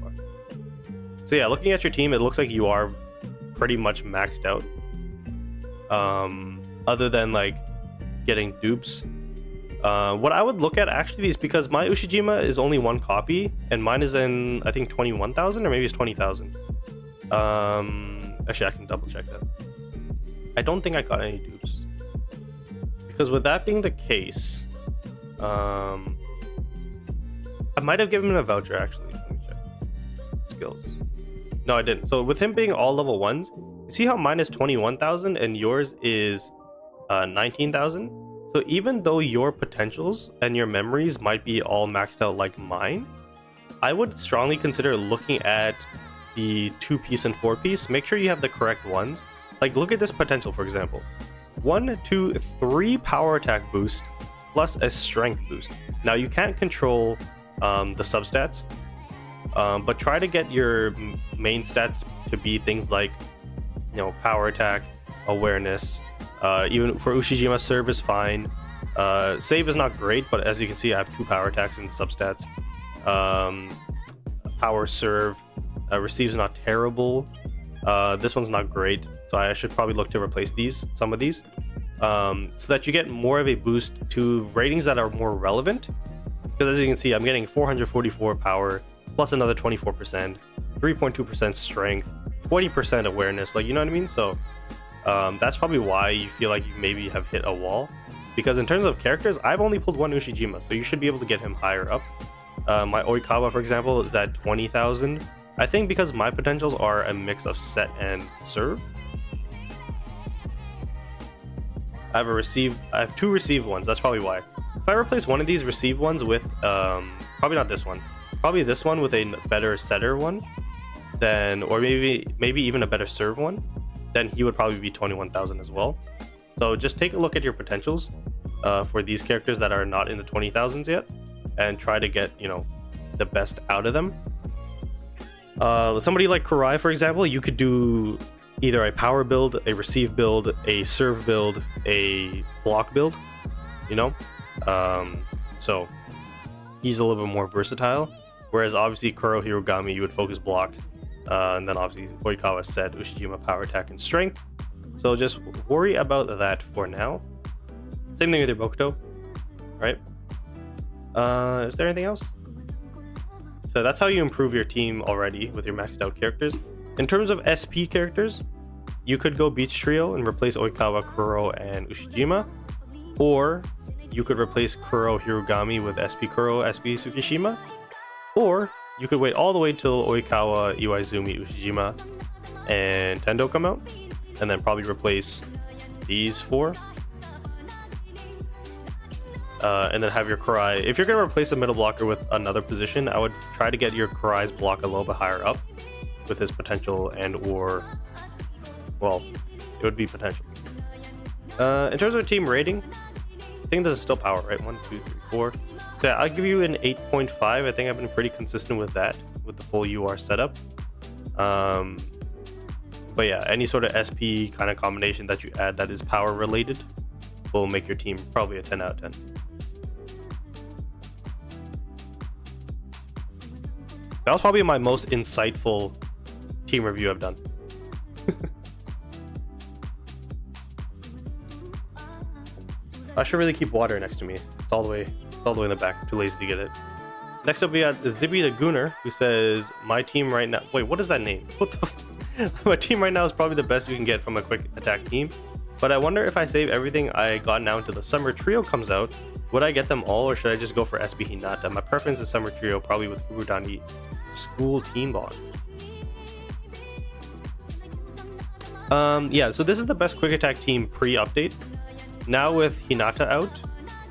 So yeah, looking at your team, it looks like you are pretty much maxed out. Other than like getting dupes. What I would look at actually is, because my Ushijima is only 1 copy, and mine is in, I think, 21,000, or maybe it's 20,000. Actually, I can double check that. I don't think I got any dupes. Because with that being the case, I might have given him a voucher, actually. Let me check. Skills. No, I didn't. So with him being all level 1s, you see how mine is 21,000 and yours is 19,000? So even though your potentials and your memories might be all maxed out like mine, I would strongly consider looking at the 2-piece and 4-piece. Make sure you have the correct ones. Like, look at this potential, for example. 1, 2, 3 power attack boost plus a strength boost. Now, you can't control the substats, but try to get your main stats to be things like, power attack, awareness. Even for Ushijima, serve is fine. Save is not great, but as you can see, I have 2 power attacks in substats. Power serve, receive's not terrible. This one's not great, so I should probably look to replace some of these, so that you get more of a boost to ratings that are more relevant. Because as you can see, I'm getting 444 power, plus another 24%, 3.2% strength, 20% awareness, like, you know what I mean? So that's probably why you feel like you maybe have hit a wall. Because in terms of characters, I've only pulled 1 Ushijima, so you should be able to get him higher up. My Oikawa, for example, is at 20,000. I think because my potentials are a mix of set and serve. I have 2 receive ones, that's probably why. If I replace one of these receive ones with, probably not this one, probably this one with a better setter one, then, or maybe even a better serve one, then he would probably be 21,000 as well. So just take a look at your potentials for these characters that are not in the 20,000s yet, and try to get, the best out of them. Somebody like Kurai, for example, you could do either a power build, a receive build, a serve build, a block build, so he's a little bit more versatile. Whereas obviously Kuro Hirogami, you would focus block, and then obviously Oikawa set Ushijima power attack and strength. So just worry about that for now. Same thing with your Bokuto, right? Is there anything else? So that's how you improve your team already with your maxed out characters. In terms of SP characters, you could go Beach Trio and replace Oikawa, Kuro, and Ushijima. Or you could replace Kuro Hirugami with SP Kuro, SP Tsukishima. Or you could wait all the way till Oikawa, Iwaizumi, Ushijima, and Tendo come out. And then probably replace these 4. And then have your Kurai. If you're going to replace a middle blocker with another position, I would try to get your Kurai's block a little bit higher up with his potential and or, well, it would be potential. In terms of team rating, I think this is still power, right? 1, 2, 3, 4. So yeah, I'll give you an 8.5. I think I've been pretty consistent with that, with the full UR setup. But yeah, any sort of SP kind of combination that you add that is power related will make your team probably a 10 out of 10. That was probably my most insightful team review I've done. I should really keep water next to me. It's all the way in the back. I'm too lazy to get it. Next up we got Zippy the Gooner, who says, my team right now... Wait, what is that name? What the my team right now is probably the best you can get from a quick attack team. But I wonder if I save everything I got now until the Summer Trio comes out, would I get them all or should I just go for SP Hinata? My preference is Summer Trio, probably with Fukudani School Team Bond. Yeah, so this is the best quick attack team pre-update. Now with Hinata out,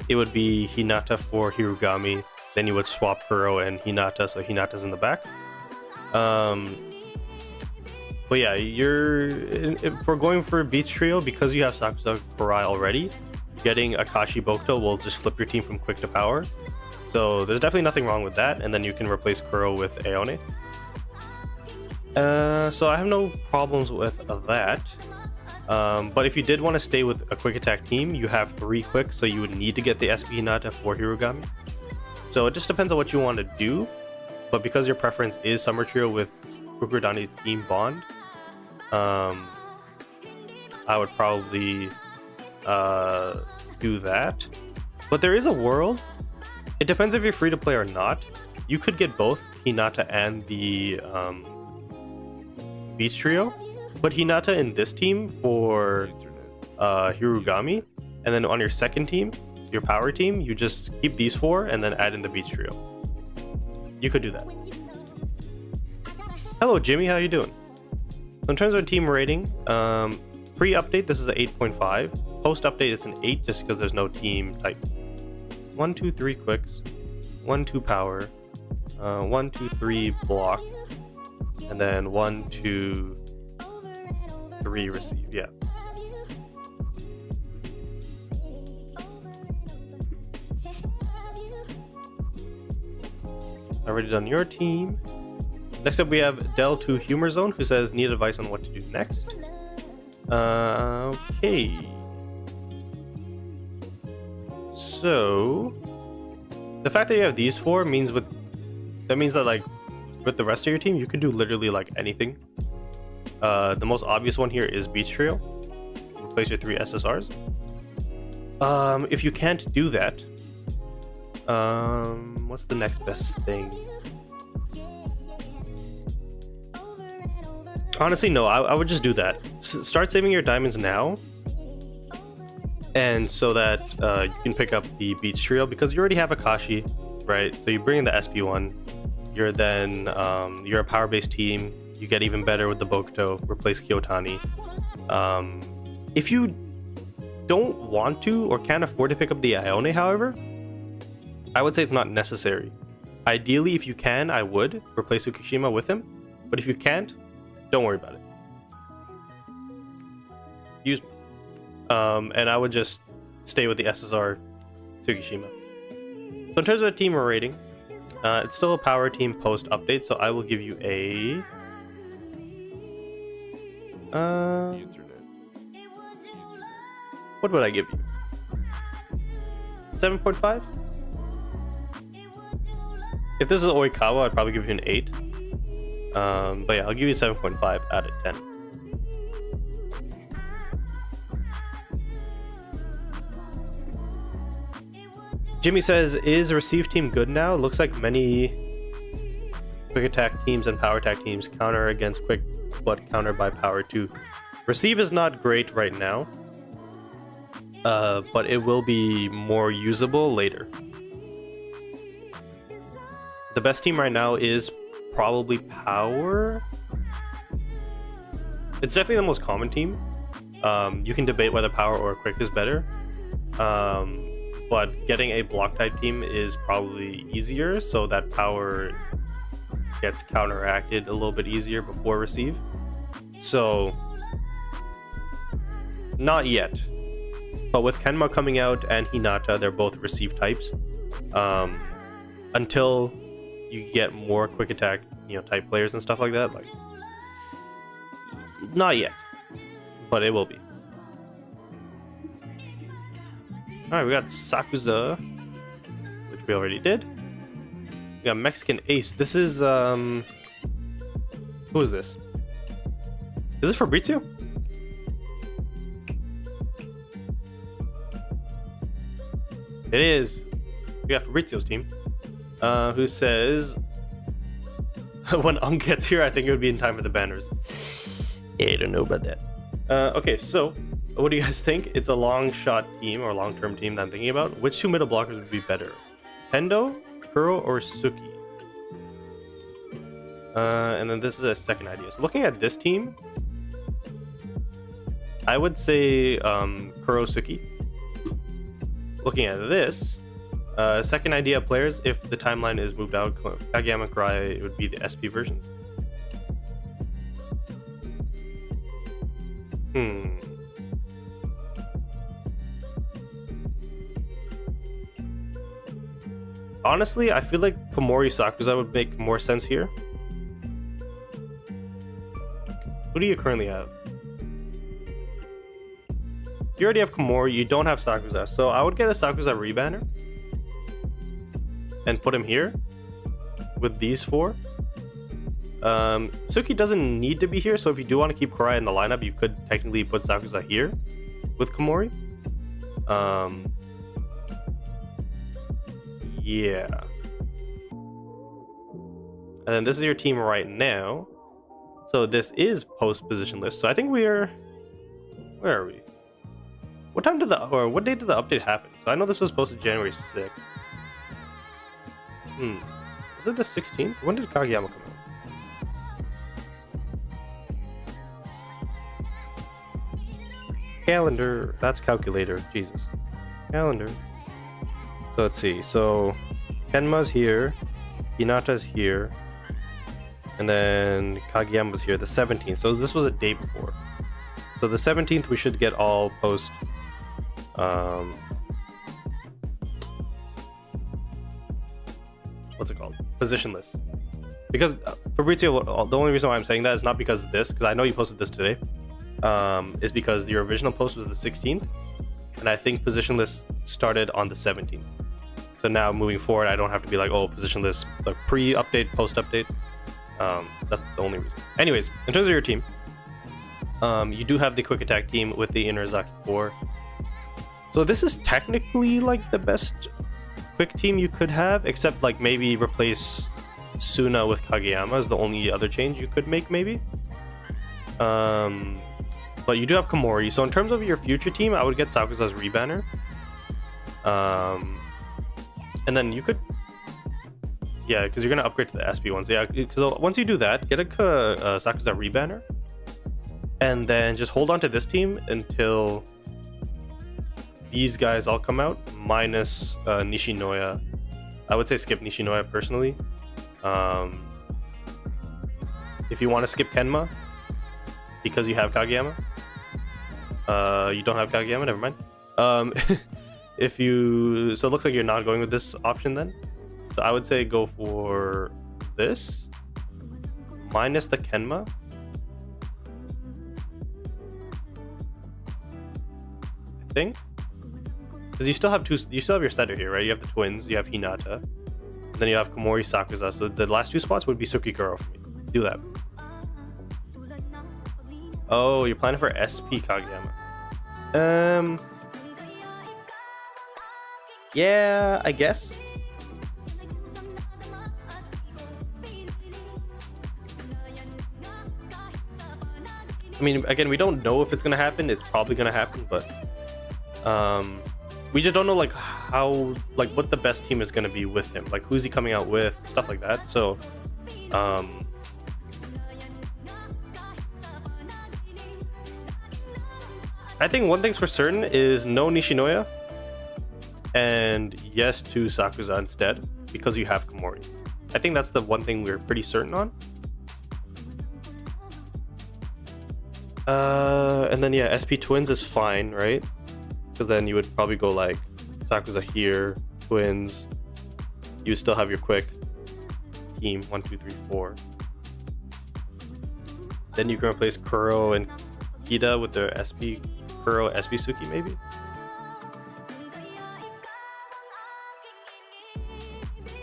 it would be Hinata for Hirugami, then you would swap Kuro and Hinata, so Hinata's in the back. But yeah, if we're going for a Beach Trio, because you have Sakusa Kurai already, getting Akashi Bokuto will just flip your team from quick to power. So there's definitely nothing wrong with that, and then you can replace Kuro with Aone. So I have no problems with that. But if you did want to stay with a quick attack team, you have 3 quicks, so you would need to get the SP Hinata for Hirugami. So it just depends on what you want to do. But because your preference is Summer Trio with Fukudani Team Bond, I would probably do that. But there is a world, it depends if you're free to play or not. You could get both Hinata and the Beach Trio. Put Hinata in this team for Hirugami, and then on your second team, your power team, you just keep these 4 and then add in the Beach Trio. You could do that. Hello Jimmy, how you doing? So in terms of team rating, pre-update this is an 8.5. Post-update it's an 8 just because there's no team type. 1, 2, 3 quicks, 1, 2 power, 1, 2, 3 block, and then 1, 2, 3 receive. Yeah. Already done your team. Next up we have Del2 Humor Zone, who says, need advice on what to do next. Okay. So the fact that you have these 4 means that like with the rest of your team you can do literally like anything. The most obvious one here is Beach Trio. Replace your 3 SSRs. If you can't do that, what's the next best thing? Honestly, no, I would just do that. Start saving your diamonds now, and so that you can pick up the Beach Trio, because you already have Akashi, right? So you bring in the SP1, you're then you're a power-based team, you get even better with the Bokuto, replace Kyotani. If you don't want to or can't afford to pick up the Ione, however, I would say it's not necessary. Ideally, if you can, I would replace Tsukishima with him, but if you can't, don't worry about it. Use me. And I would just stay with the SSR Tsukishima. So in terms of a team rating, it's still a power team post update, so I will give you a what would I give you? 7.5? If this is Oikawa, I'd probably give you an 8. But yeah, I'll give you 7.5 out of 10. Jimmy says, is receive team good now? Looks like many quick attack teams and power attack teams counter against quick, but counter by power too. Receive is not great right now, but it will be more usable later. The best team right now is probably power. It's definitely the most common team. You can debate whether power or quick is better. But getting a block type team is probably easier, so that power gets counteracted a little bit easier before receive. So, not yet. But with Kenma coming out and Hinata, they're both receive types. Until you get more quick attack, type players and stuff like that, like, not yet. But it will be. Alright, we got Sakuza, which we already did. We got Mexican Ace. This is, who is this? Is it Fabrizio? It is. We got Fabrizio's team. Who says, when Ung gets here, I think it would be in time for the banners. I don't know about that. Okay, so what do you guys think? It's a long shot team or long term team that I'm thinking about. Which two middle blockers would be better? Tendo, Kuro, or Suki? And then this is a second idea. So looking at this team, I would say Kuro, Suki. Looking at this, second idea of players, if the timeline is moved out, Kageyama Karai, it would be the SP versions. Honestly, I feel like Komori Sakuza would make more sense here. Who do you currently have? You already have Komori, you don't have Sakuza, so I would get a Sakuza rebanner and put him here with these four. Suki doesn't need to be here, so if you do want to keep Karai in the lineup, you could technically put Sakuza here with Komori. Yeah. And then this is your team right now. So this is post position list. So I think where are we? What time did what date did the update happen? So I know this was posted January 6th. Was it the 16th? When did Kageyama come out? Calendar. That's calculator. Jesus. Calendar. So let's see. So Kenma's here. Hinata's here. And then Kageyama's here the 17th. So this was a day before. So the 17th we should get all post what's it called? Position list. Because Fabrizio, the only reason why I'm saying that is not because of this, because I know you posted this today, is because your original post was the 16th, and I think position list started on the 17th. So now moving forward, I don't have to be like, oh, position list, like pre-update, post-update. That's the only reason. Anyways, in terms of your team, you do have the quick attack team with the Inurazaki 4. So this is technically like the best quick team you could have, except like maybe replace Suna with Kageyama is the only other change you could make, maybe. But you do have Komori. So in terms of your future team, I would get Sakuza's rebanner. And then you could, yeah, because you're gonna upgrade to the SP ones. Yeah, because once you do that, get a Sakuza rebanner, and then just hold on to this team until these guys all come out, minus Nishinoya. I would say skip Nishinoya personally. If you want to skip Kenma, because you have Kageyama. You don't have Kageyama, never mind. If you, so it looks like you're not going with this option then. So I would say go for this, minus the Kenma. I think. Because you still have your setter here, right? You have the twins, you have Hinata, and then you have Komori Sakuza. So the last two spots would be Sukiguro for me. Do that. Oh, you're planning for SP Kageyama. Yeah, I guess. I mean, again, we don't know if it's gonna happen. It's probably gonna happen, but we just don't know like how, like what the best team is gonna be with him. Like who's he coming out with, stuff like that. So, I think one thing's for certain is no Nishinoya, and yes to Sakuza instead because you have Komori. I think that's the one thing we're pretty certain on. And then yeah, SP Twins is fine, right? Because then you would probably go like Sakuza here, Twins. You still have your quick team 1, 2, 3, 4. Then you can replace Kuro and Kida with their SP Kuro SP Suki maybe.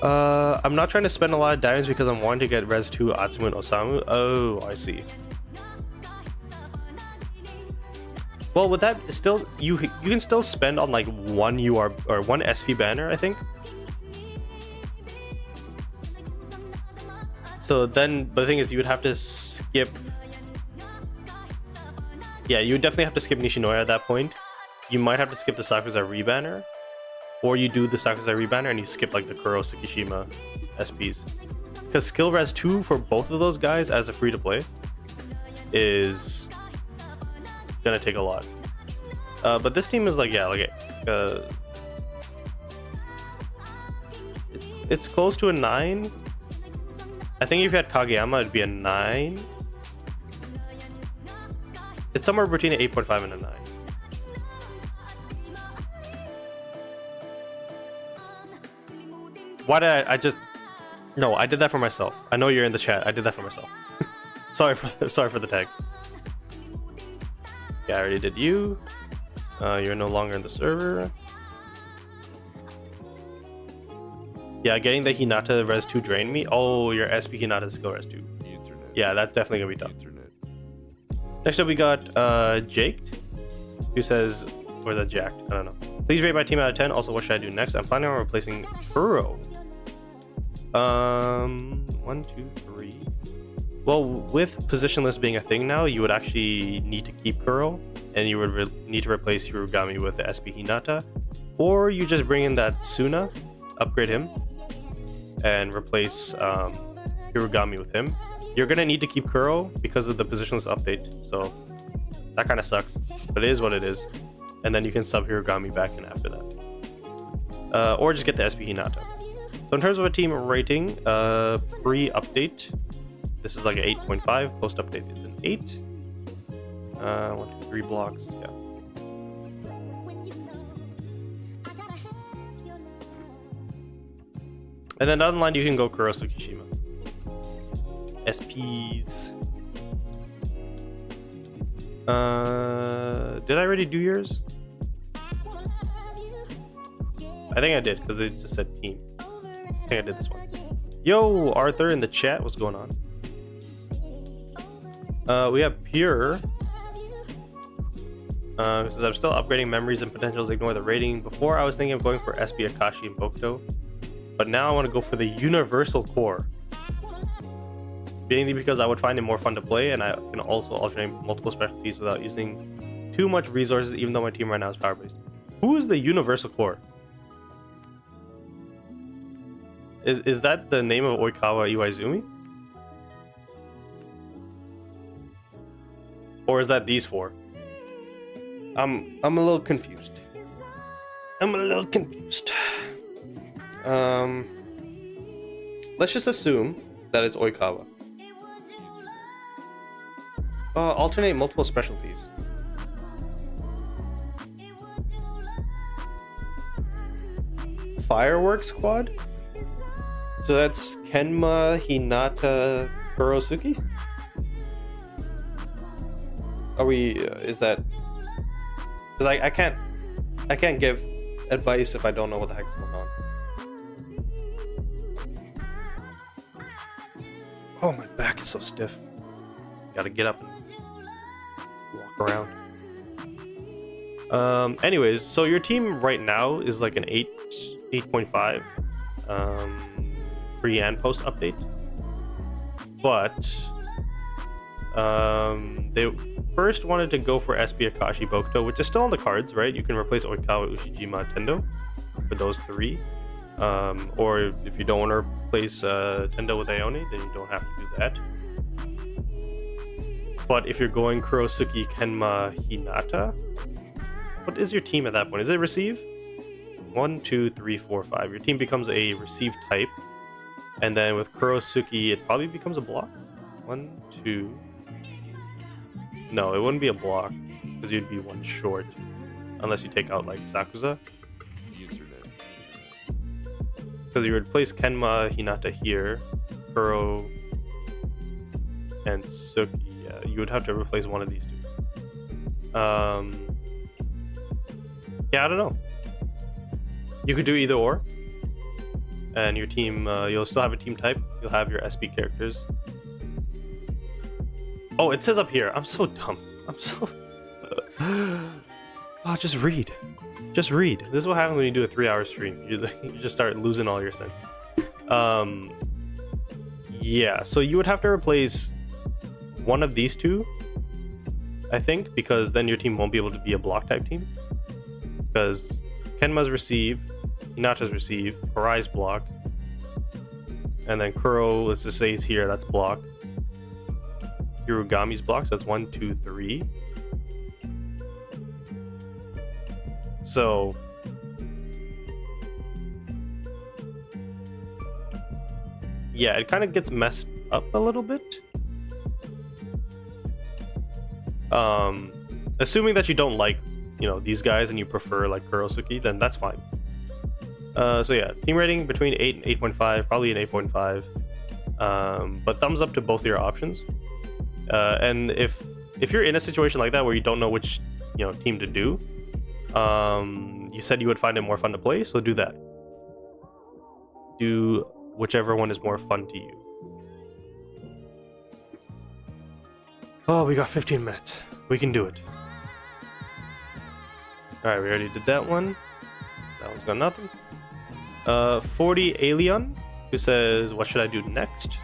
I'm not trying to spend a lot of diamonds because I'm wanting to get Res 2 Atsumu and Osamu. Oh, I see. Well, with that, still you can still spend on like one UR or one SP banner, I think. So then, but the thing is, you would have to skip. Yeah, you would definitely have to skip Nishinoya at that point. You might have to skip the Sakuza rebanner, or you do the Sakuza rebanner and you skip like the Kuro Tsukishima SPs. Because skill res 2 for both of those guys as a free to play is gonna take a lot. But this team is like, yeah, like it's close to a 9. I think if you had Kageyama, it'd be a 9. It's somewhere between an 8.5 and a 9. Why did I just... No, I did that for myself. I know you're in the chat. I did that for myself. sorry for the tag. Yeah, I already did you. You're no longer in the server. Yeah, getting the Hinata res 2 drained me. Oh, your SP Hinata skill res 2. Internet. Yeah, that's definitely gonna be tough. Internet. Next up, we got Jake, who says, or the Jack, I don't know. Please rate my team out of 10. Also, what should I do next? I'm planning on replacing Kuro. 1, 2, 3. Well, with positionless being a thing now, you would actually need to keep Kuro, and you would need to replace Hirugami with the SP Hinata, or you just bring in that Suna, upgrade him, and replace Hirugami with him. You're gonna need to keep Kuro because of the positionless update, so that kind of sucks, but it is what it is. And then you can sub Hirugami back in after that, or just get the SP Hinata. So in terms of a team rating, pre-update, this is like an 8.5. Post update is an 8. 1, 2, 3 blocks. Yeah. And then down the line, you can go Kuro Tsukishima. SPs. Did I already do yours? I think I did because it just said team. I think I did this one. Yo, Arthur in the chat. What's going on? We have Pure. Says I'm still upgrading memories and potentials. Ignore the rating. Before I was thinking of going for SP Akashi and Bokuto, but now I want to go for the Universal Core. Mainly because I would find it more fun to play, and I can also alternate multiple specialties without using too much resources. Even though my team right now is power based. Who is the Universal Core? Is that the name of Oikawa Iwaizumi? Or is that these four? I'm a little confused. Let's just assume that it's Oikawa. Alternate multiple specialties. Fireworks Squad? So that's Kenma, Hinata, Kurosuke? Are we, is that... Because I can't give advice if I don't know what the heck's going on. Oh, my back is so stiff. Gotta get up and walk around. Anyways, so your team right now is like an 8.5 pre and post update, but they first wanted to go for SP Akashi Bokuto, which is still on the cards, right? You can replace Oikawa, Ushijima, Tendo for those three. Or if you don't want to replace Tendo with Aone, then you don't have to do that. But if you're going Kurosuke, Kenma, Hinata, what is your team at that point? Is it receive? 1, 2, 3, 4, 5. Your team becomes a receive type. And then with Kurosuke, it probably becomes a block. 1, 2. No, it wouldn't be a block because you'd be one short. Unless you take out like Sakuza. The internet. Because you would place Kenma, Hinata here, Kuro, and Suki. Yeah, you would have to replace one of these two. Yeah, I don't know. You could do either or. And your team, you'll still have a team type. You'll have your SP characters. Oh, it says up here. I'm so dumb. I'm so... Oh, just read. Just read. This is what happens when you do a 3-hour stream. You just start losing all your senses. Yeah, so you would have to replace one of these two, I think, because then your team won't be able to be a block type team. Because Kenma's receive, Hinata's receive, Harai's block, and then Kuro, let's just say he's here, that's block. Hirugami's blocks, that's 1, 2, 3. So yeah, it kind of gets messed up a little bit. Assuming that you don't like, you know, these guys and you prefer like Kurosuke, then that's fine. So yeah, team rating between 8 and 8.5, probably an 8.5. But thumbs up to both of your options. And if you're in a situation like that where you don't know which, you know, team to do, you said you would find it more fun to play, so do that. Do whichever one is more fun to you. Oh, we got 15 minutes. We can do it. Alright, we already did that one. That one's got nothing. 40 Alien, who says, what should I do next?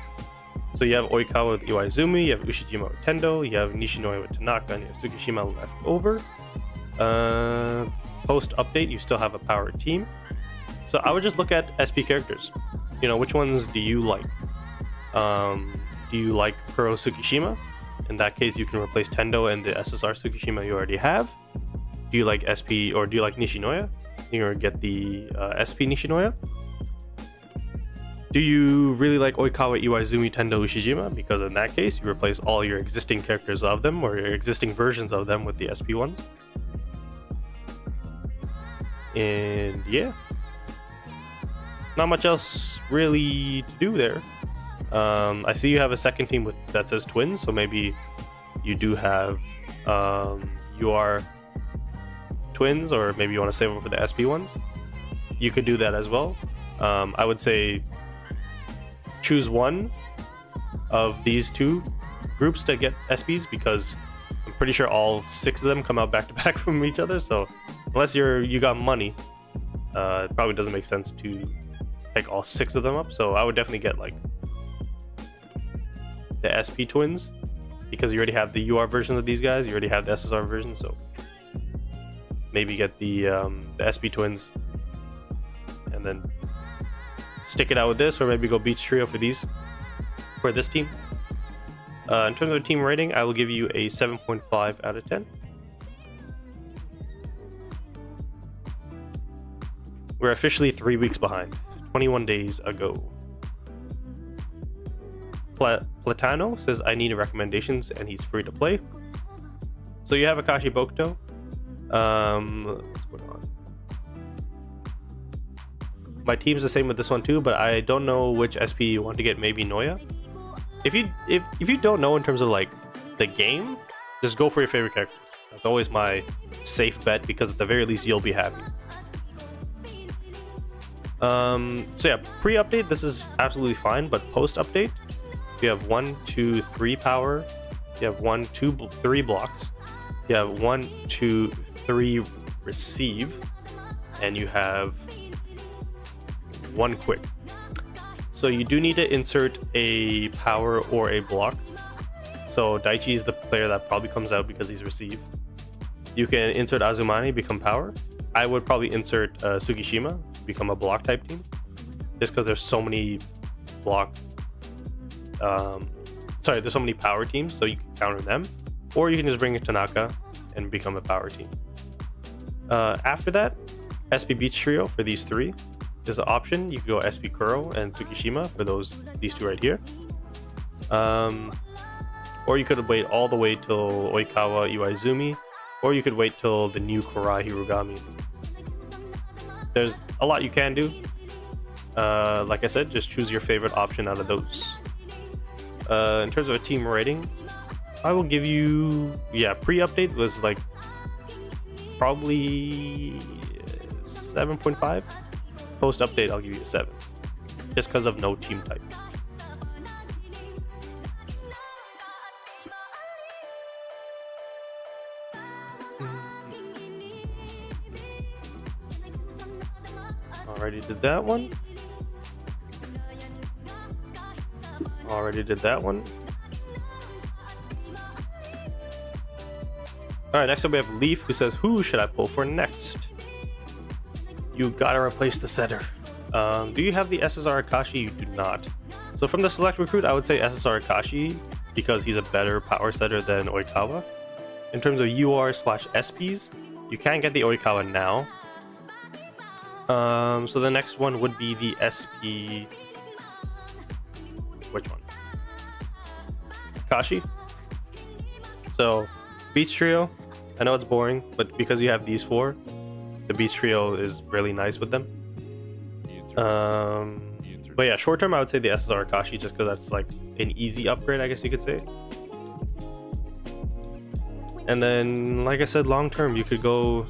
So you have Oikawa with Iwaizumi, you have Ushijima with Tendo, you have Nishinoya with Tanaka, and you have Tsukishima left over. Post update, you still have a power team. So I would just look at SP characters. You know, which ones do you like? Do you like Kuro Tsukishima? In that case, you can replace Tendo and the SSR Tsukishima you already have. Do you like SP, or do you like Nishinoya? You're gonna get the SP Nishinoya. Do you really like Oikawa, Iwaizumi, Tendo, Ushijima? Because in that case, you replace all your existing characters of them, or your existing versions of them, with the SP ones. And yeah, not much else really to do there. I see you have a second team that says twins, so maybe you do have you are twins, or maybe you want to save them for the SP ones. You could do that as well. I would say choose one of these two groups to get SPs, because I'm pretty sure all 6 of them come out back to back from each other. So unless you got money, it probably doesn't make sense to pick all 6 of them up. So I would definitely get like the SP twins, because you already have the UR version of these guys, you already have the SSR version, so maybe get the SP twins and then stick it out with this, or maybe go Beach Trio for this team. In terms of team rating, I will give you a 7.5 out of 10. We're officially 3 weeks behind, 21 days ago. Platano says, I need recommendations, and he's free to play. So you have Akashi Bokuto. What's going on? My team's the same with this one too, but I don't know which SP you want to get. Maybe Noya. If you don't know in terms of like the game, just go for your favorite characters. That's always my safe bet, because at the very least you'll be happy. So yeah, pre-update this is absolutely fine, but post-update, you have 1, 2, 3 power. You have 1, 2, 3 blocks. You have 1, 2, 3 receive, and you have 1 quick. So you do need to insert a power or a block. So Daichi is the player that probably comes out because he's receive. You can insert Azumani, become power. I would probably insert Tsukishima, become a block type team, just because there's so many block. There's so many power teams, so you can counter them. Or you can just bring in Tanaka and become a power team. After that, SP Beach Trio for these 3 is an option. You can go SP Kuro and Tsukishima for these 2 right here. Or you could wait all the way till Oikawa Iwaizumi, or you could wait till the new Korai Hirugami. There's a lot you can do. Like I said, just choose your favorite option out of those. In terms of a team rating, I will give you, pre-update was like probably 7.5. Post-update, I'll give you a 7, just because of no team type. Already did that one. Already did that one. Alright, next up we have Leaf, who says, who should I pull for next? You gotta replace the setter. Do you have the SSR Akashi? You do not. So from the select recruit, I would say SSR Akashi, because he's a better power setter than Oikawa. In terms of UR/SPs, you can get the Oikawa now. So the next one would be the SP. Which one? Kashi. So Beach Trio. I know it's boring, but because you have these 4, the Beach Trio is really nice with them. But yeah, short term I would say the SSR Kashi, just because that's like an easy upgrade, I guess you could say. And then, like I said, long term you could go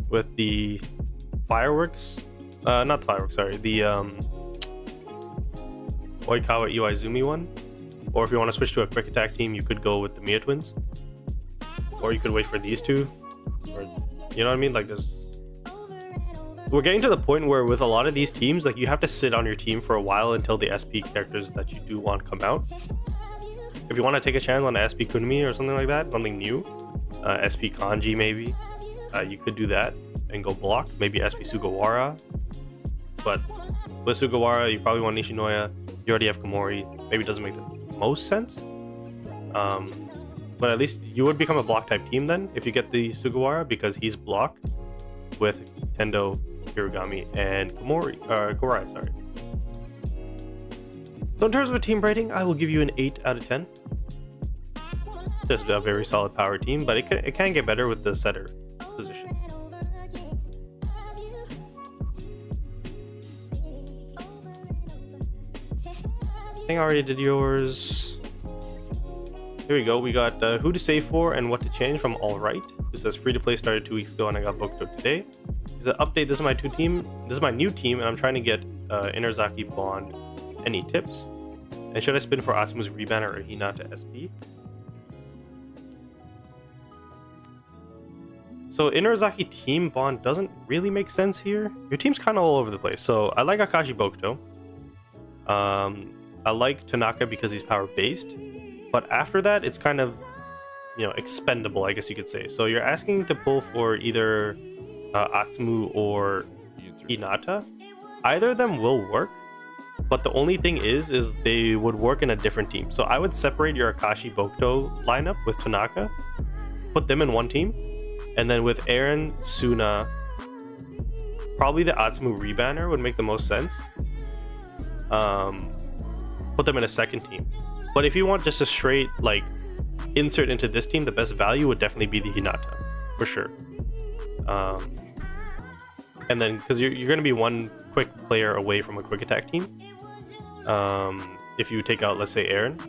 with the fireworks, not the fireworks, sorry, the Oikawa Iwaizumi one. Or if you want to switch to a quick attack team, you could go with the Mia twins, or you could wait for these 2, or you know what I mean. Like we're getting to the point where with a lot of these teams, like you have to sit on your team for a while until the SP characters that you do want come out. If you want to take a chance on SP Kunimi or something like that, something new, SP Kanji maybe, you could do that and go block. Maybe SP Sugawara, but with Sugawara you probably want Nishinoya. You already have Komori. Maybe it doesn't make the most sense, but at least you would become a block type team then if you get the Sugawara, because he's blocked with Tendo, Hirugami, and Korai, sorry. So in terms of a team rating, I will give you an 8 out of 10. Just a very solid power team, but it can get better with the setter position. I think I already did yours. Here we go. We got who to save for and what to change from Alright. This says free to play started 2 weeks ago and I got booked up today. It's an update. This is my This is my new team, and I'm trying to get Inarizaki Bond. Any tips? And should I spin for Asuma's Rebanner or Hinata SP? So Inarizaki team Bond doesn't really make sense here. Your team's kind of all over the place. So I like Akashi Bokuto. I like Tanaka because he's power based, but after that it's kind of, expendable, I guess you could say. So you're asking to pull for either Atsumu or Hinata. Either of them will work, but the only thing is they would work in a different team. So I would separate your Akashi Bokuto lineup with Tanaka, put them in one team, and then with Eren, Suna, probably the Atsumu Rebanner would make the most sense. Put them in a second team. But if you want just a straight insert into this team, the best value would definitely be the Hinata, for sure. And then because you're going to be one quick player away from a quick attack team, if you take out, let's say, Eren,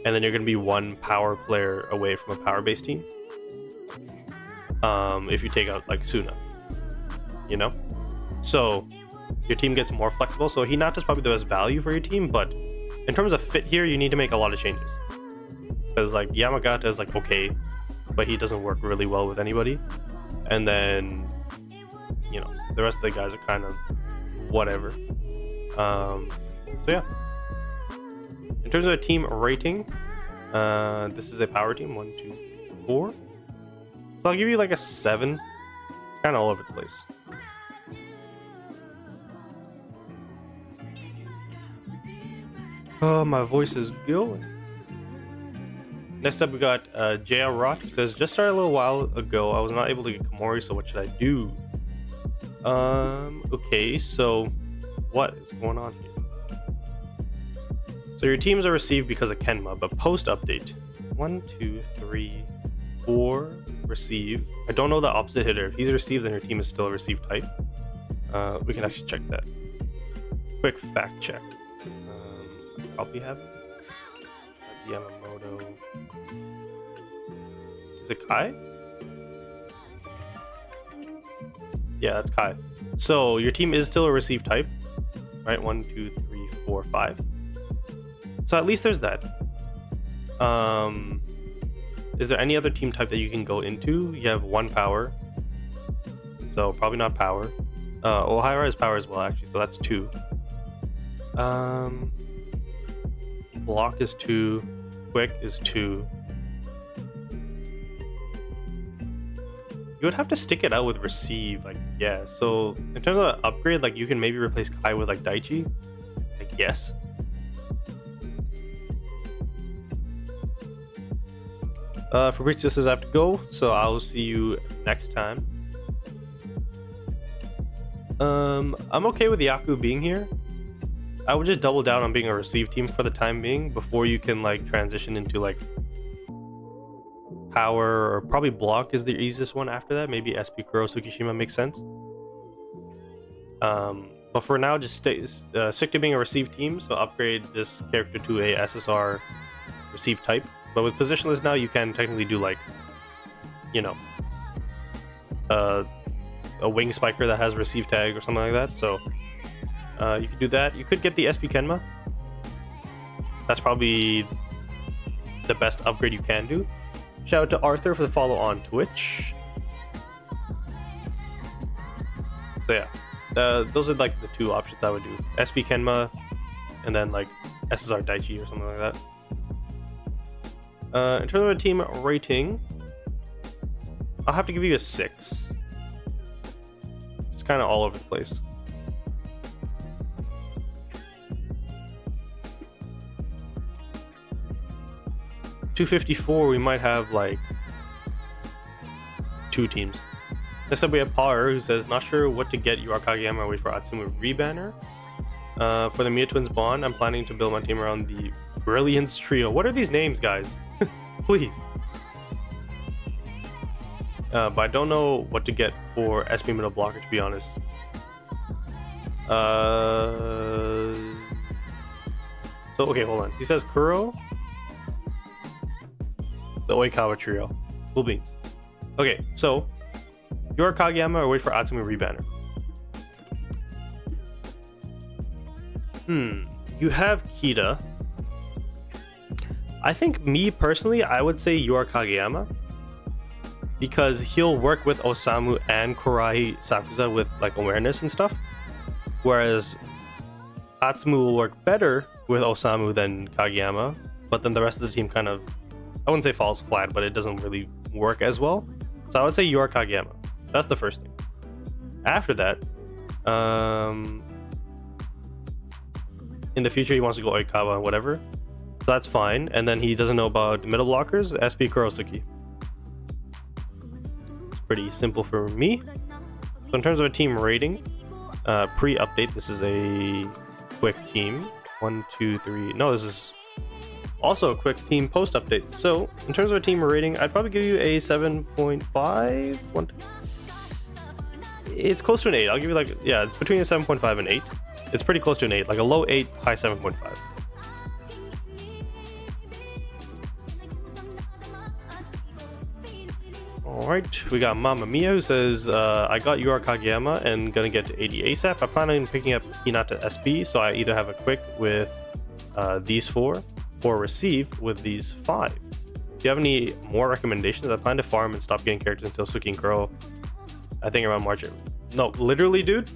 and then you're going to be one power player away from a power based team, if you take out Suna, so your team gets more flexible. So Hinata's probably the best value for your team, but in terms of fit here, you need to make a lot of changes, because Yamagata is okay, but he doesn't work really well with anybody. and then the rest of the guys are kind of whatever. So yeah, in terms of a team rating, this is a power team. 1, 2, 4. So I'll give you like a 7. Kind of all over the place. Oh, my voice is going. Next up, we got JR Rot, who says, just started a little while ago. I was not able to get Komori, so what should I do? Okay, so what is going on here? So your teams are received because of Kenma, but post update 1, 2, 3, 4 receive. I don't know the opposite hitter. If he's received, then your team is still a receive type. We can actually check that. Quick fact check. Probably have it. That's Yamamoto. Is it Kai? Yeah, that's Kai. So your team is still a receive type, right? 1, 2, 3, 4, 5. So at least there's that. Is there any other team type that you can go into? You have 1 power, so probably not power. Ohio has power as well, actually, so that's 2. Block is 2. Quick is 2. You would have to stick it out with receive, like, yeah. So in terms of upgrade, like, you can maybe replace Kai with like Daichi, I guess. Fabrizio says I have to go, so I'll see you next time. I'm okay with Yaku being here. I would just double down on being a receive team for the time being before you can like transition into like power, or probably block is the easiest one after that. Maybe SP Kuro Tsukishima makes sense. But for now, just stick to being a receive team, so upgrade this character to a SSR receive type. But with positionless now, you can technically do like, a wing spiker that has receive tag or something like that. So you could do that. You could get the SP Kenma. That's probably the best upgrade you can do. Shout out to Arthur for the follow on Twitch. So yeah, those are like the 2 options I would do. SP Kenma and then like SSR Daichi or something like that. In terms of a team rating, I'll have to give you a 6. It's kind of all over the place. $254, we might have like 2 teams. Next up, we have Power, who says, not sure what to get Yura Kageyama, wait for Atsumu Rebanner. For the Mia Twins Bond, I'm planning to build my team around the Brilliance Trio. What are these names, guys? Please. But I don't know what to get for SP Middle Blocker, to be honest. So, okay, hold on. He says Kuro. The Oikawa Trio. Cool beans. Okay, so Yura Kageyama or wait for Atsumu Rebanner. You have Kita. I think, me personally, I would say Yura Kageyama, because he'll work with Osamu and Kurai Sakusa with like awareness and stuff, whereas Atsumu will work better with Osamu than Kageyama, but then the rest of the team kind of, I wouldn't say falls flat, but it doesn't really work as well. So I would say Yura Kageyama. That's the first thing. After that, in the future he wants to go Oikawa, whatever. So that's fine. And then he doesn't know about middle blockers, SP Kurosuke. It's pretty simple for me. So in terms of a team rating, pre-update, this is a quick team. 1, 2, 3. No, this is also a quick team post-update. So in terms of a team rating, I'd probably give you a 7.5. It's close to an 8. I'll give you like, yeah, it's between a 7.5 and 8. It's pretty close to an 8, like a low 8, high 7.5. Alright, we got Mamma Mia, who says, I got Yura Kageyama and gonna get to 80 ASAP. I plan on picking up Hinata SP, so I either have a quick with these 4 or receive with these 5. Do you have any more recommendations? I plan to farm and stop getting characters until Suki and Kuro I think around March. No, literally, dude.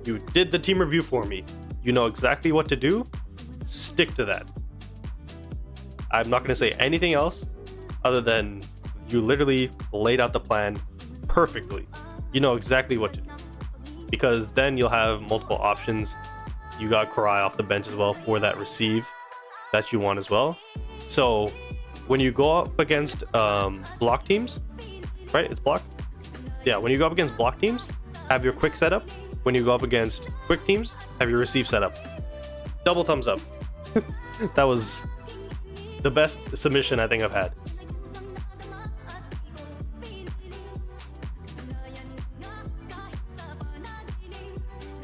You did the team review for me. You know exactly what to do. Stick to that. I'm not going to say anything else other than you literally laid out the plan perfectly. You know exactly what to do. Because then you'll have multiple options. You got Karai off the bench as well for that receive that you want as well. So when you go up against block teams, right? It's block? Yeah, when you go up against block teams, have your quick setup. When you go up against quick teams, have your receive setup. Double thumbs up. That was the best submission I think I've had.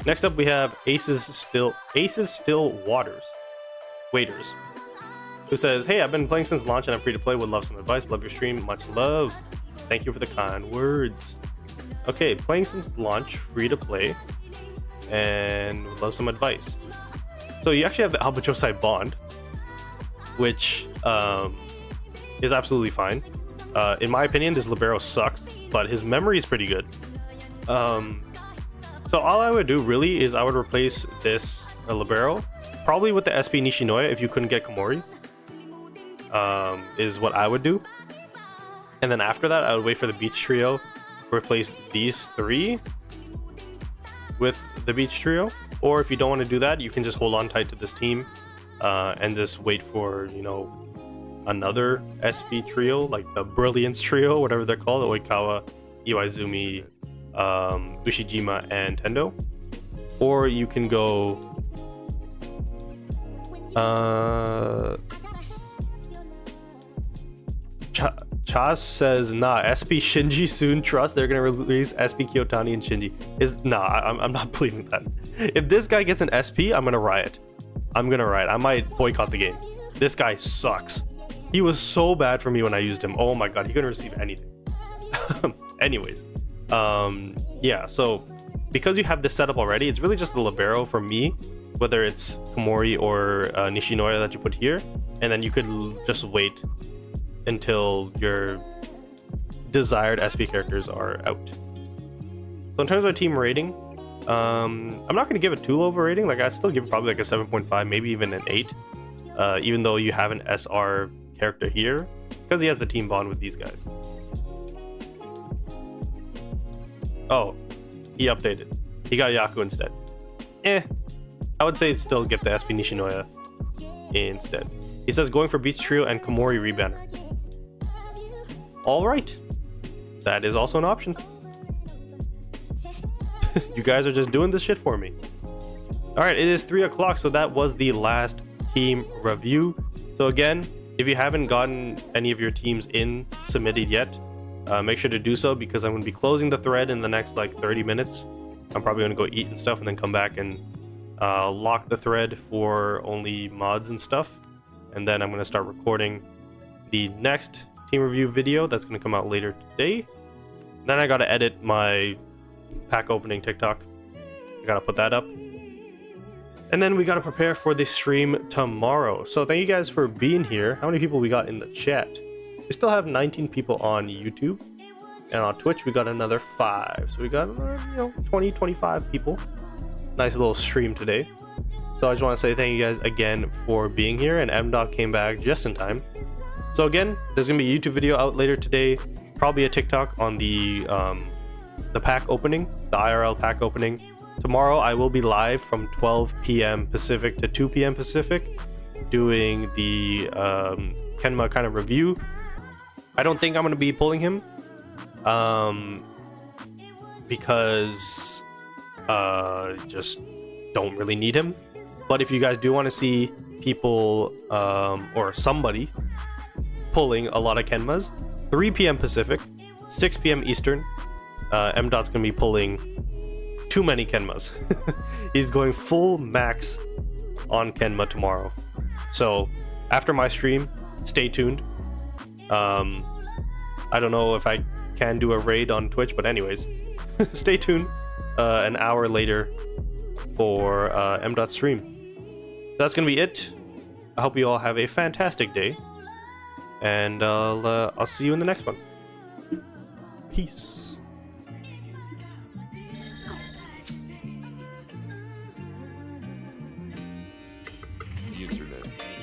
Next up we have Aces Still Waiters, who says, "Hey, I've been playing since launch and I'm free to play. Would love some advice. Love your stream. Much love. Thank you for the kind words." Okay, playing since launch, free to play, and would love some advice. So you actually have the Albatrossite Bond, which is absolutely fine. In my opinion, this Libero sucks, but his memory is pretty good. So all I would do really is I would replace this Libero probably with the SP Nishinoya if you couldn't get Komori, is what I would do. And then after that, I would wait for the Beach Trio, replace these three with the Beach Trio. Or if you don't want to do that, you can just hold on tight to this team and just wait for, you know, another SP trio, like the Brilliance Trio, whatever they're called, Oikawa, Iwaizumi, Ushijima, and Tendo. Or you can go Chaz says, nah, SP Shinji soon, trust they're gonna release SP Kiyotani and Shinji. I'm not believing that. If this guy gets an SP, I'm gonna riot. I might boycott the game. This guy sucks. He was so bad for me when I used him. Oh my god, he couldn't receive anything. Anyways, yeah, so because you have this setup already, it's really just the Libero for me, whether it's Komori or Nishinoya that you put here, and then you could just wait until your desired SP characters are out. So in terms of team rating, I'm not going to give it too low of a rating. Like, I'd still give it probably like a 7.5, maybe even an 8, even though you have an SR character here, because he has the team bond with these guys. Oh, he updated. He got Yaku instead. I would say still get the SP Nishinoya instead. He says going for Beach Trio and Komori Rebanner. Alright. That is also an option. You guys are just doing this shit for me. Alright, it is 3 o'clock, so that was the last team review. So again, if you haven't gotten any of your teams submitted yet, make sure to do so, because I'm going to be closing the thread in the next like 30 minutes. I'm probably going to go eat and stuff and then come back and lock the thread for only mods and stuff. And then I'm going to start recording the next team review video that's going to come out later today. Then I got to edit my pack opening TikTok. I got to put that up. And then we got to prepare for the stream tomorrow. So thank you guys for being here. How many people we got in the chat? We still have 19 people on YouTube. And on Twitch, we got another 5. So we got, 20, 25 people. Nice little stream today. So I just want to say thank you guys again for being here. And M. came back just in time. So again, there's going to be a YouTube video out later today. Probably a TikTok on the pack opening, the IRL pack opening. Tomorrow I will be live from 12 p.m. Pacific to 2 p.m. Pacific doing the Kenma kind of review. I don't think I'm going to be pulling him because just don't really need him. But if you guys do want to see people or somebody pulling a lot of Kenmas, 3 p.m. Pacific, 6 p.m. Eastern, M.'s going to be pulling too many Kenmas. He's going full max on Kenma tomorrow. So after my stream, stay tuned. I don't know if I can do a raid on Twitch, but anyways, stay tuned an hour later for M.'s stream. That's gonna be it. I hope you all have a fantastic day, and I'll see you in the next one. Peace. The internet.